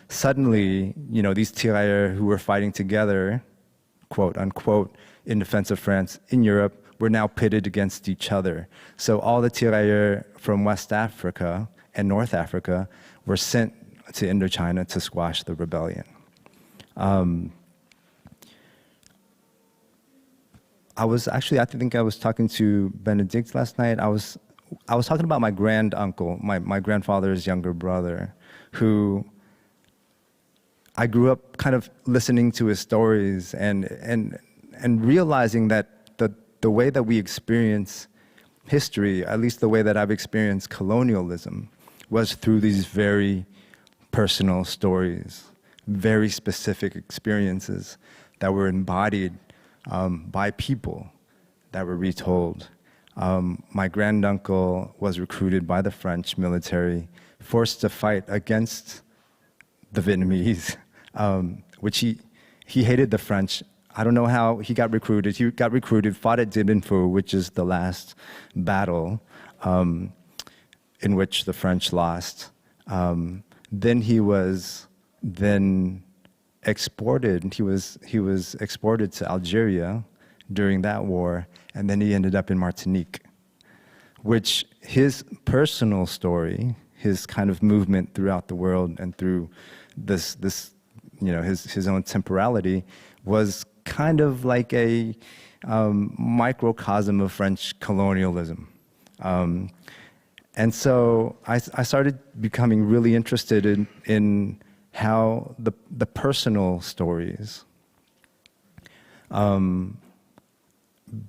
suddenly, these tirailleurs who were fighting together, quote unquote, in defense of France in Europe, were now pitted against each other. So all the tirailleurs from West Africa and North Africa were sent to Indochina to squash the rebellion. I think I was talking to Bénédicte last night. I was talking about my granduncle, my grandfather's younger brother, who I grew up kind of listening to his stories and realizing that the way that we experience history, at least the way that I've experienced colonialism, was through these very personal stories, very specific experiences that were embodied by people that were retold. My granduncle was recruited by the French military, forced to fight against the Vietnamese, which he hated the French. I don't know how he got recruited. He got recruited, fought at Dien Phu, which is the last battle in which the French lost. Then he was exported. He was exported to Algeria during that war, and then he ended up in Martinique, which his personal story, his kind of movement throughout the world and through this his own temporality was kind of like a microcosm of French colonialism. And so I started becoming really interested in how the personal stories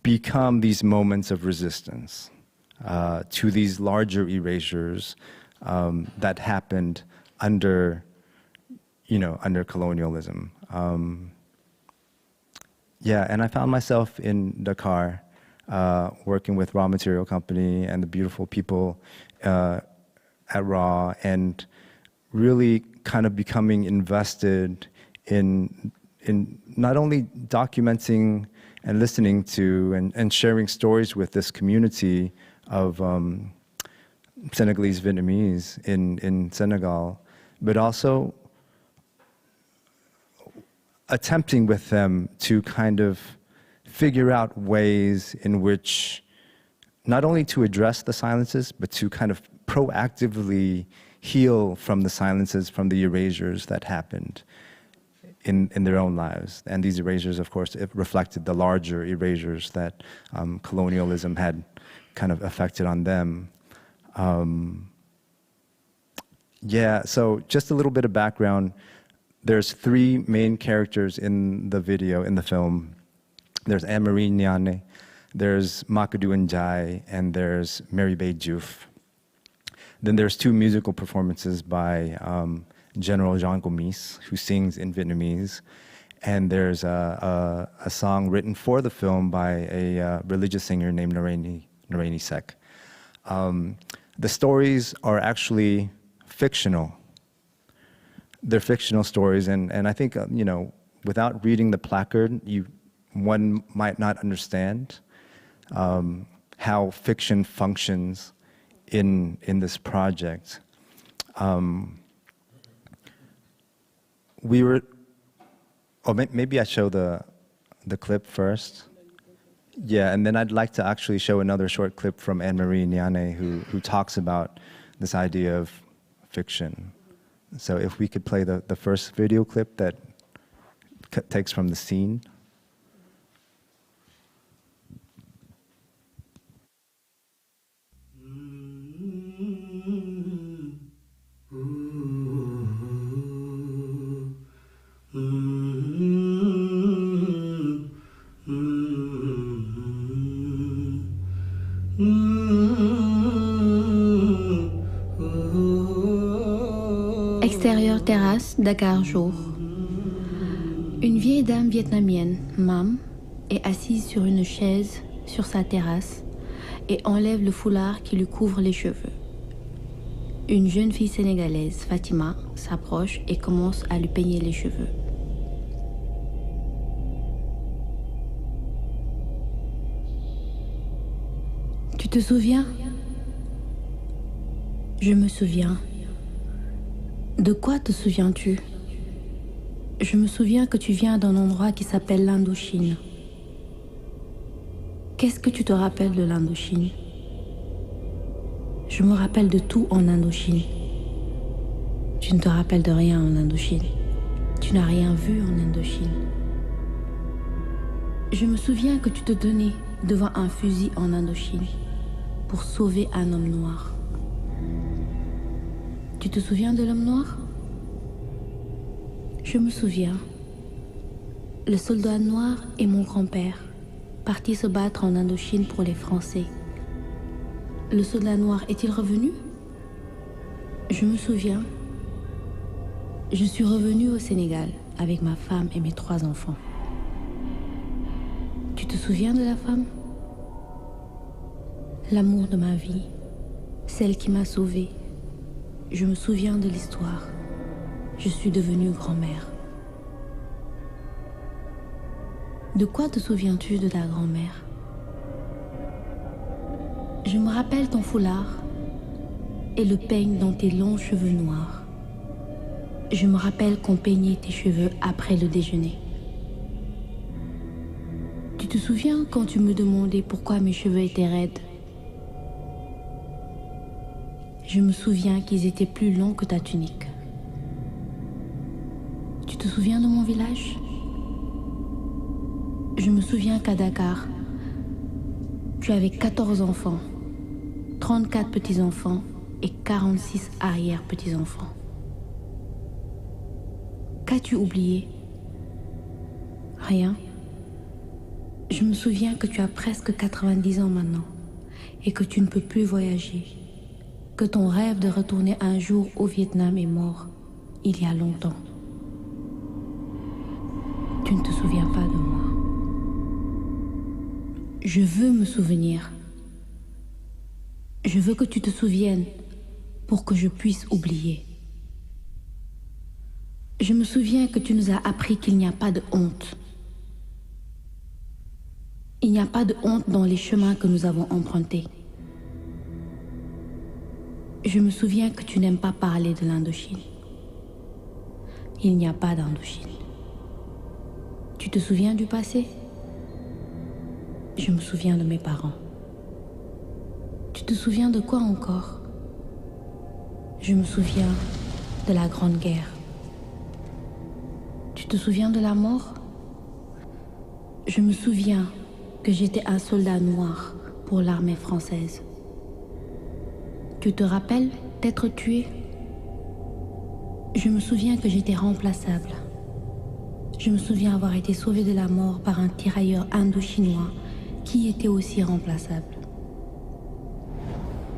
become these moments of resistance to these larger erasures that happened under colonialism. And I found myself in Dakar, working with Raw Material Company and the beautiful people at Raw, and really kind of becoming invested in not only documenting and listening to and sharing stories with this community of Senegalese Vietnamese in Senegal, but also attempting with them to kind of figure out ways in which not only to address the silences, but to kind of proactively heal from the silences, from the erasures that happened in their own lives. And these erasures, of course, it reflected the larger erasures that colonialism had kind of affected on them. So just a little bit of background. There's three main characters in the video, in the film. There's Anne-Marie Ndiaye, there's Makadou Ndiaye, and there's Mary Bay Diouf. Then there's two musical performances by General Jean Gomis, who sings in Vietnamese. And there's a song written for the film by a religious singer named Nareni Sek. The stories are actually fictional. They're fictional stories, and I think, without reading the placard, one might not understand how fiction functions in this project. Maybe I show the clip first. Yeah, and then I'd like to actually show another short clip from Anne-Marie Ndiaye, who talks about this idea of fiction. So if we could play the first video clip that takes from the scene. Extérieur terrasse, Dakar jour. Une vieille dame vietnamienne, Mam, est assise sur une chaise sur sa terrasse et enlève le foulard qui lui couvre les cheveux. Une jeune fille sénégalaise, Fatima, s'approche et commence à lui peigner les cheveux. Tu te souviens? Je me souviens. De quoi te souviens-tu? Je me souviens que tu viens d'un endroit qui s'appelle l'Indochine. Qu'est-ce que tu te rappelles de l'Indochine? Je me rappelle de tout en Indochine. Tu ne te rappelles de rien en Indochine. Tu n'as rien vu en Indochine. Je me souviens que tu te donnais devant un fusil en Indochine pour sauver un homme noir. Tu te souviens de l'homme noir? Je me souviens. Le soldat noir est mon grand-père, parti se battre en Indochine pour les Français. Le soldat noir est-il revenu? Je me souviens. Je suis revenue au Sénégal avec ma femme et mes 3 enfants. Tu te souviens de la femme? L'amour de ma vie, celle qui m'a sauvée. je me souviens de l'histoire. Je suis devenue grand-mère. De quoi te souviens-tu de ta grand-mère? Je me rappelle ton foulard et le peigne dans tes longs cheveux noirs. Je me rappelle qu'on peignait tes cheveux après le déjeuner. Tu te souviens quand tu me demandais pourquoi mes cheveux étaient raides? Je me souviens qu'ils étaient plus longs que ta tunique. Tu te souviens de mon village? Je me souviens qu'à Dakar, tu avais 14 enfants, 34 petits-enfants et 46 arrière-petits-enfants. Qu'as-tu oublié? Rien. Je me souviens que tu as presque 90 ans maintenant et que tu ne peux plus voyager, que ton rêve de retourner un jour au Vietnam est mort il y a longtemps. Tu ne te souviens pas de moi. Je veux me souvenir. Je veux que tu te souviennes pour que je puisse oublier. Je me souviens que tu nous as appris qu'il n'y a pas de honte. Il n'y a pas de honte dans les chemins que nous avons empruntés. Je me souviens que tu n'aimes pas parler de l'Indochine. Il n'y a pas d'Indochine. Tu te souviens du passé? Je me souviens de mes parents. Tu te souviens de quoi encore? Je me souviens de la Grande Guerre. Tu te souviens de la mort? Je me souviens que j'étais un soldat noir pour l'armée française. Tu te rappelles d'être tué? Je me souviens que j'étais remplaçable. Je me souviens avoir été sauvée de la mort par un tirailleur indo-chinois qui était aussi remplaçable.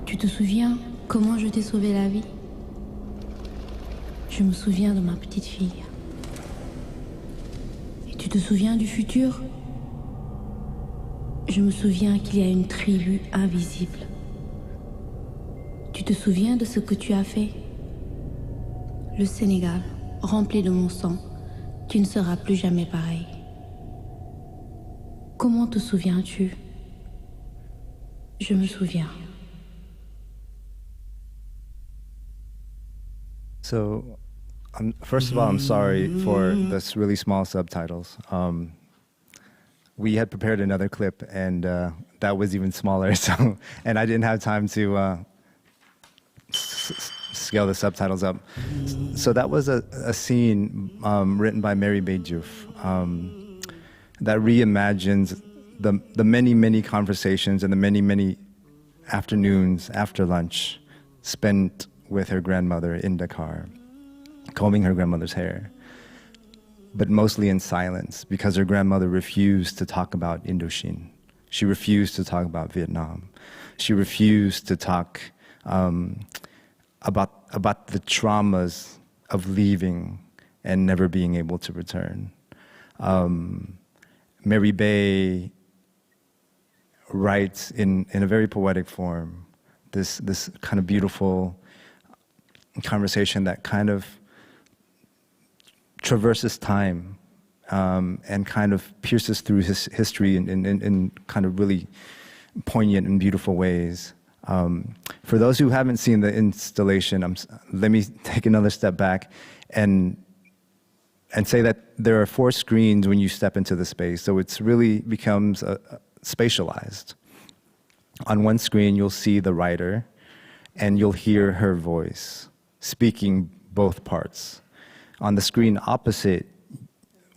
Tu te souviens comment je t'ai sauvé la vie? Je me souviens de ma petite fille. Et tu te souviens du futur? Je me souviens qu'il y a une tribu invisible. Tu te souviens de ce que tu as fait? Le Sénégal, rempli de mon sang, tu ne seras plus jamais pareil. Comment te souviens-tu? Je me souviens. So, first of all, I'm sorry for this really small subtitles. We had prepared another clip, and that was even smaller. So, and I didn't have time to scale the subtitles up. So that was a scene written by Mary Beidjouf that reimagines the many conversations and the many afternoons after lunch spent with her grandmother in Dakar, combing her grandmother's hair, but mostly in silence because her grandmother refused to talk about Indochine. She refused to talk about Vietnam. She refused to talk about the traumas of leaving and never being able to return. Mary Bay writes in a very poetic form this kind of beautiful conversation that kind of traverses time and kind of pierces through his history in kind of really poignant and beautiful ways. For those who haven't seen the installation, let me take another step back and say that there are 4 screens when you step into the space, so it's really becomes spatialized. On one screen, you'll see the writer, and you'll hear her voice speaking both parts. On the screen opposite,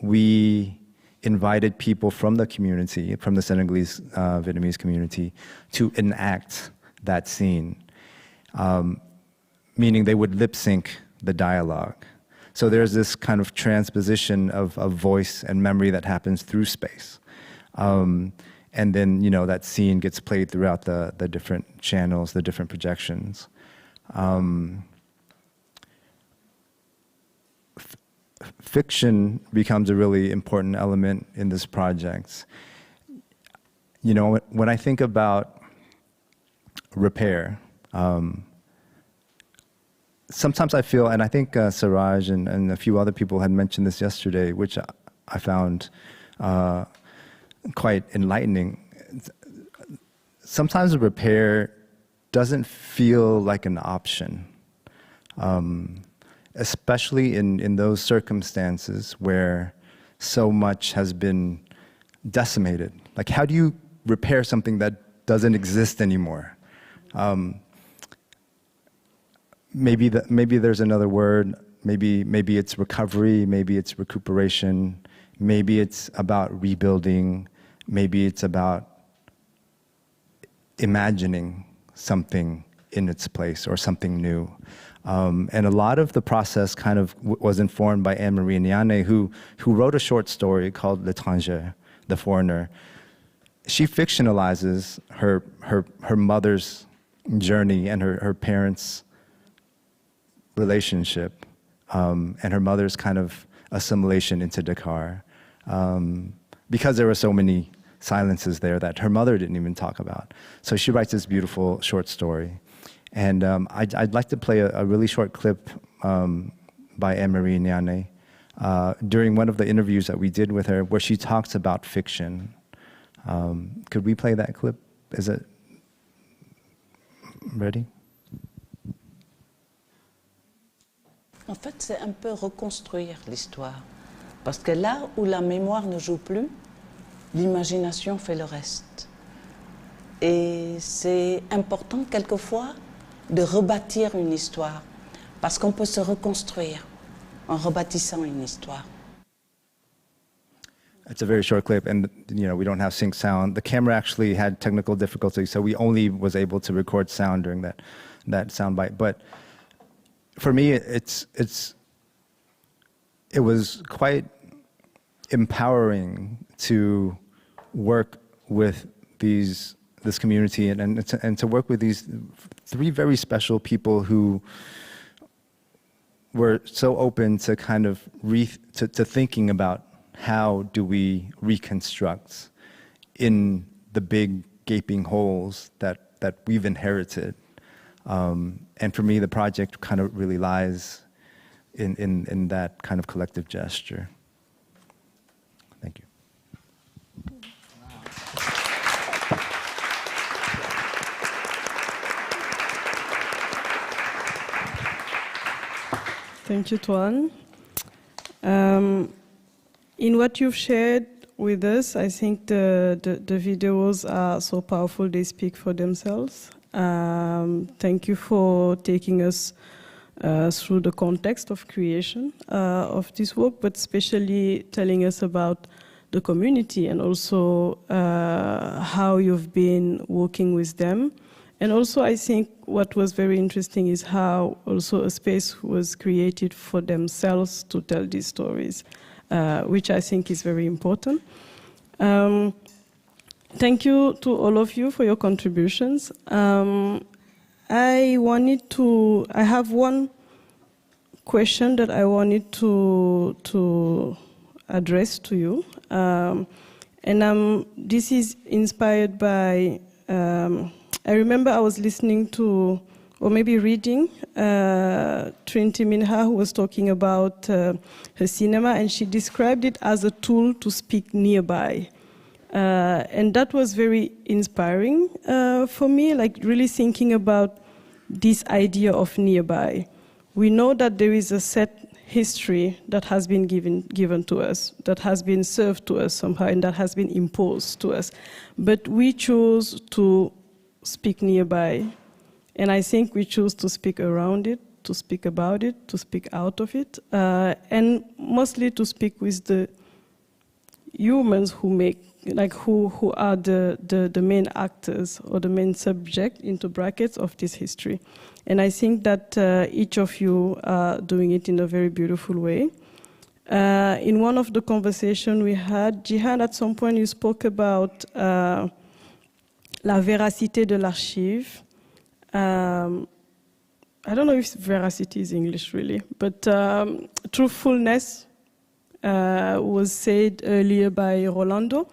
we invited people from the community, from the Senegalese Vietnamese community, to enact that scene, meaning they would lip sync the dialogue. So there's this kind of transposition of voice and memory that happens through space. And then, you know, that scene gets played throughout the different channels, the different projections. Fiction becomes a really important element in this project. You know, when I think about repair, sometimes I feel, and I think Ciraj and a few other people had mentioned this yesterday, which I found quite enlightening. Sometimes repair doesn't feel like an option, especially in those circumstances where so much has been decimated. Like, how do you repair something that doesn't exist anymore? Maybe there's another word. Maybe it's recovery. Maybe it's recuperation. Maybe it's about rebuilding. Maybe it's about imagining something in its place or something new. And a lot of the process kind of was informed by Anne-Marie Ndiaye, who wrote a short story called L'étranger, The Foreigner. She fictionalizes her mother's journey and her parents' relationship, and her mother's kind of assimilation into Dakar, because there were so many silences there that her mother didn't even talk about. So she writes this beautiful short story. And I'd like to play a really short clip by Anne-Marie Ndiaye during one of the interviews that we did with her, where she talks about fiction. Could we play that clip? Is it ready? En fait, c'est un peu reconstruire l'histoire. Parce que là où la mémoire ne joue plus, l'imagination fait le reste. Et c'est important quelquefois de rebâtir une histoire. Parce qu'on peut se reconstruire en rebâtissant une histoire. It's a very short clip, and we don't have sync sound. The camera actually had technical difficulties, so we only was able to record sound during that sound bite. But for me, it was quite empowering to work with this community and to work with these three very special people who were so open to kind of to thinking about how do we reconstruct in the big gaping holes that we've inherited. And for me, the project kind of really lies in that kind of collective gesture. Thank you. Thank you, Tuan. In what you've shared with us, I think the videos are so powerful, they speak for themselves. Thank you for taking us through the context of creation of this work, but especially telling us about the community and also how you've been working with them. And also, I think what was very interesting is how also a space was created for themselves to tell these stories, which I think is very important. Thank you to all of you for your contributions. I have one question that I wanted to address to you. This is inspired by, I remember I was listening to, or maybe reading, Trinity Minha, who was talking about her cinema, and she described it as a tool to speak nearby. And that was very inspiring for me, like really thinking about this idea of nearby. We know that there is a set history that has been given to us, that has been served to us somehow, and that has been imposed to us. But we choose to speak nearby. And I think we choose to speak around it, to speak about it, to speak out of it, and mostly to speak with the humans who make, like who are the main actors or the main subject, into brackets, of this history. And I think that each of you are doing it in a very beautiful way. In one of the conversations we had, Jihan, at some point you spoke about la véracité de l'archive. I don't know if veracity is English really, but truthfulness was said earlier by Rolando.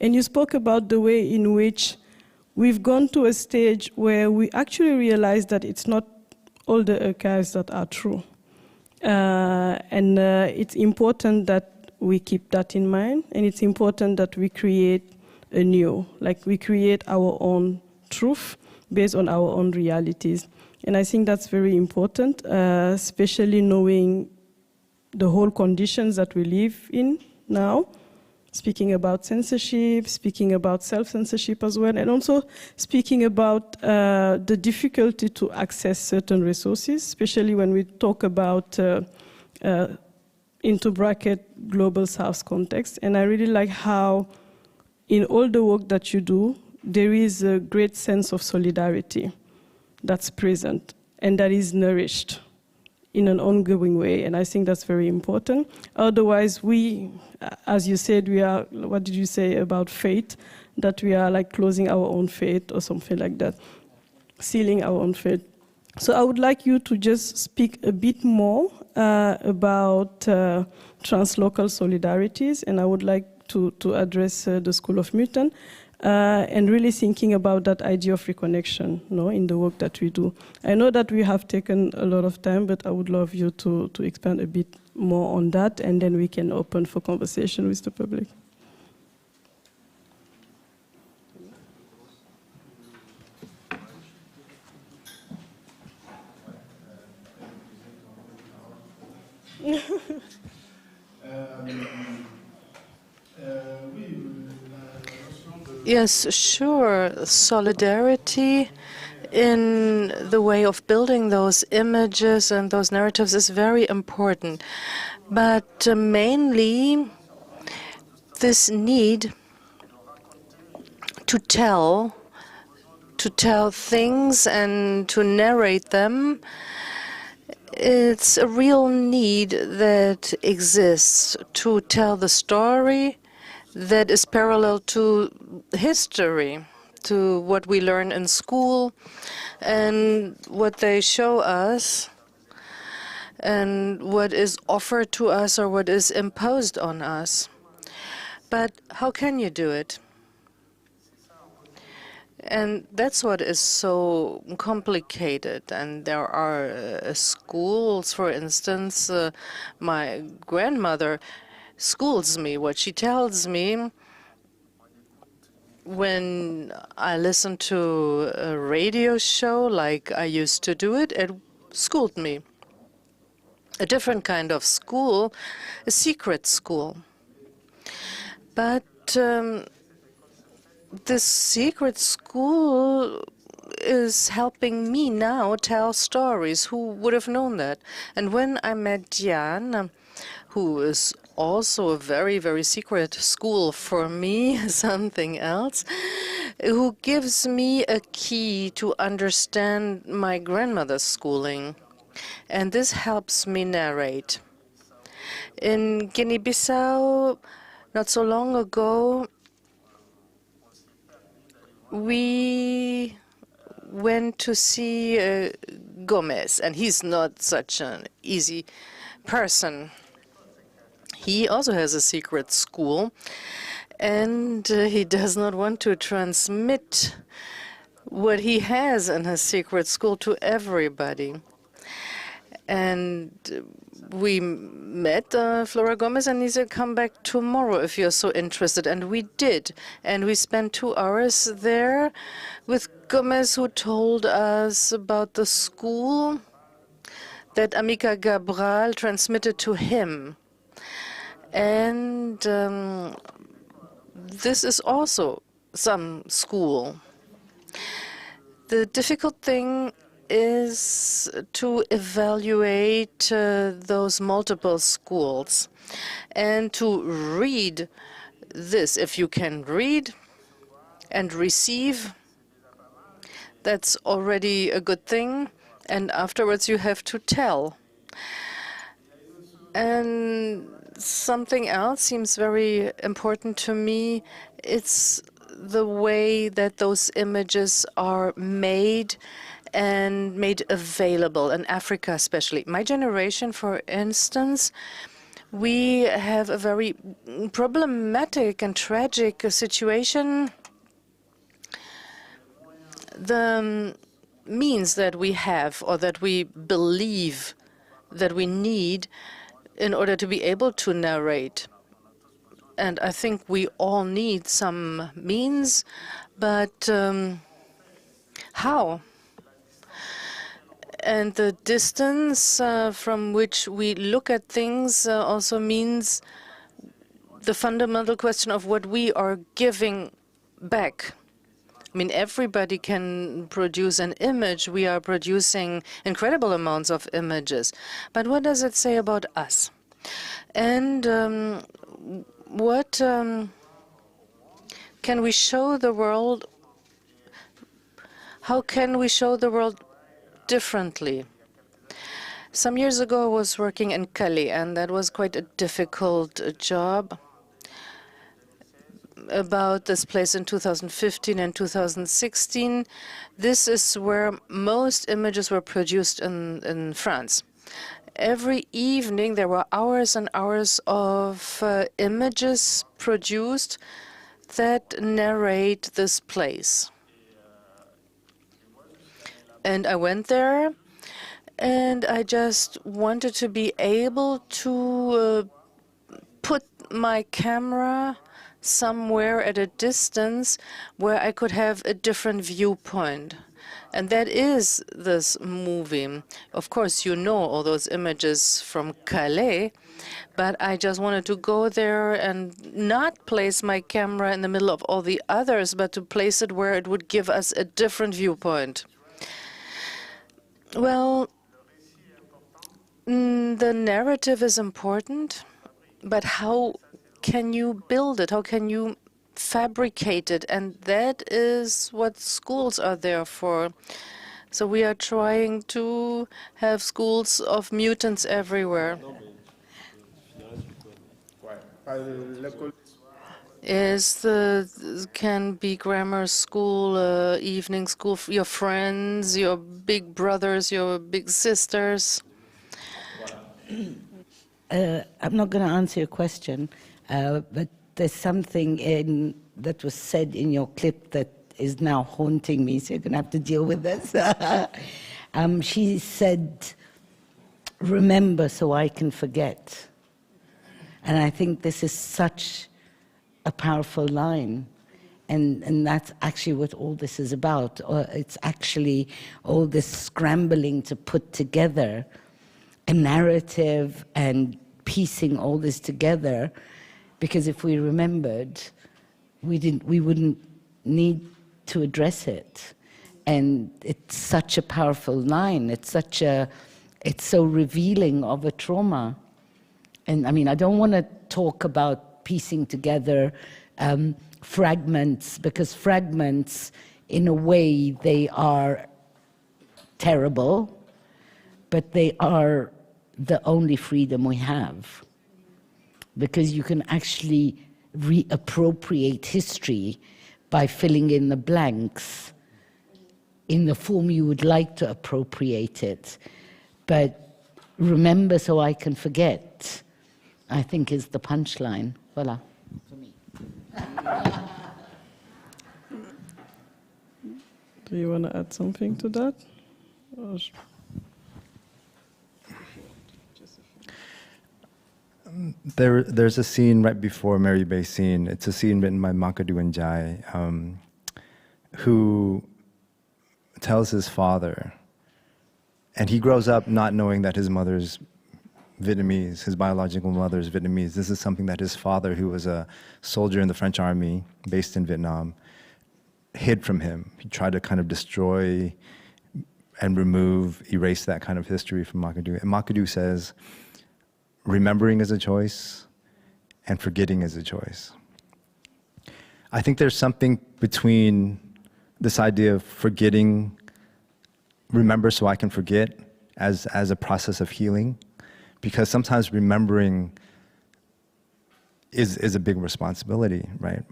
And you spoke about the way in which we've gone to a stage where we actually realize that it's not all the archives that are true. And it's important that we keep that in mind, and it's important that we create anew, like we create our own truth based on our own realities. And I think that's very important, especially knowing the whole conditions that we live in now, speaking about censorship, speaking about self-censorship as well, and also speaking about the difficulty to access certain resources, especially when we talk about, into bracket, global South context. And I really like how in all the work that you do, there is a great sense of solidarity that's present and that is nourished in an ongoing way, and I think that's very important. Otherwise, we, as you said, we are, what did you say about fate? That we are like closing our own fate or something like that, sealing our own fate. So I would like you to just speak a bit more about translocal solidarities, and I would like to address the School of Mutant, and really thinking about that idea of reconnection, in the work that we do. I know that we have taken a lot of time, but I would love you to expand a bit more on that, and then we can open for conversation with the public. Yes, sure. Solidarity in the way of building those images and those narratives is very important. But mainly this need to tell things and to narrate them, it's a real need that exists to tell the story that is parallel to history, to what we learn in school and what they show us and what is offered to us or what is imposed on us. But how can you do it? And that's what is so complicated. And there are schools, for instance, my grandmother schools me. What she tells me when I listen to a radio show like I used to do it, it schooled me. A different kind of school, a secret school. But this secret school is helping me now tell stories. Who would have known that? And when I met Jihan, who is also a very, very secret school for me, something else, who gives me a key to understand my grandmother's schooling. And this helps me narrate. In Guinea-Bissau, not so long ago, we went to see Gomez, and he's not such an easy person. He also has a secret school, and he does not want to transmit what he has in his secret school to everybody. And we met Flora Gomez, and he said, come back tomorrow if you're so interested. And we did. And we spent 2 hours there with Gomez, who told us about the school that Amica Gabral transmitted to him. And this is also some school. The difficult thing is to evaluate those multiple schools and to read this. If you can read and receive, that's already a good thing. And afterwards, you have to tell. And something else seems very important to me. It's the way that those images are made and made available in Africa especially. My generation, for instance, we have a very problematic and tragic situation. The means that we have or that we believe that we need in order to be able to narrate. And I think we all need some means, but how? And the distance from which we look at things also means the fundamental question of what we are giving back. I mean, everybody can produce an image. We are producing incredible amounts of images. But what does it say about us? And what can we show the world? How can we show the world differently? Some years ago, I was working in Calais, and that was quite a difficult job. About this place in 2015 and 2016, this is where most images were produced in France. Every evening, there were hours and hours of images produced that narrate this place. And I went there, and I just wanted to be able to put my camera somewhere at a distance where I could have a different viewpoint. And that is this movie. Of course, you know all those images from Calais, but I just wanted to go there and not place my camera in the middle of all the others, but to place it where it would give us a different viewpoint. Well, the narrative is important, but how can you build it? How can you fabricate it? And that is what schools are there for. So we are trying to have schools of mutants everywhere. Can be grammar school, evening school for your friends, your big brothers, your big sisters. I'm not going to answer your question. But there's something that was said in your clip that is now haunting me, so you're going to have to deal with this. She said, "Remember so I can forget." And I think this is such a powerful line. And that's actually what all this is about. It's actually all this scrambling to put together a narrative and piecing all this together. Because if we remembered, we wouldn't need to address it. And it's such a powerful line. It's so revealing of a trauma. And I mean, I don't want to talk about piecing together fragments, because fragments, in a way, they are terrible, but they are the only freedom we have. Because you can actually reappropriate history by filling in the blanks in the form you would like to appropriate it. But remember so I can forget, I think, is the punchline. Voilà. For me. Do you want to add something to that? There's a scene right before Mary Bay's scene. It's a scene written by Makadou Ndiaye, who tells his father, and he grows up not knowing that his mother's Vietnamese, his biological mother's Vietnamese. This is something that his father, who was a soldier in the French army based in Vietnam, hid from him. He tried to kind of destroy and erase that kind of history from Makadou. And Makadou says, remembering is a choice, and forgetting is a choice. I think there's something between this idea of forgetting, remember so I can forget, as a process of healing, because sometimes remembering is a big responsibility, right?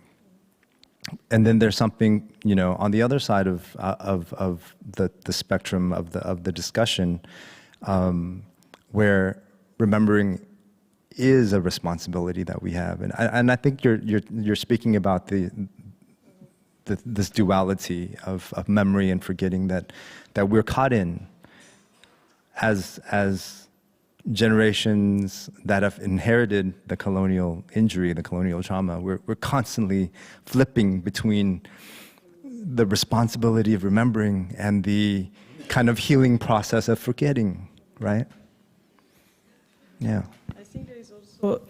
And then there's something, on the other side of the spectrum of the discussion, where remembering is a responsibility that we have, and I think you're speaking about this duality of memory and forgetting that we're caught in as generations that have inherited the colonial injury, the colonial trauma. We're constantly flipping between the responsibility of remembering and the kind of healing process of forgetting, right? Yeah. I think there is also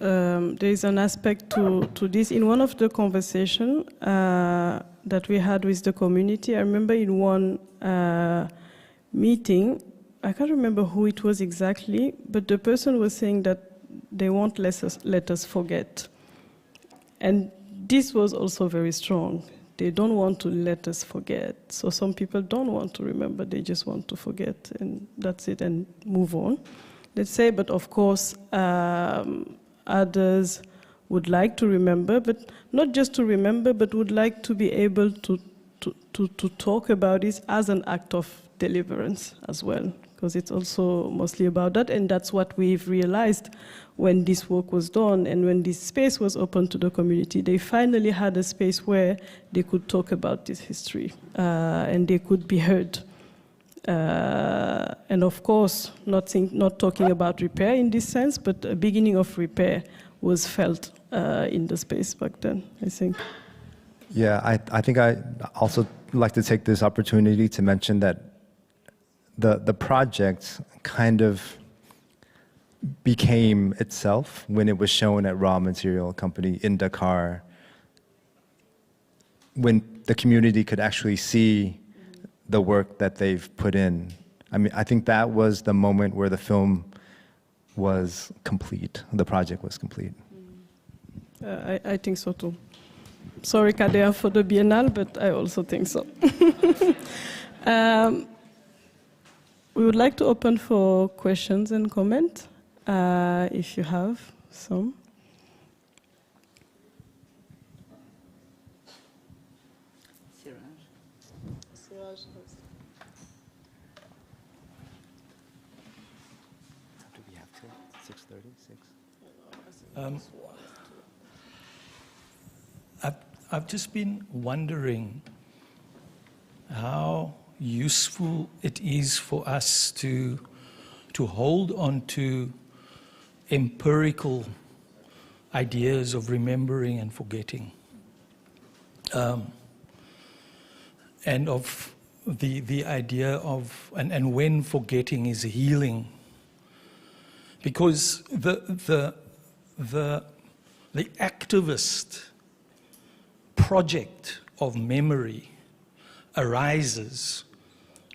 there is an aspect to this. In one of the conversations that we had with the community, I remember in one meeting, I can't remember who it was exactly, but the person was saying that they won't let us forget. And this was also very strong. They don't want to let us forget. So some people don't want to remember, they just want to forget, and that's it, and move on. Let's say, but of course, others would like to remember, but not just to remember, but would like to be able to talk about it as an act of deliverance as well, because it's also mostly about that, and that's what we've realized when this work was done and when this space was open to the community. They finally had a space where they could talk about this history and they could be heard. And of course, not talking about repair in this sense, but a beginning of repair was felt in the space back then, I think. Yeah, I think I also like to take this opportunity to mention that the project kind of became itself when it was shown at Raw Material Company in Dakar, when the community could actually see the work that they've put in. I mean, I think that was the moment where the film was complete, the project was complete. I think so too. Sorry, Kader, for the Biennale, but I also think so. We would like to open for questions and comments, if you have some. Ciraj. Do we have to? 6:36? I've just been wondering how useful it is for us to hold on to empirical ideas of remembering and forgetting, and of the idea of and when forgetting is healing, because the activist project of memory arises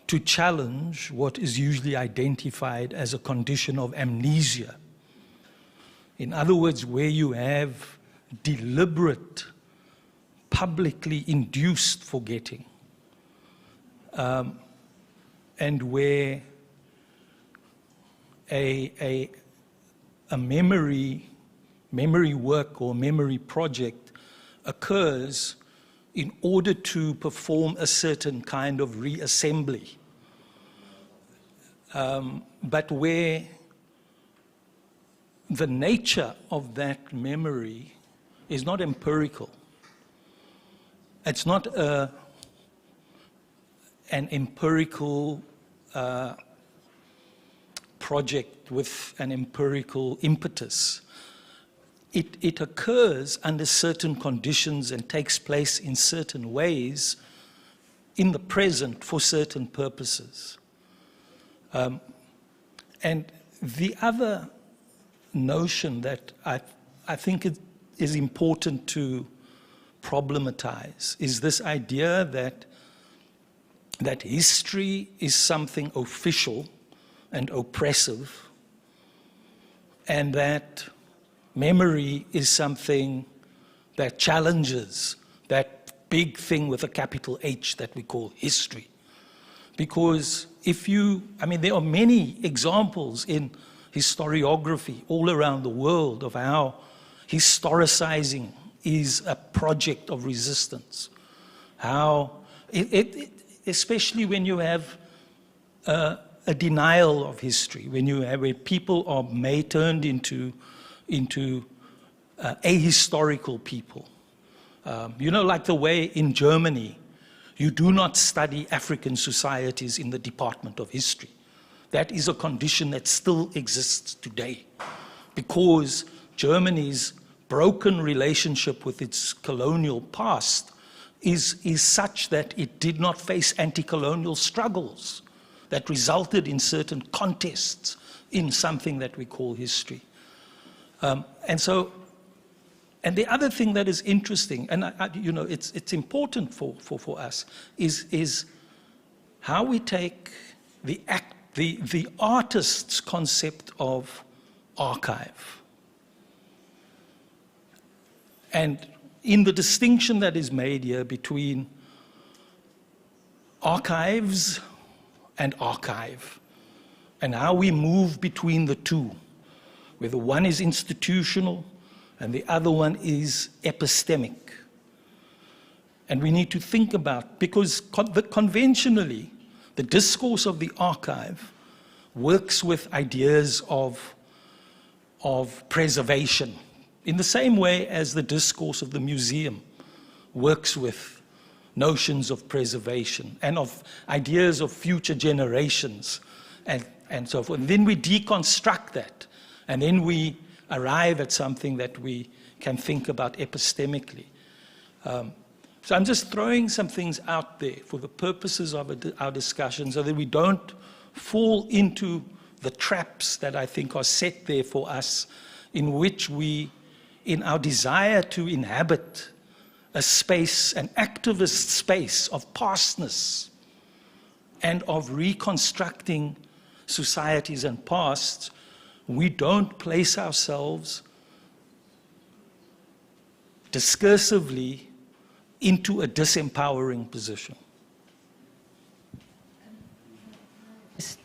to challenge what is usually identified as a condition of amnesia. In other words, where you have deliberate, publicly induced forgetting, and where a memory work or memory project occurs in order to perform a certain kind of reassembly, but where the nature of that memory is not empirical. It's not an empirical project with an empirical impetus. It occurs under certain conditions and takes place in certain ways in the present for certain purposes. And the other notion that I think it is important to problematize is this idea that history is something official and oppressive, and that memory is something that challenges that big thing with a capital H that we call history. Because there are many examples in historiography all around the world of how historicizing is a project of resistance. How, especially when you have a denial of history, where people are turned into ahistorical people, You know, like the way in Germany, you do not study African societies in the Department of History. That is a condition that still exists today, because Germany's broken relationship with its colonial past is such that it did not face anti-colonial struggles that resulted in certain contests in something that we call history. And the other thing that is interesting, and you know, it's important for us, is how we take the artist's concept of archive. And in the distinction that is made here between archives and archive, and how we move between the two, whether one is institutional and the other one is epistemic. And we need to think about, because conventionally, the discourse of the archive works with ideas of preservation, in the same way as the discourse of the museum works with notions of preservation and of ideas of future generations and so forth. And then we deconstruct that, and then we arrive at something that we can think about epistemically. So I'm just throwing some things out there for the purposes of our discussion, so that we don't fall into the traps that I think are set there for us, in which we, in our desire to inhabit a space, an activist space of pastness and of reconstructing societies and pasts, we don't place ourselves discursively into a disempowering position. Just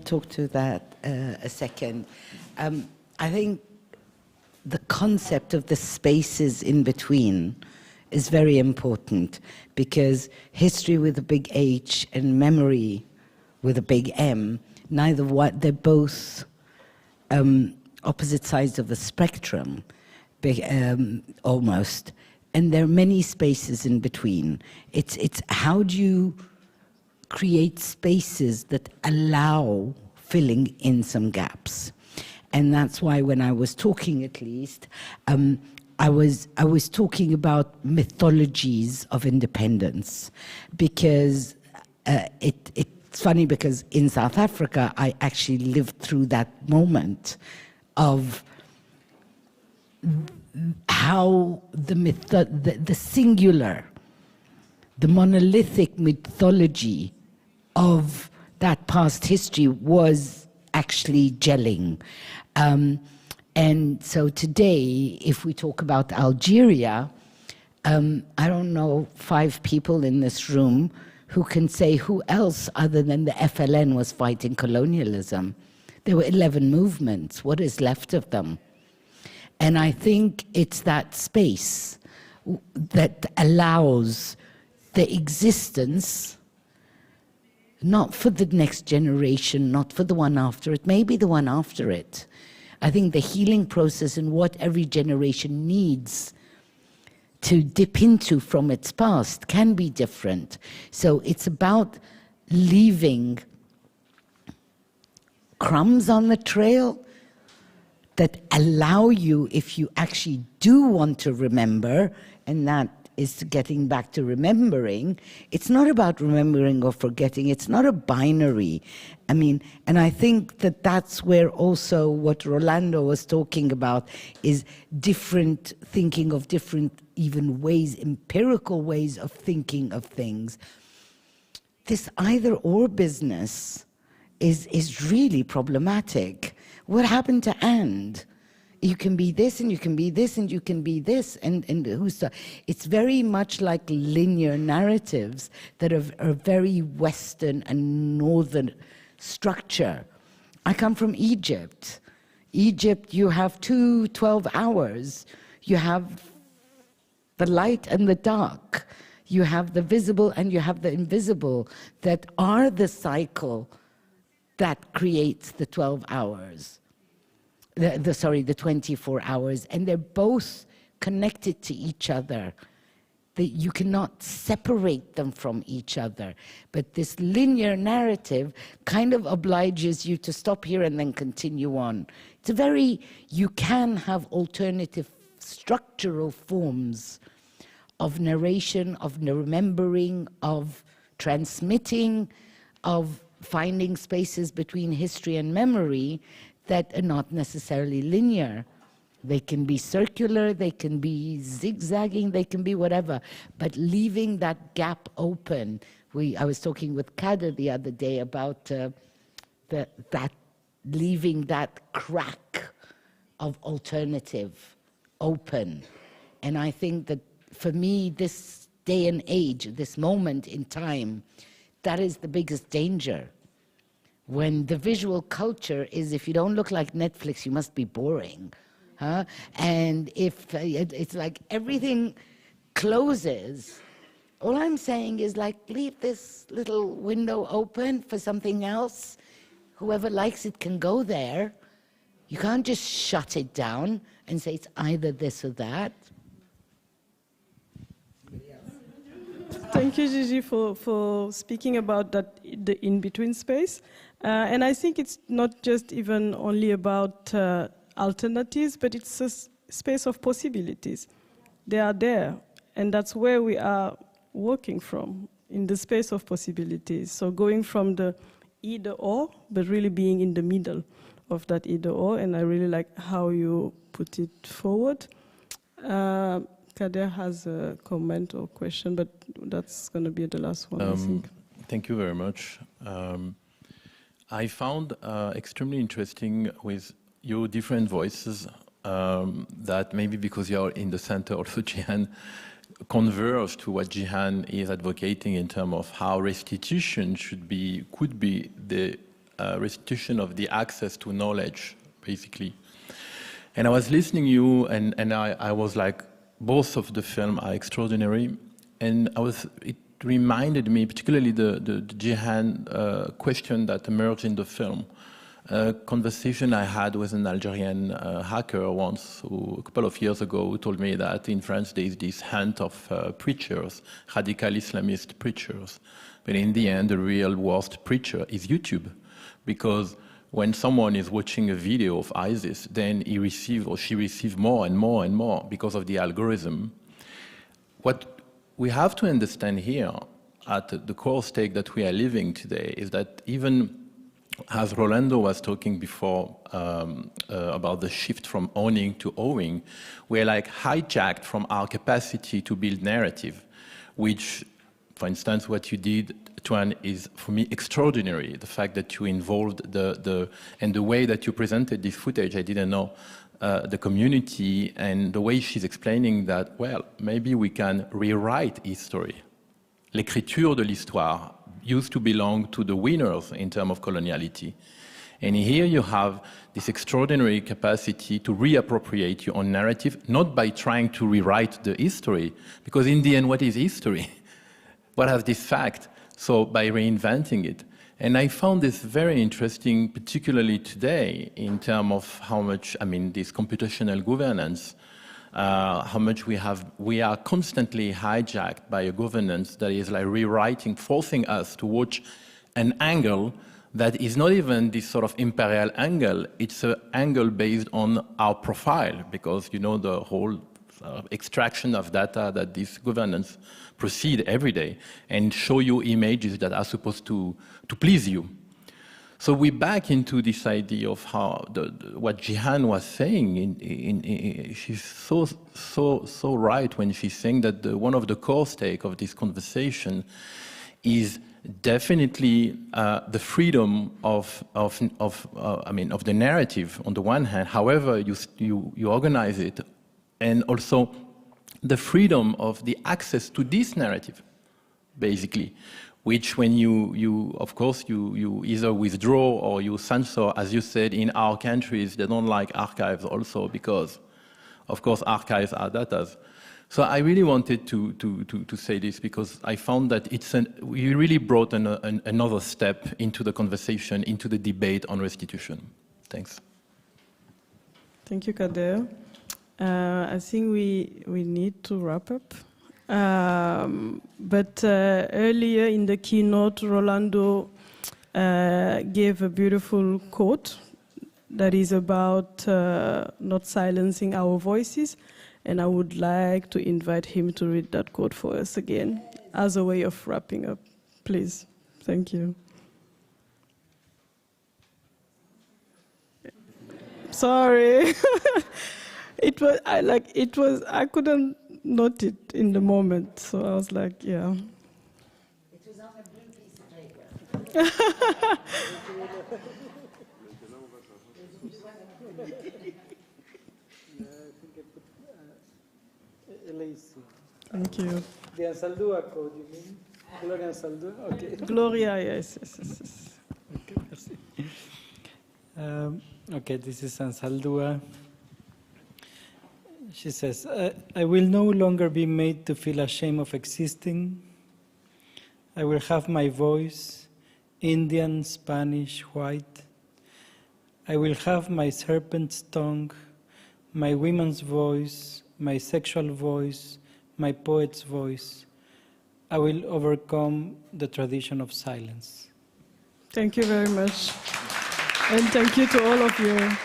talk to that a second. I think the concept of the spaces in between is very important, because history with a big H and memory with a big M, they're both opposite sides of the spectrum, almost. And there are many spaces in between. It's how do you create spaces that allow filling in some gaps? And that's why when I was talking, at least, I was talking about mythologies of independence, because it's funny, because in South Africa I actually lived through that moment of how the singular, the monolithic mythology of that past history was actually gelling. And so today, if we talk about Algeria, I don't know 5 people in this room who can say who else other than the FLN was fighting colonialism. There were 11 movements. What is left of them? And I think it's that space that allows the existence, not for the next generation, not for the one after it, maybe the one after it. I think the healing process and what every generation needs to dip into from its past can be different. So it's about leaving crumbs on the trail that allow you, if you actually do want to remember, and that is getting back to remembering. It's not about remembering or forgetting. It's not a binary. I mean, and I think that that's where also what Rolando was talking about is different thinking of different even ways, empirical ways of thinking of things. This either or business is really problematic. What happened to and? You can be this, and you can be this, and you can be this, and who's the? It's very much like linear narratives that are very Western and Northern structure. I come from Egypt. Egypt, you have 12 hours. You have the light and the dark. You have the visible and you have the invisible that are the cycle that creates the 12 hours. The 24 hours, and they're both connected to each other you cannot separate them from each other. But this linear narrative kind of obliges you to stop here and then continue on. It's a very, you can have alternative structural forms of narration, of remembering, of transmitting, of finding spaces between history and memory that are not necessarily linear. They can be circular, they can be zigzagging, they can be whatever, but leaving that gap open. I was talking with Kader the other day about that leaving that crack of alternative open. And I think that for me, this day and age, this moment in time, that is the biggest danger. When the visual culture is, if you don't look like Netflix, you must be boring. Huh? And if it's like everything closes, all I'm saying is like, leave this little window open for something else. Whoever likes it can go there. You can't just shut it down and say it's either this or that. Thank you, Gigi, for speaking about that, the in-between space. And I think it's not just even only about alternatives, but it's a space of possibilities. They are there, and that's where we are working from, in the space of possibilities. So going from the either or, but really being in the middle of that either or, and I really like how you put it forward. Kader has a comment or question, but that's going to be the last one, I think. Thank you very much. I found extremely interesting with your different voices that maybe because you're in the center also, Jihan, converge to what Jihan is advocating in terms of how restitution could be the restitution of the access to knowledge, basically. And I was listening to you, and I was like, both of the film are extraordinary, and it reminded me, particularly the Jihan question that emerged in the film. A conversation I had with an Algerian hacker once, a couple of years ago, who told me that in France there is this hunt of preachers, radical Islamist preachers. But in the end, the real worst preacher is YouTube. Because when someone is watching a video of ISIS, then he receives or she receives more and more and more because of the algorithm. What we have to understand here at the core stake that we are living today is that even as Rolando was talking before about the shift from owning to owing, we're like hijacked from our capacity to build narrative, which, for instance, what you did, Tuan, is for me extraordinary. The fact that you involved and the way that you presented this footage, I didn't know the community, and the way she's explaining that, well, maybe we can rewrite history. L'écriture de l'histoire used to belong to the winners in terms of coloniality. And here you have this extraordinary capacity to reappropriate your own narrative, not by trying to rewrite the history, because in the end, what is history? What has this fact? So by reinventing it. And I found this very interesting, particularly today, in terms of how much, this computational governance, how much we are constantly hijacked by a governance that is like rewriting, forcing us to watch an angle that is not even this sort of imperial angle, it's an angle based on our profile, because you know the whole extraction of data that this governance proceed every day and show you images that are supposed to please you. So we're back into this idea of how what Jihan was saying. She's so right when she's saying that one of the core stakes of this conversation is definitely the freedom of the narrative on the one hand, however you organize it, and also the freedom of the access to this narrative, basically, which when you of course you either withdraw or you censor. As you said, in our countries they don't like archives also because of course archives are data. So I really wanted to say this because I found that we really brought another step into the conversation, into the debate on restitution. Thanks. Thank you, Kader. I think we need to wrap up. But earlier in the keynote, Rolando gave a beautiful quote that is about not silencing our voices. And I would like to invite him to read that quote for us again as a way of wrapping up. Please. Thank you. Sorry. I couldn't note it in the moment. So I was like, yeah. It was on a blue piece of paper. Thank you. The Ansaldúa code, you mean? Gloria Ansaldúa? Okay. Gloria, yes. Okay, merci. Okay, this is Ansaldúa. She says, I will no longer be made to feel ashamed of existing. I will have my voice, Indian, Spanish, white. I will have my serpent's tongue, my woman's voice, my sexual voice, my poet's voice. I will overcome the tradition of silence. Thank you very much. And thank you to all of you.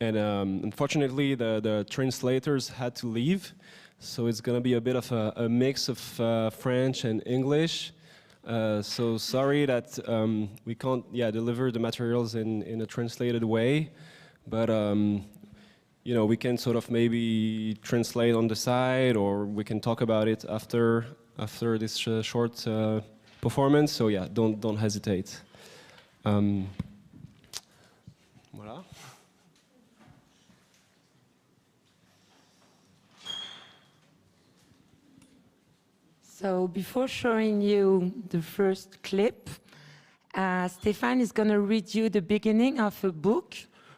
And unfortunately, the translators had to leave. So it's going to be a bit of a mix of French and English. So sorry that we can't deliver the materials in a translated way. But you know, we can sort of maybe translate on the side, or we can talk about it after this short performance. So yeah, don't hesitate. Voilà. So before showing you the first clip, Stéphane is going to read you the beginning of a book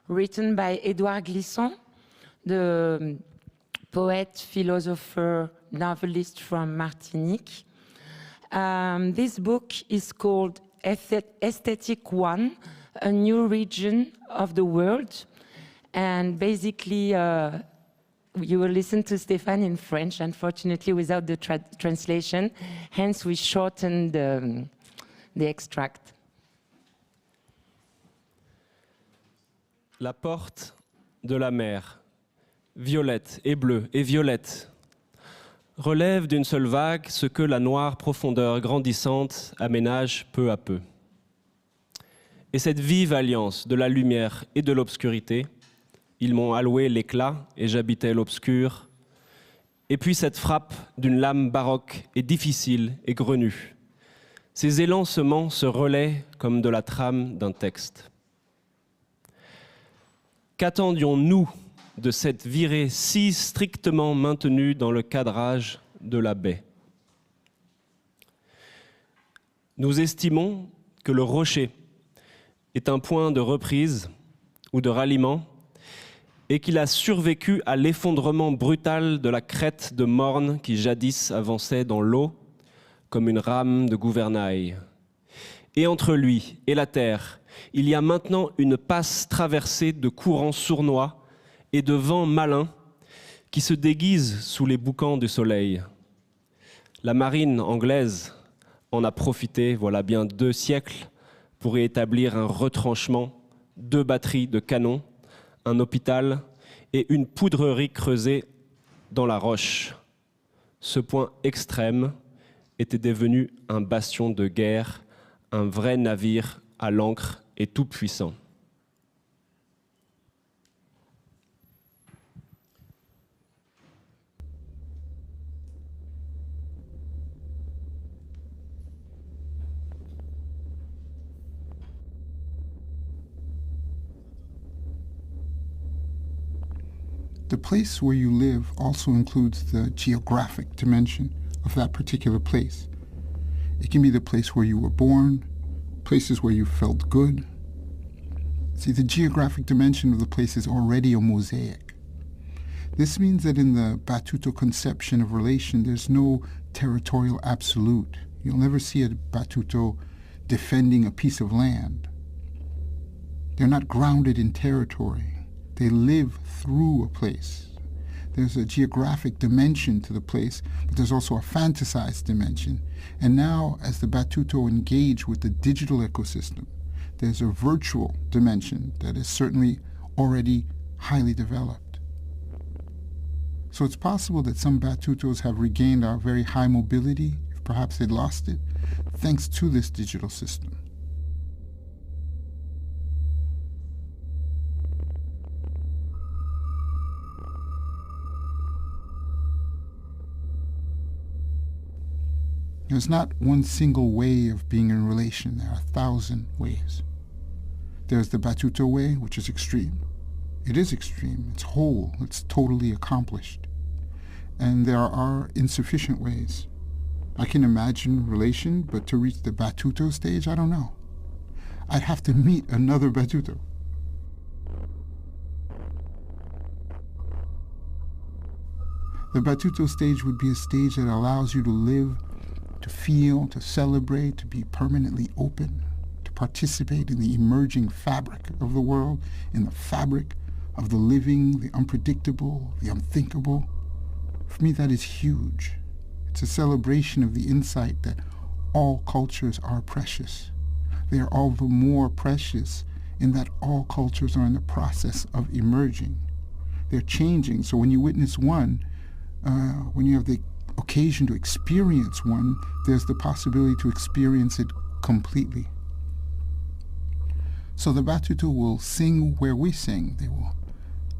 written by Édouard Glissant, the poet, philosopher, novelist from Martinique. This book is called Aesthetic One, a new region of the world. And basically, you will listen to Stéphane in French, unfortunately without the translation, hence we shortened the extract. La porte de la mer, violette et bleue et violette, relève d'une seule vague ce que la noire profondeur grandissante aménage peu à peu. Et cette vive alliance de la lumière et de l'obscurité, ils m'ont alloué l'éclat et j'habitais l'obscur. Et puis cette frappe d'une lame baroque et difficile et grenue. Ces élancements se relaient comme de la trame d'un texte. Qu'attendions-nous de cette virée si strictement maintenue dans le cadrage de la baie? Nous estimons que le rocher est un point de reprise ou de ralliement et qu'il a survécu à l'effondrement brutal de la crête de morne qui jadis avançait dans l'eau comme une rame de gouvernail. Et entre lui et la terre, il y a maintenant une passe traversée de courants sournois et de vents malins qui se déguisent sous les boucans du soleil. La marine anglaise en a profité, voilà bien 2 siècles, pour y établir un retranchement, 2 batteries de canons, un hôpital et une poudrerie creusée dans la roche. Ce point extrême était devenu un bastion de guerre, un vrai navire à l'ancre et tout puissant. The place where you live also includes the geographic dimension of that particular place. It can be the place where you were born, places where you felt good. See, the geographic dimension of the place is already a mosaic. This means that in the Batuto conception of relation, there's no territorial absolute. You'll never see a Batuto defending a piece of land. They're not grounded in territory. They live through a place. There's a geographic dimension to the place, but there's also a fantasized dimension. And now, as the Batuto engage with the digital ecosystem, there's a virtual dimension that is certainly already highly developed. So it's possible that some Batutos have regained our very high mobility, if perhaps they'd lost it, thanks to this digital system. There's not one single way of being in relation. There are 1,000 ways. There's the Batuto way, which is extreme. It is extreme. It's whole. It's totally accomplished. And there are insufficient ways. I can imagine relation, but to reach the Batuto stage, I don't know. I'd have to meet another Batuto. The Batuto stage would be a stage that allows you to live, to feel, to celebrate, to be permanently open, to participate in the emerging fabric of the world, in the fabric of the living, the unpredictable, the unthinkable. For me, that is huge. It's a celebration of the insight that all cultures are precious. They are all the more precious in that all cultures are in the process of emerging. They're changing. So when you witness one, when you have the occasion to experience one, there's the possibility to experience it completely. So the Batuto will sing where we sing. They will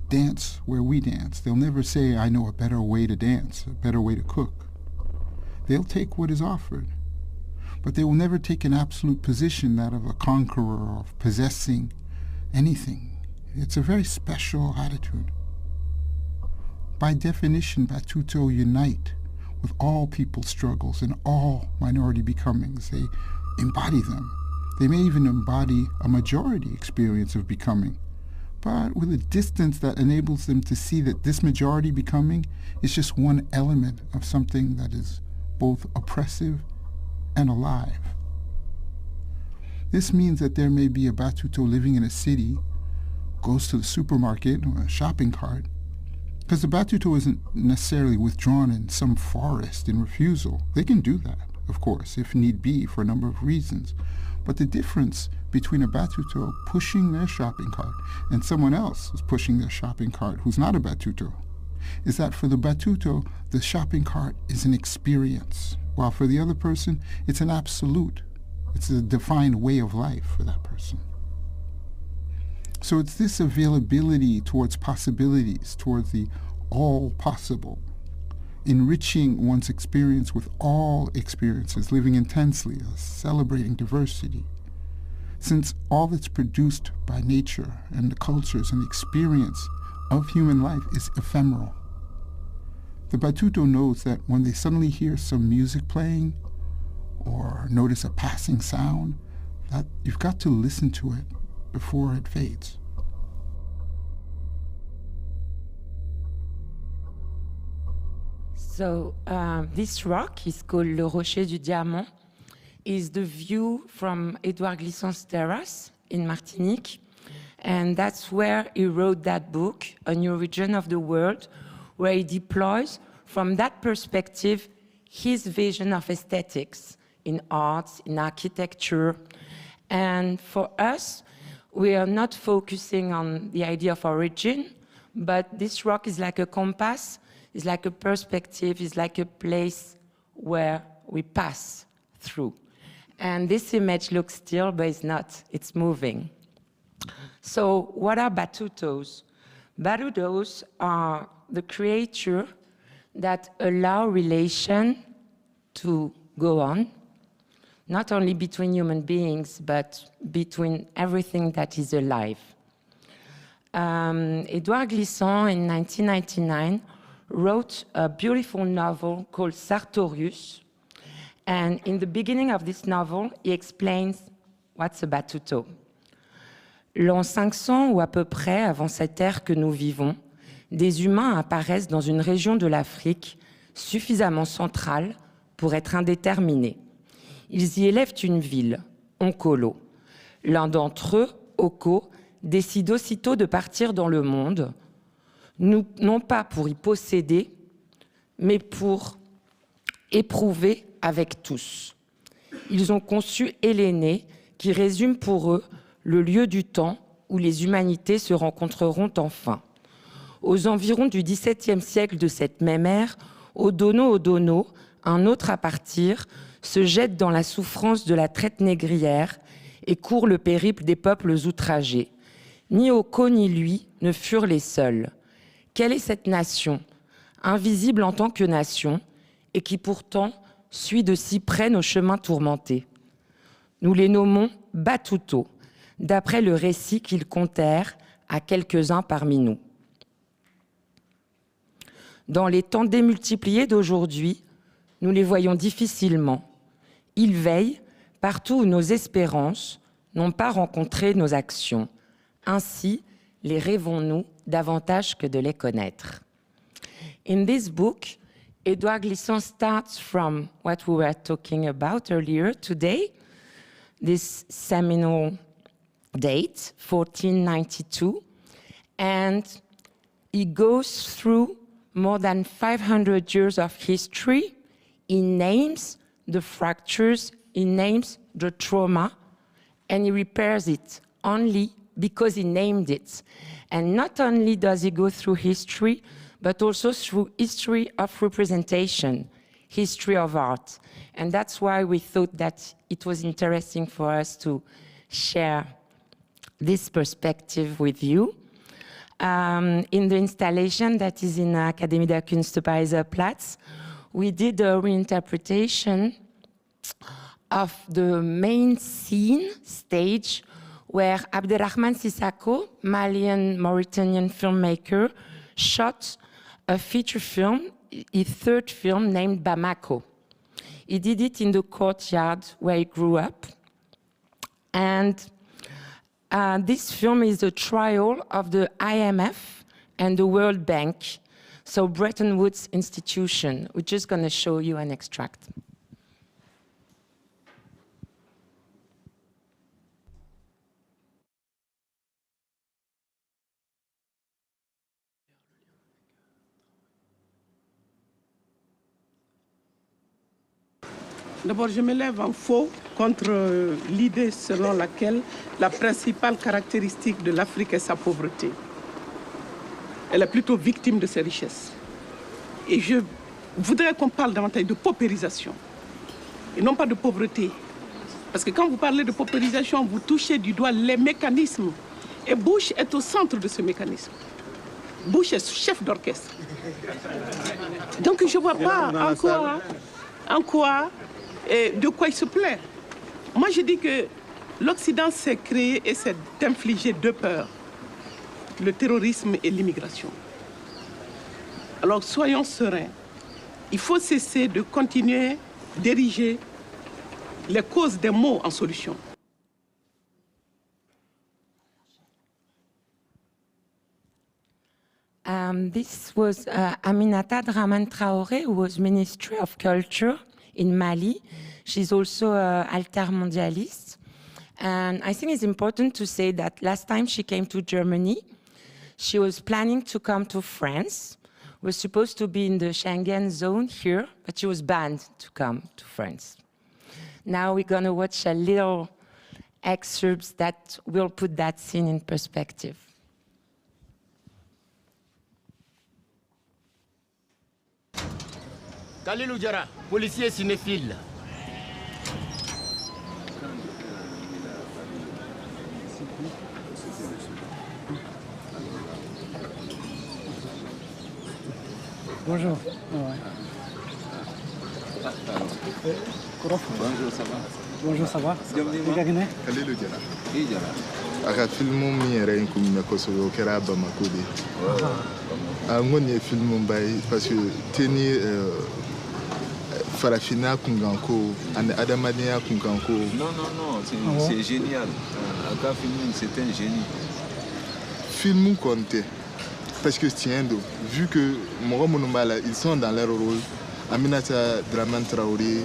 dance where we dance. They'll never say, I know a better way to dance, a better way to cook. They'll take what is offered. But they will never take an absolute position, that of a conqueror, of possessing anything. It's a very special attitude. By definition, Batuto unite with all people's struggles and all minority becomings. They embody them. They may even embody a majority experience of becoming, but with a distance that enables them to see that this majority becoming is just one element of something that is both oppressive and alive. This means that there may be a Batuto living in a city, goes to the supermarket or a shopping cart, because the Batuto isn't necessarily withdrawn in some forest in refusal. They can do that, of course, if need be, for a number of reasons. But the difference between a Batuto pushing their shopping cart and someone else who's pushing their shopping cart who's not a Batuto is that for the Batuto, the shopping cart is an experience, while for the other person, it's an absolute. It's a defined way of life for that person. So it's this availability towards possibilities, towards the all possible, enriching one's experience with all experiences, living intensely, celebrating diversity. Since all that's produced by nature and the cultures and the experience of human life is ephemeral. The Batuto knows that when they suddenly hear some music playing or notice a passing sound, that you've got to listen to it before it fades. So this rock is called Le Rocher du Diamant. Is the view from Édouard Glissant's terrace in Martinique. And that's where he wrote that book, A New Region of the World, where he deploys, from that perspective, his vision of aesthetics in arts, in architecture. And for us, we are not focusing on the idea of origin, but this rock is like a compass, is like a perspective, is like a place where we pass through. And this image looks still, but it's not, it's moving. So what are Batutos? Batutos are the creatures that allow relation to go on, not only between human beings, but between everything that is alive. Édouard Glissant, in 1999, wrote a beautiful novel called Sartorius. And in the beginning of this novel, he explains what's a Batuto. L'an 500 ou à peu près avant cette ère que nous vivons, des humains apparaissent dans une région de l'Afrique suffisamment centrale pour être indéterminés. Ils y élèvent une ville, Onkolo. L'un d'entre eux, Oko, décide aussitôt de partir dans le monde, non pas pour y posséder, mais pour éprouver avec tous. Ils ont conçu Helene, qui résume pour eux le lieu du temps où les humanités se rencontreront enfin. Aux environs du XVIIe siècle de cette même ère, Odono, un autre à partir, se jette dans la souffrance de la traite négrière et court le périple des peuples outragés. Ni Oko ni lui ne furent les seuls. Quelle est cette nation, invisible en tant que nation, et qui pourtant suit de si près nos chemins tourmentés? Nous les nommons Batuto, d'après le récit qu'ils contèrent à quelques-uns parmi nous. Dans les temps démultipliés d'aujourd'hui, nous les voyons difficilement. Ils veillent partout où nos espérances n'ont pas rencontré nos actions. Ainsi, les rêvons-nous davantage que de les connaître. In this book, Édouard Glissant starts from what we were talking about earlier today, this seminal date, 1492, and he goes through more than 500 years of history. He names the fractures, he names the trauma, and he repairs it only because he named it. And not only does he go through history, but also through history of representation, history of art. And that's why we thought that it was interesting for us to share this perspective with you. In the installation that is in Akademie der Künste Pariser Platz, we did a reinterpretation of the main scene, stage, where Abderrahman Sissako, Malian-Mauritanian filmmaker, shot a feature film, his third film, named Bamako. He did it in the courtyard where he grew up. And this film is a trial of the IMF and the World Bank, so Bretton Woods institution. We're just going to show you an extract. D'abord, je me lève en faux contre l'idée selon laquelle la principale caractéristique de l'Afrique est sa pauvreté. Elle est plutôt victime de ses richesses. Et je voudrais qu'on parle davantage de paupérisation et non pas de pauvreté. Parce que quand vous parlez de paupérisation, vous touchez du doigt les mécanismes. Et Bush est au centre de ce mécanisme. Bush est chef d'orchestre. Donc je ne vois pas en quoi et de quoi il se plaît. Moi, je dis que l'Occident s'est créé et s'est infligé deux peurs, le terrorisme et l'immigration. Alors, soyons sereins. Il faut cesser de continuer d'ériger les causes des maux en solution. This was Aminata Draman Traoré, who was Ministry of Culture in Mali. She's also an altermondialist. And I think it's important to say that last time she came to Germany, she was planning to come to France. Was supposed to be in the Schengen zone here, but she was banned to come to France. Now we're going to watch a little excerpts that will put that scene in perspective. Kalilou Diarra, policier cinéphile. Bonjour. Bonjour, ça va? Bonjour, ça va? Kalilou Diarra. Aka filmu min yɛrɛ in kun minɛ kosɛbɛ o kɛra Bamako de ye. N kɔni ye filmu ba ye parce que teni farafinna kunkanko ani adamadenya kunkanko. Non, c'est génial. Aka filmu, c'est un génie. Filmu kɔni tɛ parce que tiɲɛ don vu que mɔgɔ minnu b'a la ils sont dans leur rôle. Aminata Draman Traoré,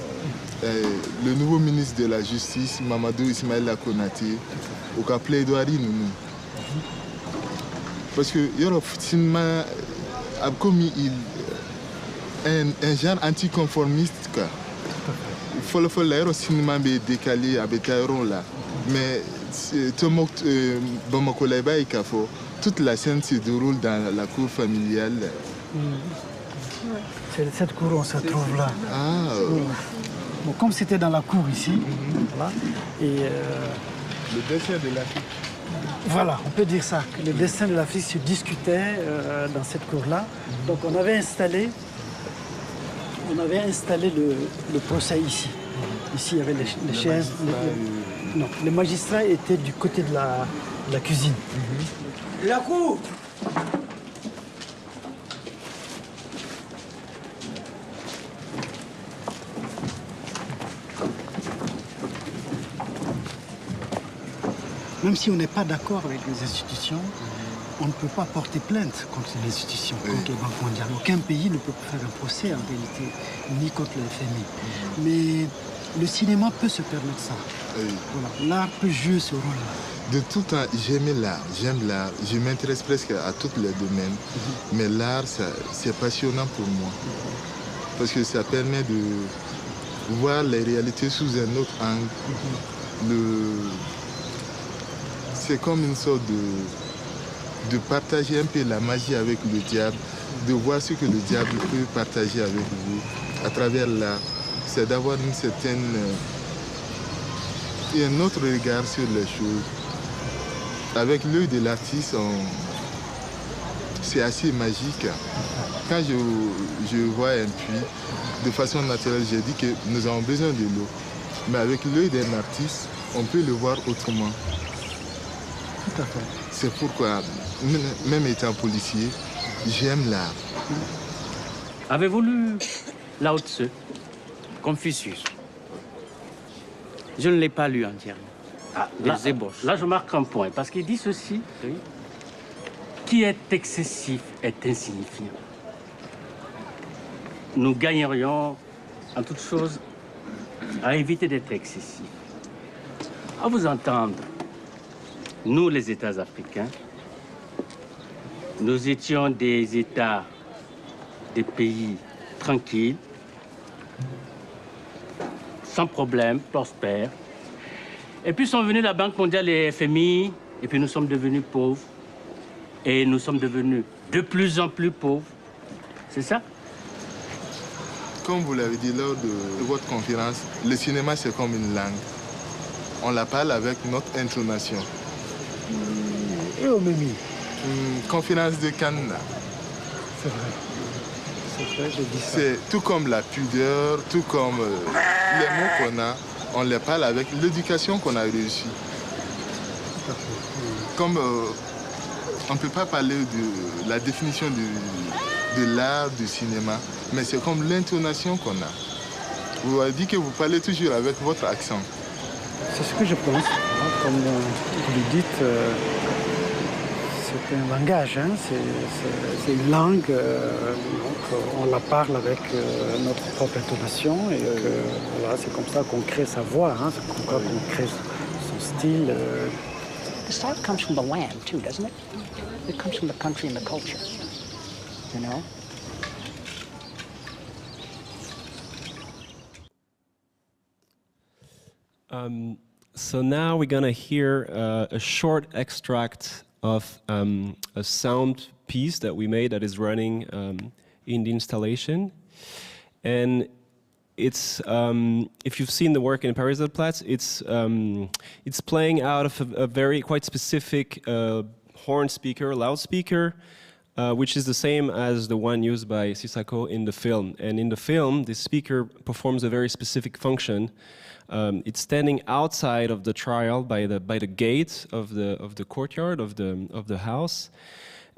le nouveau ministre de la Justice, Mamadou Ismaïla Konaté, au cas plaidoirie nous. Parce que Europe cinéma a commis un genre anticonformiste. Il faut le cinéma décalé avec Taïron là. Mais Bamako Leba et Kafo, toute la scène se déroule dans la cour familiale. C'est cette cour, on se trouve là. Bon, comme c'était dans la cour ici, voilà, et le dessin de l'Afrique. Voilà, on peut dire ça, que le dessin de l'Afrique se discutait dans cette cour-là. Donc on avait installé le procès ici. Ici, il y avait les chaises. Non, les magistrats étaient du côté de la cuisine. La cour! Même si on n'est pas d'accord avec les institutions, on ne peut pas porter plainte contre les institutions, contre les banques mondiales. Aucun pays ne peut faire un procès en réalité, ni contre le FMI. Mais le cinéma peut se permettre ça. Voilà. L'art peut jouer ce rôle-là. De tout temps, j'aime l'art, je m'intéresse presque à tous les domaines. Mais l'art, c'est passionnant pour moi. Parce que ça permet de voir les réalités sous un autre angle. c'est comme une sorte de partager un peu la magie avec le diable, de voir ce que le diable peut partager avec vous à travers l'art. C'est d'avoir une certaine et un autre regard sur les choses. Avec l'œil de l'artiste, c'est assez magique. Quand je vois un puits, de façon naturelle, j'ai dit que nous avons besoin de l'eau. Mais avec l'œil d'un artiste, on peut le voir autrement. Tout à fait. C'est pourquoi, même étant policier, j'aime l'art. Avez-vous lu Lao Tzu, Confucius? Je ne l'ai pas lu entièrement. Là, je marque un point, parce qu'il dit ceci, oui. Qui est excessif est insignifiant. Nous gagnerions, en toute chose, à éviter d'être excessifs. À vous entendre, nous, les États africains, nous étions des États, des pays tranquilles, sans problème, prospères. Et puis sont venus la Banque mondiale et FMI, et puis nous sommes devenus pauvres. Et nous sommes devenus de plus en plus pauvres. C'est ça? Comme vous l'avez dit lors de votre conférence, le cinéma c'est comme une langue. On la parle avec notre intonation. Et au Mimi? Conférence de Kane. C'est vrai. C'est vrai, je dis ça. C'est tout comme la pudeur, tout comme les mots qu'on a, on les parle avec l'éducation qu'on a réussi. Comme on ne peut pas parler de la définition de l'art du cinéma, mais c'est comme l'intonation qu'on a. Vous avez dit que vous parlez toujours avec votre accent. C'est ce que je pense. Comme vous le dites, c'est un langage, hein? C'est une langue. Donc on la parle avec notre propre intonation. Et voilà, c'est comme ça qu'on crée sa voix, hein? C'est comme ça qu'on crée son style. The style comes from the land too, doesn't it? It comes from the country and the culture, you know? So now we're going to hear a short extract of a sound piece that we made that is running in the installation. And it's, if you've seen the work in Paris-Platz, it's playing out of a very quite specific horn speaker, loudspeaker, which is the same as the one used by Sissako in the film. And in the film, this speaker performs a very specific function. It's standing outside of the trial by the gate of the courtyard of the house,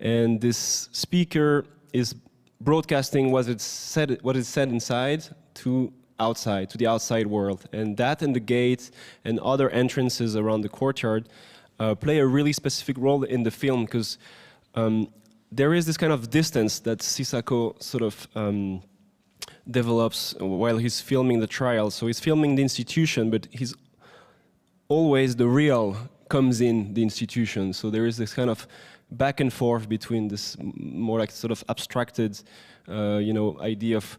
and this speaker is broadcasting what is said inside to outside, to the outside world, and that and the gate and other entrances around the courtyard play a really specific role in the film, because there is this kind of distance that Sissako sort of develops while he's filming the trial. So he's filming the institution, but he's always the real comes in the institution. So there is this kind of back and forth between this more like sort of abstracted, idea of,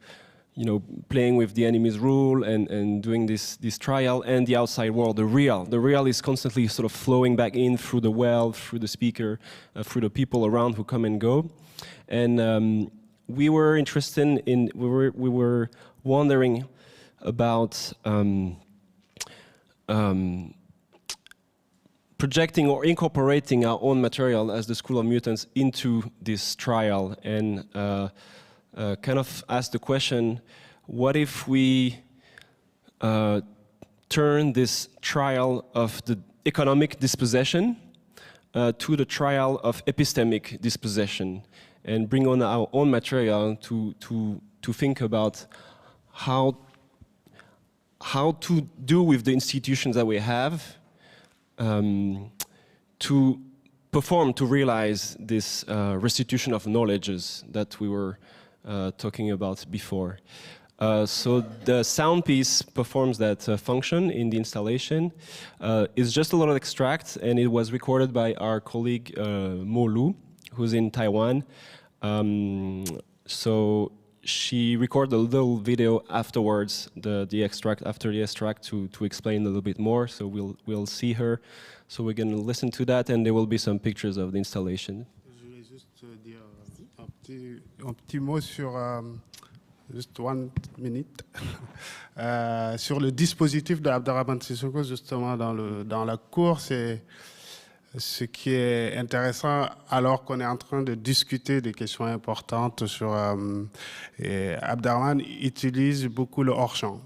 playing with the enemy's rule and doing this trial, and the outside world, the real. The real is constantly sort of flowing back in through the well, through the speaker, through the people around who come and go. And we were interested in, we were wondering about projecting or incorporating our own material as the School of Mutants into this trial, and kind of asked the question, what if we turn this trial of the economic dispossession to the trial of epistemic dispossession, and bring on our own material to think about how to do with the institutions that we have, to perform, to realize this restitution of knowledges that we were talking about before. So the sound piece performs that function in the installation. It's just a lot of extracts, and it was recorded by our colleague Mo Lu, who's in Taiwan. So she recorded a little video afterwards, the extract, after the extract, to explain a little bit more. So we'll see her. So we're going to listen to that, and there will be some pictures of the installation. Je voulais juste dire un petit mot sur, juste 1 minute, sur le dispositif de Abderrahmane Sissoko, justement, dans la cour. C'est ce qui est intéressant, alors qu'on est en train de discuter des questions importantes sur... Abderrahmane utilise beaucoup le hors-champ.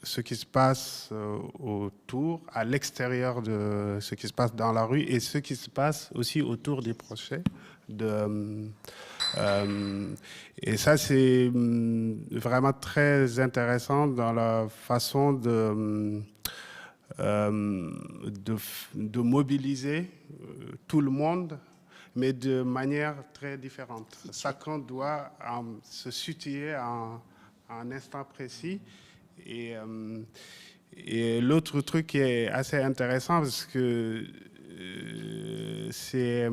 Ce qui se passe autour, à l'extérieur de ce qui se passe dans la rue, et ce qui se passe aussi autour des procès. Et ça, c'est vraiment très intéressant dans la façon de mobiliser tout le monde, mais de manière très différente. Chacun doit se situer à un instant précis. Et l'autre truc qui est assez intéressant, parce que c'est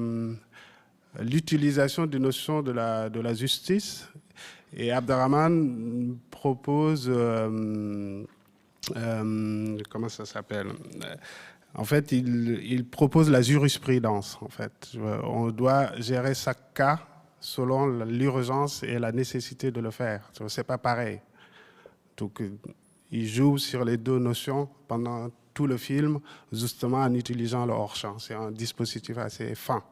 l'utilisation des notions de la justice. Et Abderrahmane propose, comment ça s'appelle? En fait, il propose la jurisprudence. En fait, on doit gérer chaque cas selon l'urgence et la nécessité de le faire. C'est pas pareil. Donc, il joue sur les deux notions pendant tout le film, justement en utilisant le hors-champ. C'est un dispositif assez fin.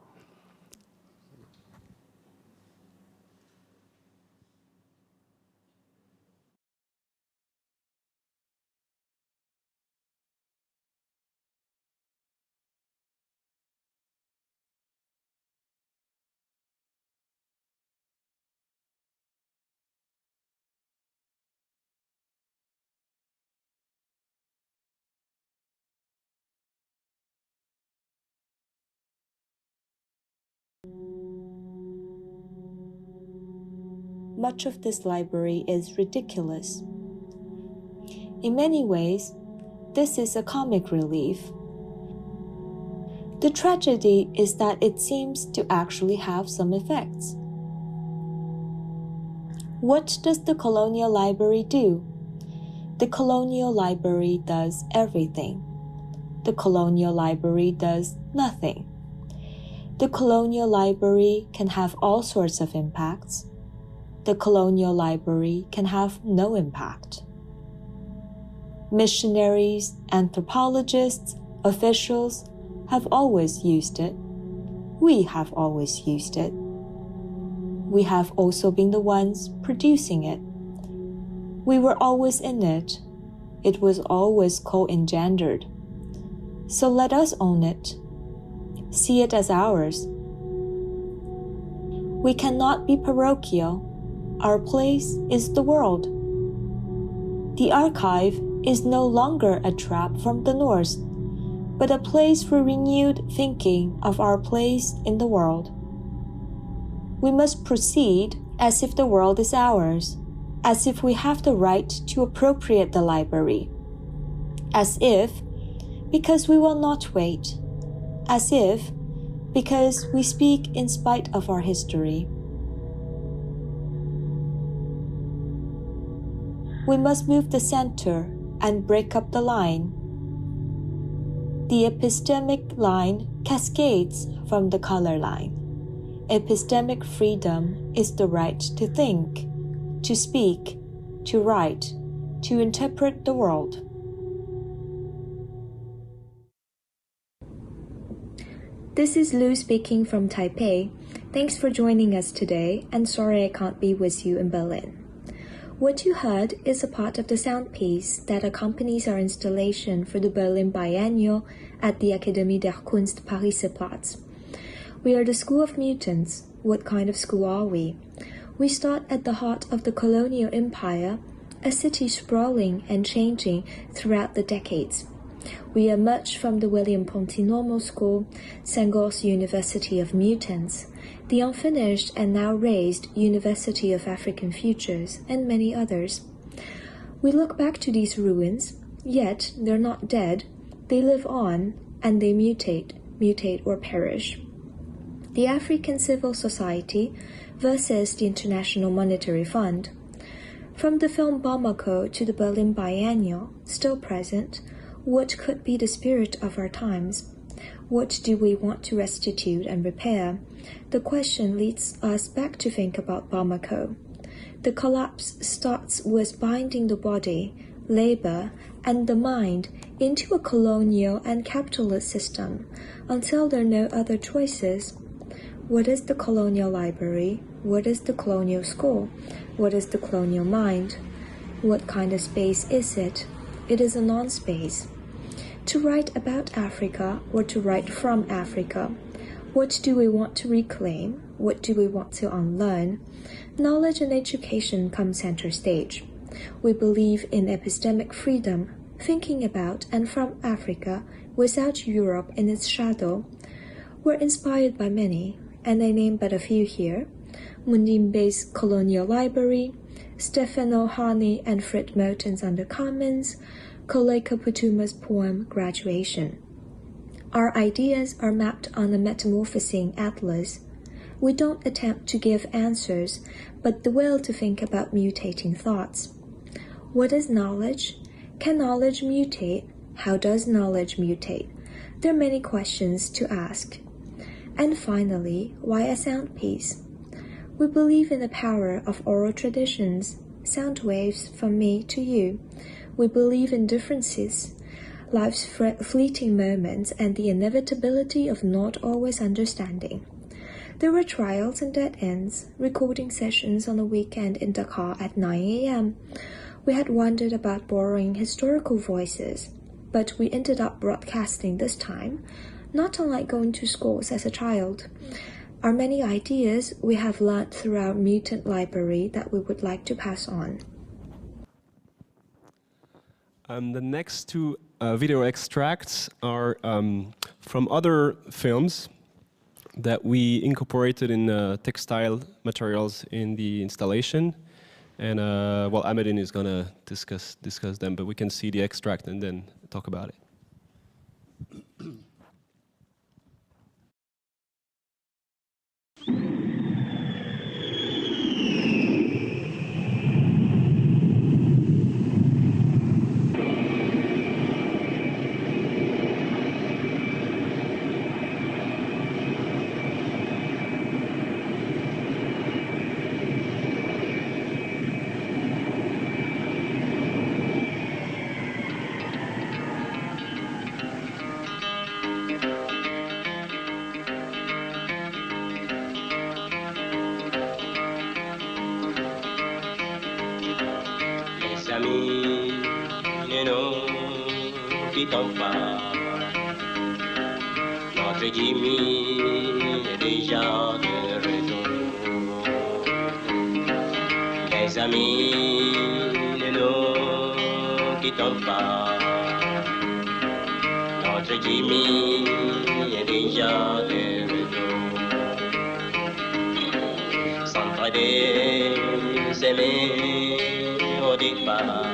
Much of this library is ridiculous. In many ways, this is a comic relief. The tragedy is that it seems to actually have some effects. What does the Colonial Library do? The Colonial Library does everything. The Colonial Library does nothing. The Colonial Library can have all sorts of impacts. The Colonial Library can have no impact. Missionaries, anthropologists, officials have always used it. We have always used it. We have also been the ones producing it. We were always in it. It was always co-engendered. So let us own it. See it as ours. We cannot be parochial. Our place is the world. The archive is no longer a trap from the North, but a place for renewed thinking of our place in the world. We must proceed as if the world is ours, as if we have the right to appropriate the library, as if, because we will not wait, as if, because we speak in spite of our history. We must move the center and break up the line. The epistemic line cascades from the color line. Epistemic freedom is the right to think, to speak, to write, to interpret the world. This is Lu speaking from Taipei. Thanks for joining us today, and sorry I can't be with you in Berlin. What you heard is a part of the sound piece that accompanies our installation for the Berlin Biennale at the Akademie der Künste Paris-Platz. We are the School of Mutants. What kind of school are we? We start at the heart of the colonial empire, a city sprawling and changing throughout the decades. We emerge from the William Ponty Normal School, Senghor's University of Mutants, the unfinished and now raised University of African Futures, and many others. We look back to these ruins, yet they're not dead. They live on, and they mutate or perish. The African Civil Society versus the International Monetary Fund, From the film Bamako to the Berlin Biennale, still present, what could be the spirit of our times? What do we want to restitute and repair? The question leads us back to think about Bamako. The collapse starts with binding the body, labor, and the mind into a colonial and capitalist system until there are no other choices. What is the colonial library? What is the colonial school? What is the colonial mind? What kind of space is it? It is a non-space. To write about Africa or to write from Africa, what do we want to reclaim? What do we want to unlearn? Knowledge and education come center stage. We believe in epistemic freedom, thinking about and from Africa without Europe in its shadow. We're inspired by many, and I name but a few here: Mundimbe's Colonial Library, Stefano Hani and Fred Moten's Undercommons, Koleka Putuma's poem Graduation. Our ideas are mapped on a metamorphosing atlas. We don't attempt to give answers, but the will to think about mutating thoughts. What is knowledge? Can knowledge mutate? How does knowledge mutate? There are many questions to ask. And finally, why a sound piece? We believe in the power of oral traditions, sound waves from me to you. We believe in differences, life's fleeting moments, and the inevitability of not always understanding. There were trials and dead ends, recording sessions on a weekend in Dakar at 9 a.m. We had wondered about borrowing historical voices, but we ended up broadcasting this time, not unlike going to schools as a child. Our many ideas we have learned through our mutant library that we would like to pass on. The next two video extracts are from other films that we incorporated in textile materials in the installation. And well, Hamedine is going to discuss them, but we can see the extract and then talk about it. Notre Jimmy est déjà de retour. Les amis ne nous quittons pas. Notre Jimmy est déjà de retour. S'entraider, s'aimer au départ.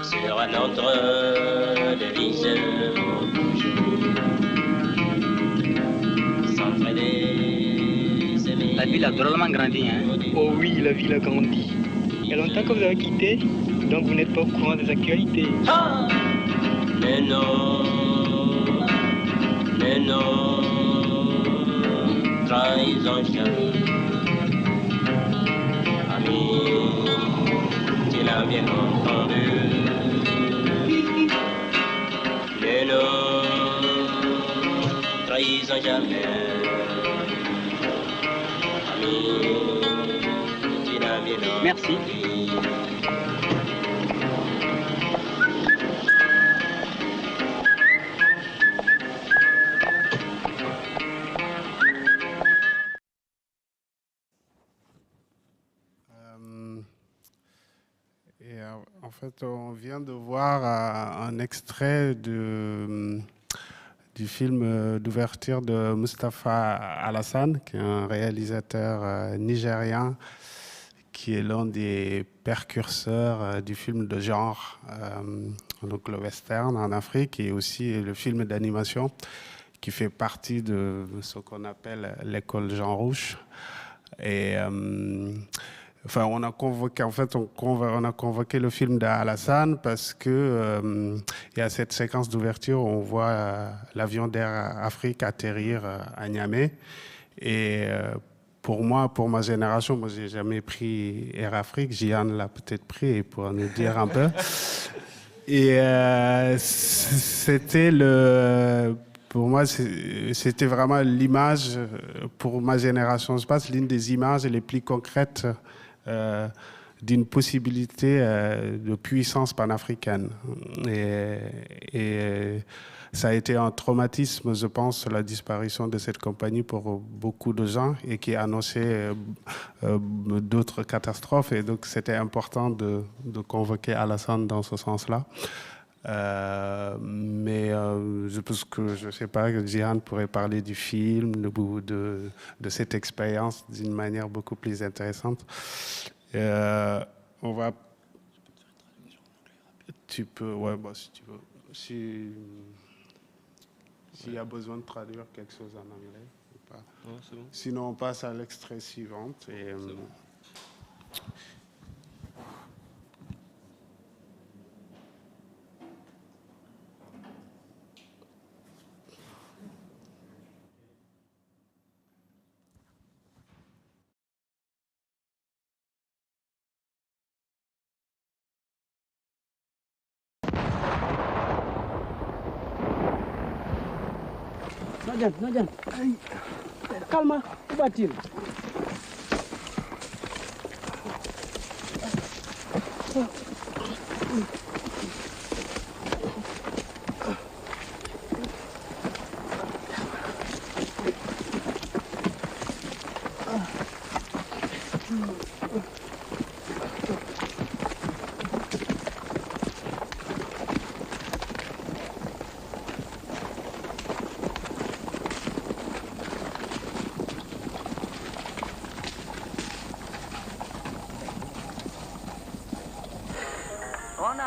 Sur notre devise toujours. S'entraider, s'aimer. La ville a drôlement grandi, hein? Oh oui, la ville a grandi. Il y a longtemps que vous avez quitté, donc vous n'êtes pas au courant des actualités. Ah! Mais non, trahison jamais. Ami, tu l'as bien entendu. Mais non, trahison jamais. Ami, tu l'as bien entendu. Merci. En fait, on vient de voir un extrait du film d'ouverture de Mustapha Alassane, qui est un réalisateur nigérien, qui est l'un des précurseurs du film de genre, donc le western en Afrique, et aussi le film d'animation, qui fait partie de ce qu'on appelle l'école Jean Rouge. Et Enfin, on a convoqué, en fait, on a convoqué le film d'Alassane parce que il y a cette séquence d'ouverture où on voit l'avion d'Air Afrique atterrir à Niamey. Et pour moi, pour ma génération, moi, j'ai jamais pris Air Afrique. Jihan l'a peut-être pris, et pour nous dire un peu. Et c'était pour moi, c'était vraiment l'image, pour ma génération, je pense, l'une des images les plus concrètes d'une possibilité de puissance panafricaine. Et ça a été un traumatisme, je pense, la disparition de cette compagnie pour beaucoup de gens et qui annonçait d'autres catastrophes. Et donc, c'était important de convoquer Alassane dans ce sens-là. Mais je pense que, je ne sais pas, Jihan pourrait parler du film, de cette expérience d'une manière beaucoup plus intéressante. On va... Tu peux... Ouais, bon, si tu veux. S'il y a besoin de traduire quelque chose en anglais ou pas. Non, c'est bon. Sinon, on passe à l'extrait suivant. Et, c'est bon. Najan. Calma, batil.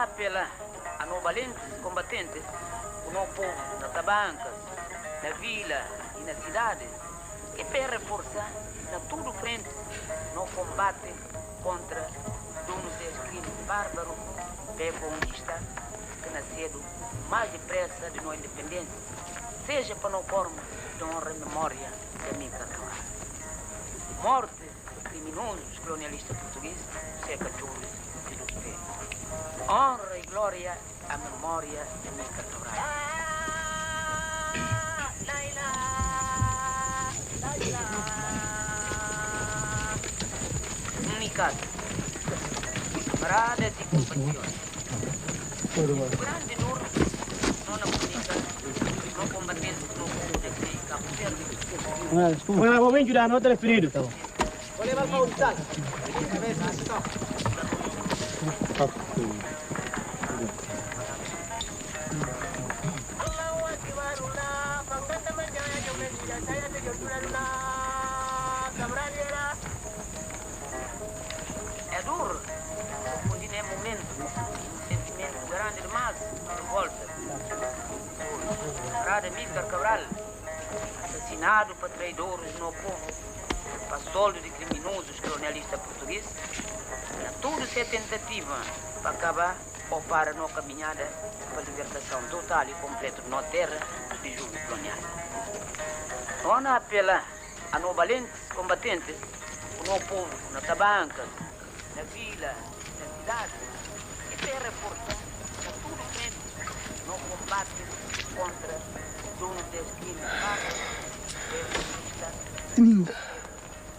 Apela a no valentes combatentes, o novo povo nas tabancas, na vila e na cidade, que para reforçar na tudo frente no combate contra donos desse crime bárbaro, para conquistar que nascedo mais depressa de nossa independência, seja para não forma de honra e memória da minha carreira. Morte de criminosos colonialistas portugueses, seca Torres e do Pé. Honra e glória à memória de minha carreira. Mikado, camaradas e compatriotas, o grande dor não na política, não combatendo no mundo de Cabo Verde. Bueno, vou bem ajudar, não está ferido. Vou levar para o hospital. É duro, confundir nesse momento, um sentimento grande demais, de volta. Camarada Míscar Cabral, assassinado por traidores no povo, para soldo de criminosos colonialistas portugueses, tudo isso é tentativa para acabar ou para não caminhada para a libertação total e completa de nossa terra de julho colonial. Não apela a no valentes combatentes, o nosso povo nas tabancas, na vila, na cidade, e para reforçar a tudo frente no combate contra donos desse crime Ninga.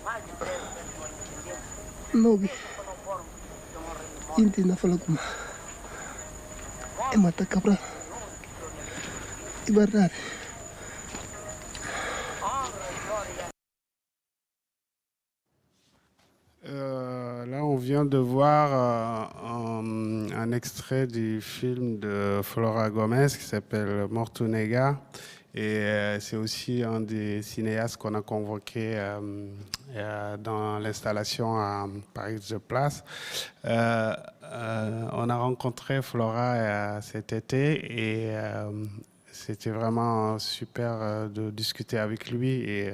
mais depressa de nossa independência. Nogi. Inti na falaguma. Mata cabra. Ibarrar. Là, on vient de voir un extrait du film de Flora Gomez qui s'appelle Mortunega. Et c'est aussi un des cinéastes qu'on a convoqué dans l'installation à Paris de Place. On a rencontré Flora cet été et c'était vraiment super de discuter avec lui et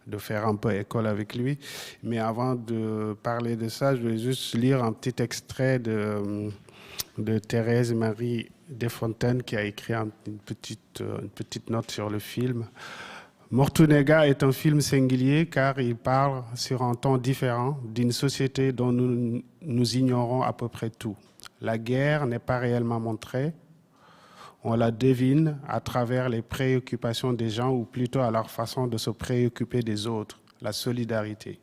de faire un peu école avec lui. Mais avant de parler de ça, je vais juste lire un petit extrait de Thérèse Marie Desfontaines qui a écrit une petite note sur le film. Mortunega est un film singulier car il parle sur un ton différent d'une société dont nous ignorons à peu près tout. La guerre n'est pas réellement montrée, on la devine à travers les préoccupations des gens ou plutôt à leur façon de se préoccuper des autres, la solidarité,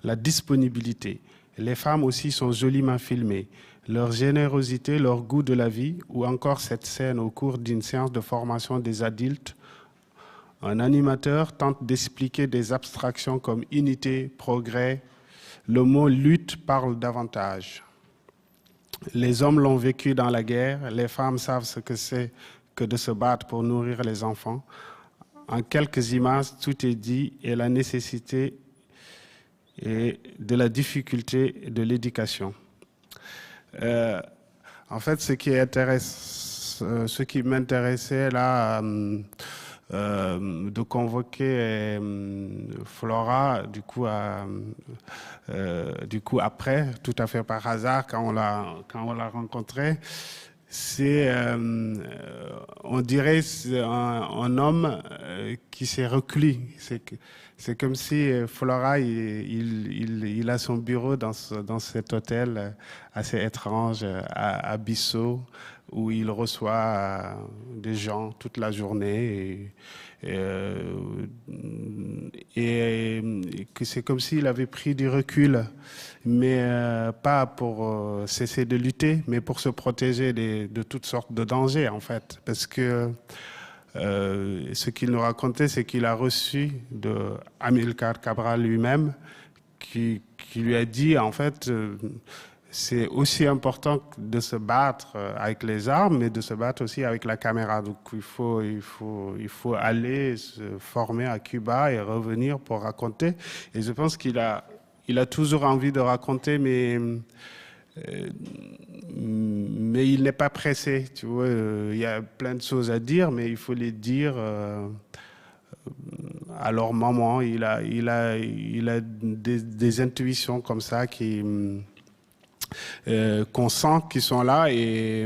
la disponibilité. Les femmes aussi sont joliment filmées. Leur générosité, leur goût de la vie ou encore cette scène au cours d'une séance de formation des adultes. Un animateur tente d'expliquer des abstractions comme unité, progrès. Le mot lutte parle davantage. Les hommes l'ont vécu dans la guerre, les femmes savent ce que c'est que de se battre pour nourrir les enfants. En quelques images, tout est dit et la nécessité et de la difficulté de l'éducation. En fait, ce qui m'intéressait là, de convoquer Flora, du coup après, tout à fait par hasard, quand on l'a rencontrée, c'est, on dirait, un homme qui s'est reclus. C'est comme si Flora, il a son bureau dans cet hôtel assez étrange à Bissau, où il reçoit des gens toute la journée et que c'est comme s'il avait pris du recul, mais pas pour cesser de lutter, mais pour se protéger de toutes sortes de dangers en fait, parce que ce qu'il nous racontait, c'est qu'il a reçu de Amilcar Cabral lui-même, qui lui a dit en fait c'est aussi important de se battre avec les armes, mais de se battre aussi avec la caméra. Donc il faut aller se former à Cuba et revenir pour raconter. Et je pense qu'il a toujours envie de raconter, mais il n'est pas pressé. Tu vois, il y a plein de choses à dire, mais il faut les dire à leur moment. Il a des intuitions comme ça qu'on sent qu'ils sont là et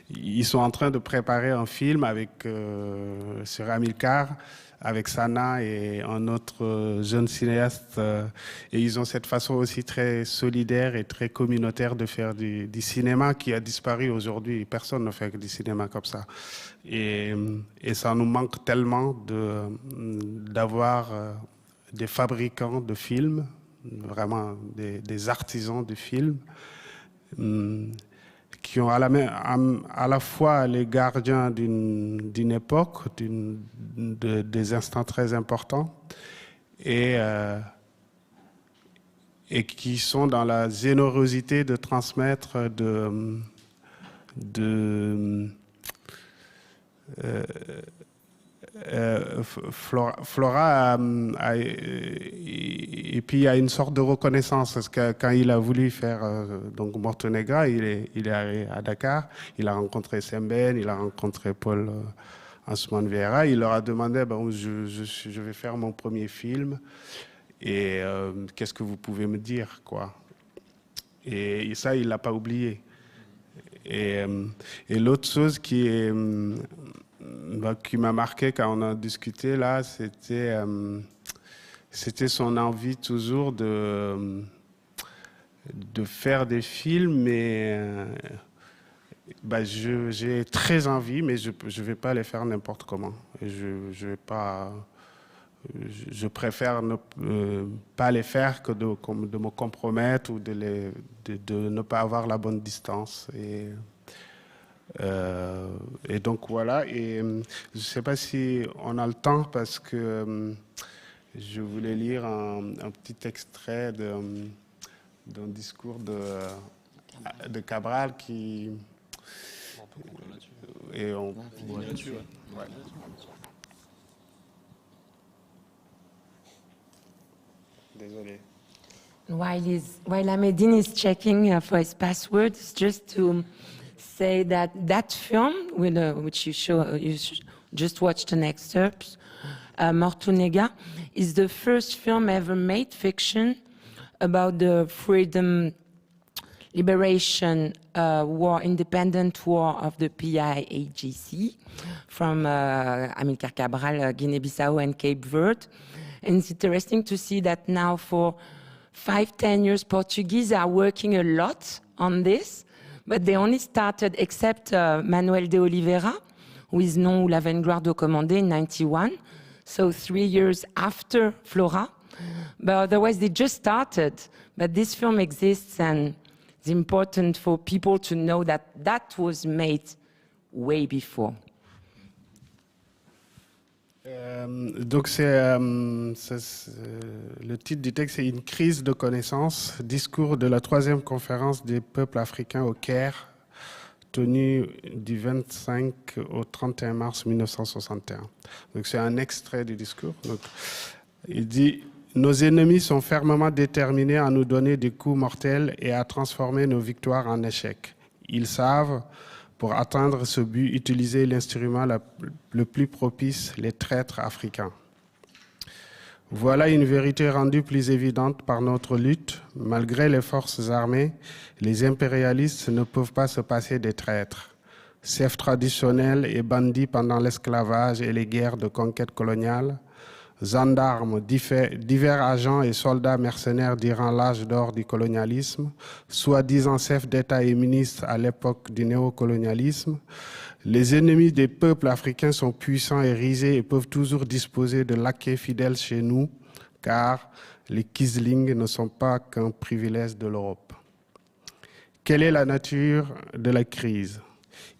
ils sont en train de préparer un film avec sur Amilcar, avec Sana et un autre jeune cinéaste et ils ont cette façon aussi très solidaire et très communautaire de faire du cinéma qui a disparu aujourd'hui. Personne ne fait que du cinéma comme ça et ça nous manque tellement d'avoir des fabricants de films, vraiment des artisans de films qui ont à la fois les gardiens d'une époque, des instants très importants et qui sont dans la générosité de transmettre Flora et puis il y a une sorte de reconnaissance parce que quand il a voulu faire donc Mortunega, il est allé à Dakar, il a rencontré Sembène, il a rencontré Paul Ansman Vieira, il leur a demandé je vais faire mon premier film et qu'est-ce que vous pouvez me dire quoi. Et ça il l'a pas oublié. Et l'autre chose qui m'a marqué quand on a discuté là, c'était son envie toujours de faire des films, mais j'ai très envie, mais je vais pas les faire n'importe comment. Je préfère ne pas les faire que de me compromettre ou de ne pas avoir la bonne distance. Et donc voilà, et je ne sais pas si on a le temps parce que je voulais lire un petit extrait d'un discours de Cabral qui... On peut conclure là-dessus. Et on finit là-dessus. Ouais. Désolé. While Hamedine is checking for his passwords, just to say that that film, which you just watched an excerpt, Mortunega, is the first film ever made fiction about the freedom, liberation war, independent war of the PIAGC from Amilcar Cabral, Guinea-Bissau and Cape Verde. And it's interesting to see that now for 5-10 years, Portuguese are working a lot on this, but they only started, except Manuel de Oliveira, who is Non ou la Vanguard recommandée in 91, so 3 years after Flora. But otherwise, they just started. But this film exists, and it's important for people to know that that was made way before. Donc le titre du texte, c'est Une crise de connaissance, discours de la 3e conférence des peuples africains au Caire, tenue du 25 au 31 mars 1961. Donc c'est un extrait du discours. Donc, il dit: nos ennemis sont fermement déterminés à nous donner des coups mortels et à transformer nos victoires en échecs. Ils savent, pour atteindre ce but, utiliser l'instrument le plus propice, les traîtres africains. Voilà une vérité rendue plus évidente par notre lutte. Malgré les forces armées, les impérialistes ne peuvent pas se passer des traîtres. Chefs traditionnels et bandits pendant l'esclavage et les guerres de conquête coloniale, gendarmes, divers agents et soldats mercenaires durant l'âge d'or du colonialisme, soi-disant chefs d'État et ministres à l'époque du néocolonialisme, les ennemis des peuples africains sont puissants et risés et peuvent toujours disposer de laquais fidèles chez nous, car les Kisling ne sont pas qu'un privilège de l'Europe. Quelle est la nature de la crise?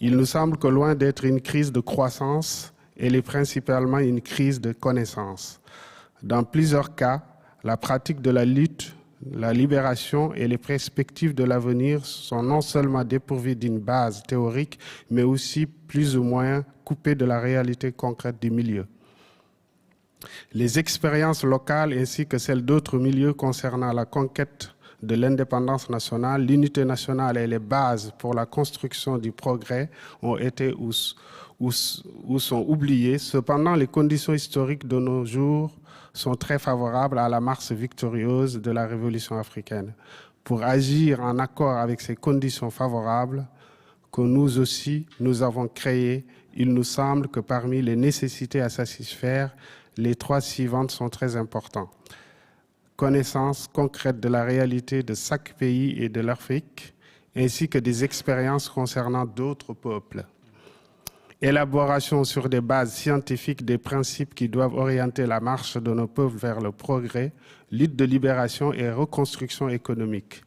Il nous semble que loin d'être une crise de croissance, elle est principalement une crise de connaissance. Dans plusieurs cas, la pratique de la lutte, la libération et les perspectives de l'avenir sont non seulement dépourvues d'une base théorique, mais aussi plus ou moins coupées de la réalité concrète du milieu. Les expériences locales ainsi que celles d'autres milieux concernant la conquête de l'indépendance nationale, l'unité nationale et les bases pour la construction du progrès ont été ou sont oubliées. Cependant, les conditions historiques de nos jours sont très favorables à la marche victorieuse de la révolution africaine. Pour agir en accord avec ces conditions favorables que nous aussi nous avons créées, il nous semble que parmi les nécessités à satisfaire, les 3 suivantes sont très importantes. Connaissance concrète de la réalité de chaque pays et de l'Afrique, ainsi que des expériences concernant d'autres peuples. Élaboration sur des bases scientifiques des principes qui doivent orienter la marche de nos peuples vers le progrès, lutte de libération et reconstruction économique.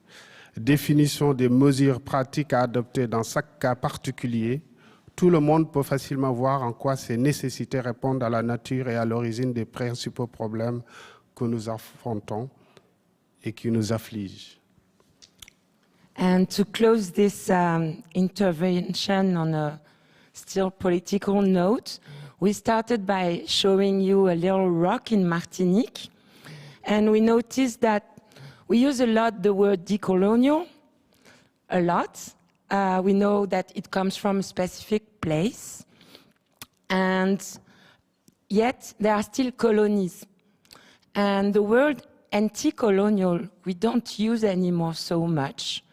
Définition des mesures pratiques à adopter dans chaque cas particulier. Tout le monde peut facilement voir en quoi ces nécessités répondent à la nature et à l'origine des principaux problèmes que nous affrontons et qui nous affligent. And to close this intervention on a still political note, we started by showing you a little rock in Martinique, and we noticed that we use a lot the word decolonial, a lot. We know that it comes from a specific place, and yet there are still colonies. And the word anti-colonial, we don't use anymore so much.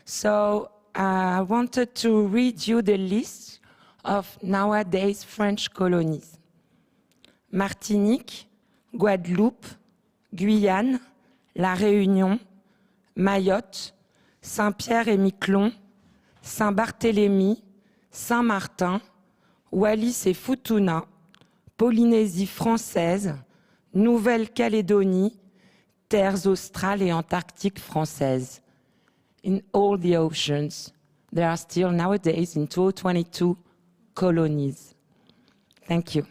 So I wanted to read you the list of nowadays French colonies. Martinique, Guadeloupe, Guyane, La Réunion, Mayotte, Saint-Pierre et Miquelon, Saint-Barthélemy, Saint-Martin, Wallis et Futuna, Polynésie française, Nouvelle-Calédonie, terres australes et antarctiques françaises. In all the oceans, there are still nowadays in 2022 colonies. Thank you.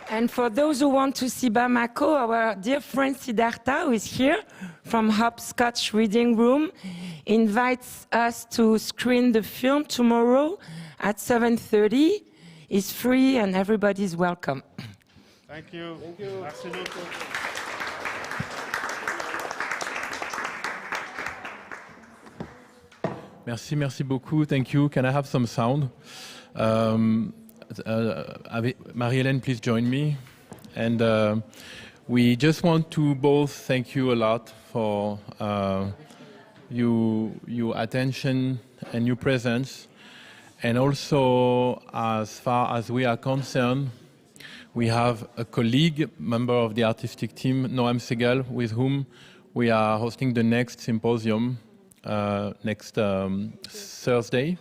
And for those who want to see Bamako, our dear friend Siddhartha, who is here from Hopscotch Reading Room, invites us to screen the film tomorrow at 7:30. It's free and everybody's welcome. Thank you. Thank you. Merci beaucoup. Merci beaucoup. Thank you. Can I have some sound? Marie-Hélène, please join me. And we just want to both thank you a lot for your attention and your presence. And also, as far as we are concerned, we have a colleague, member of the artistic team, Noam Segal, with whom we are hosting the next symposium next Thursday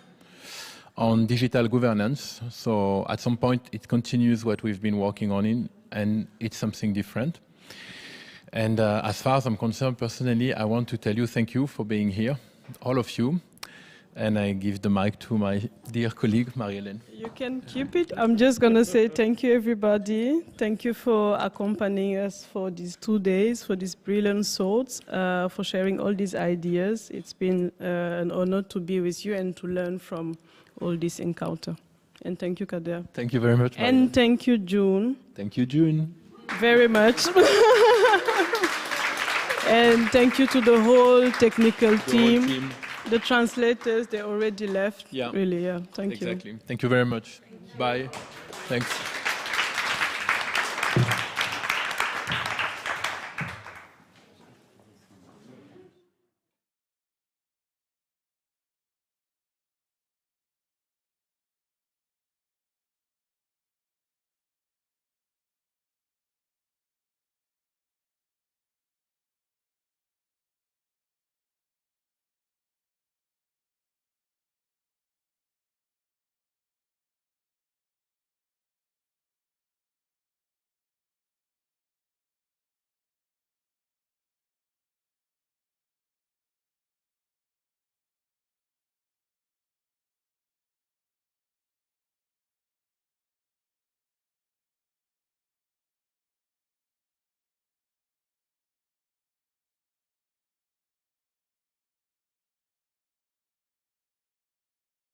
on digital governance. So at some point, it continues what we've been working on and it's something different. And as far as I'm concerned, personally, I want to tell you thank you for being here, all of you. And I give the mic to my dear colleague, Marie-Hélène. You can keep it. I'm just going to say thank you, everybody. Thank you for accompanying us for these 2 days, for these brilliant thoughts, for sharing all these ideas. It's been an honor to be with you and to learn from all this encounter. And thank you, Kader. Thank you very much, And thank you, June. Thank you, June. Very much. And thank you to the whole technical team. The translators, they already left. Yeah. Really, yeah. Thank you. Exactly. Thank you very much. Bye. Thanks.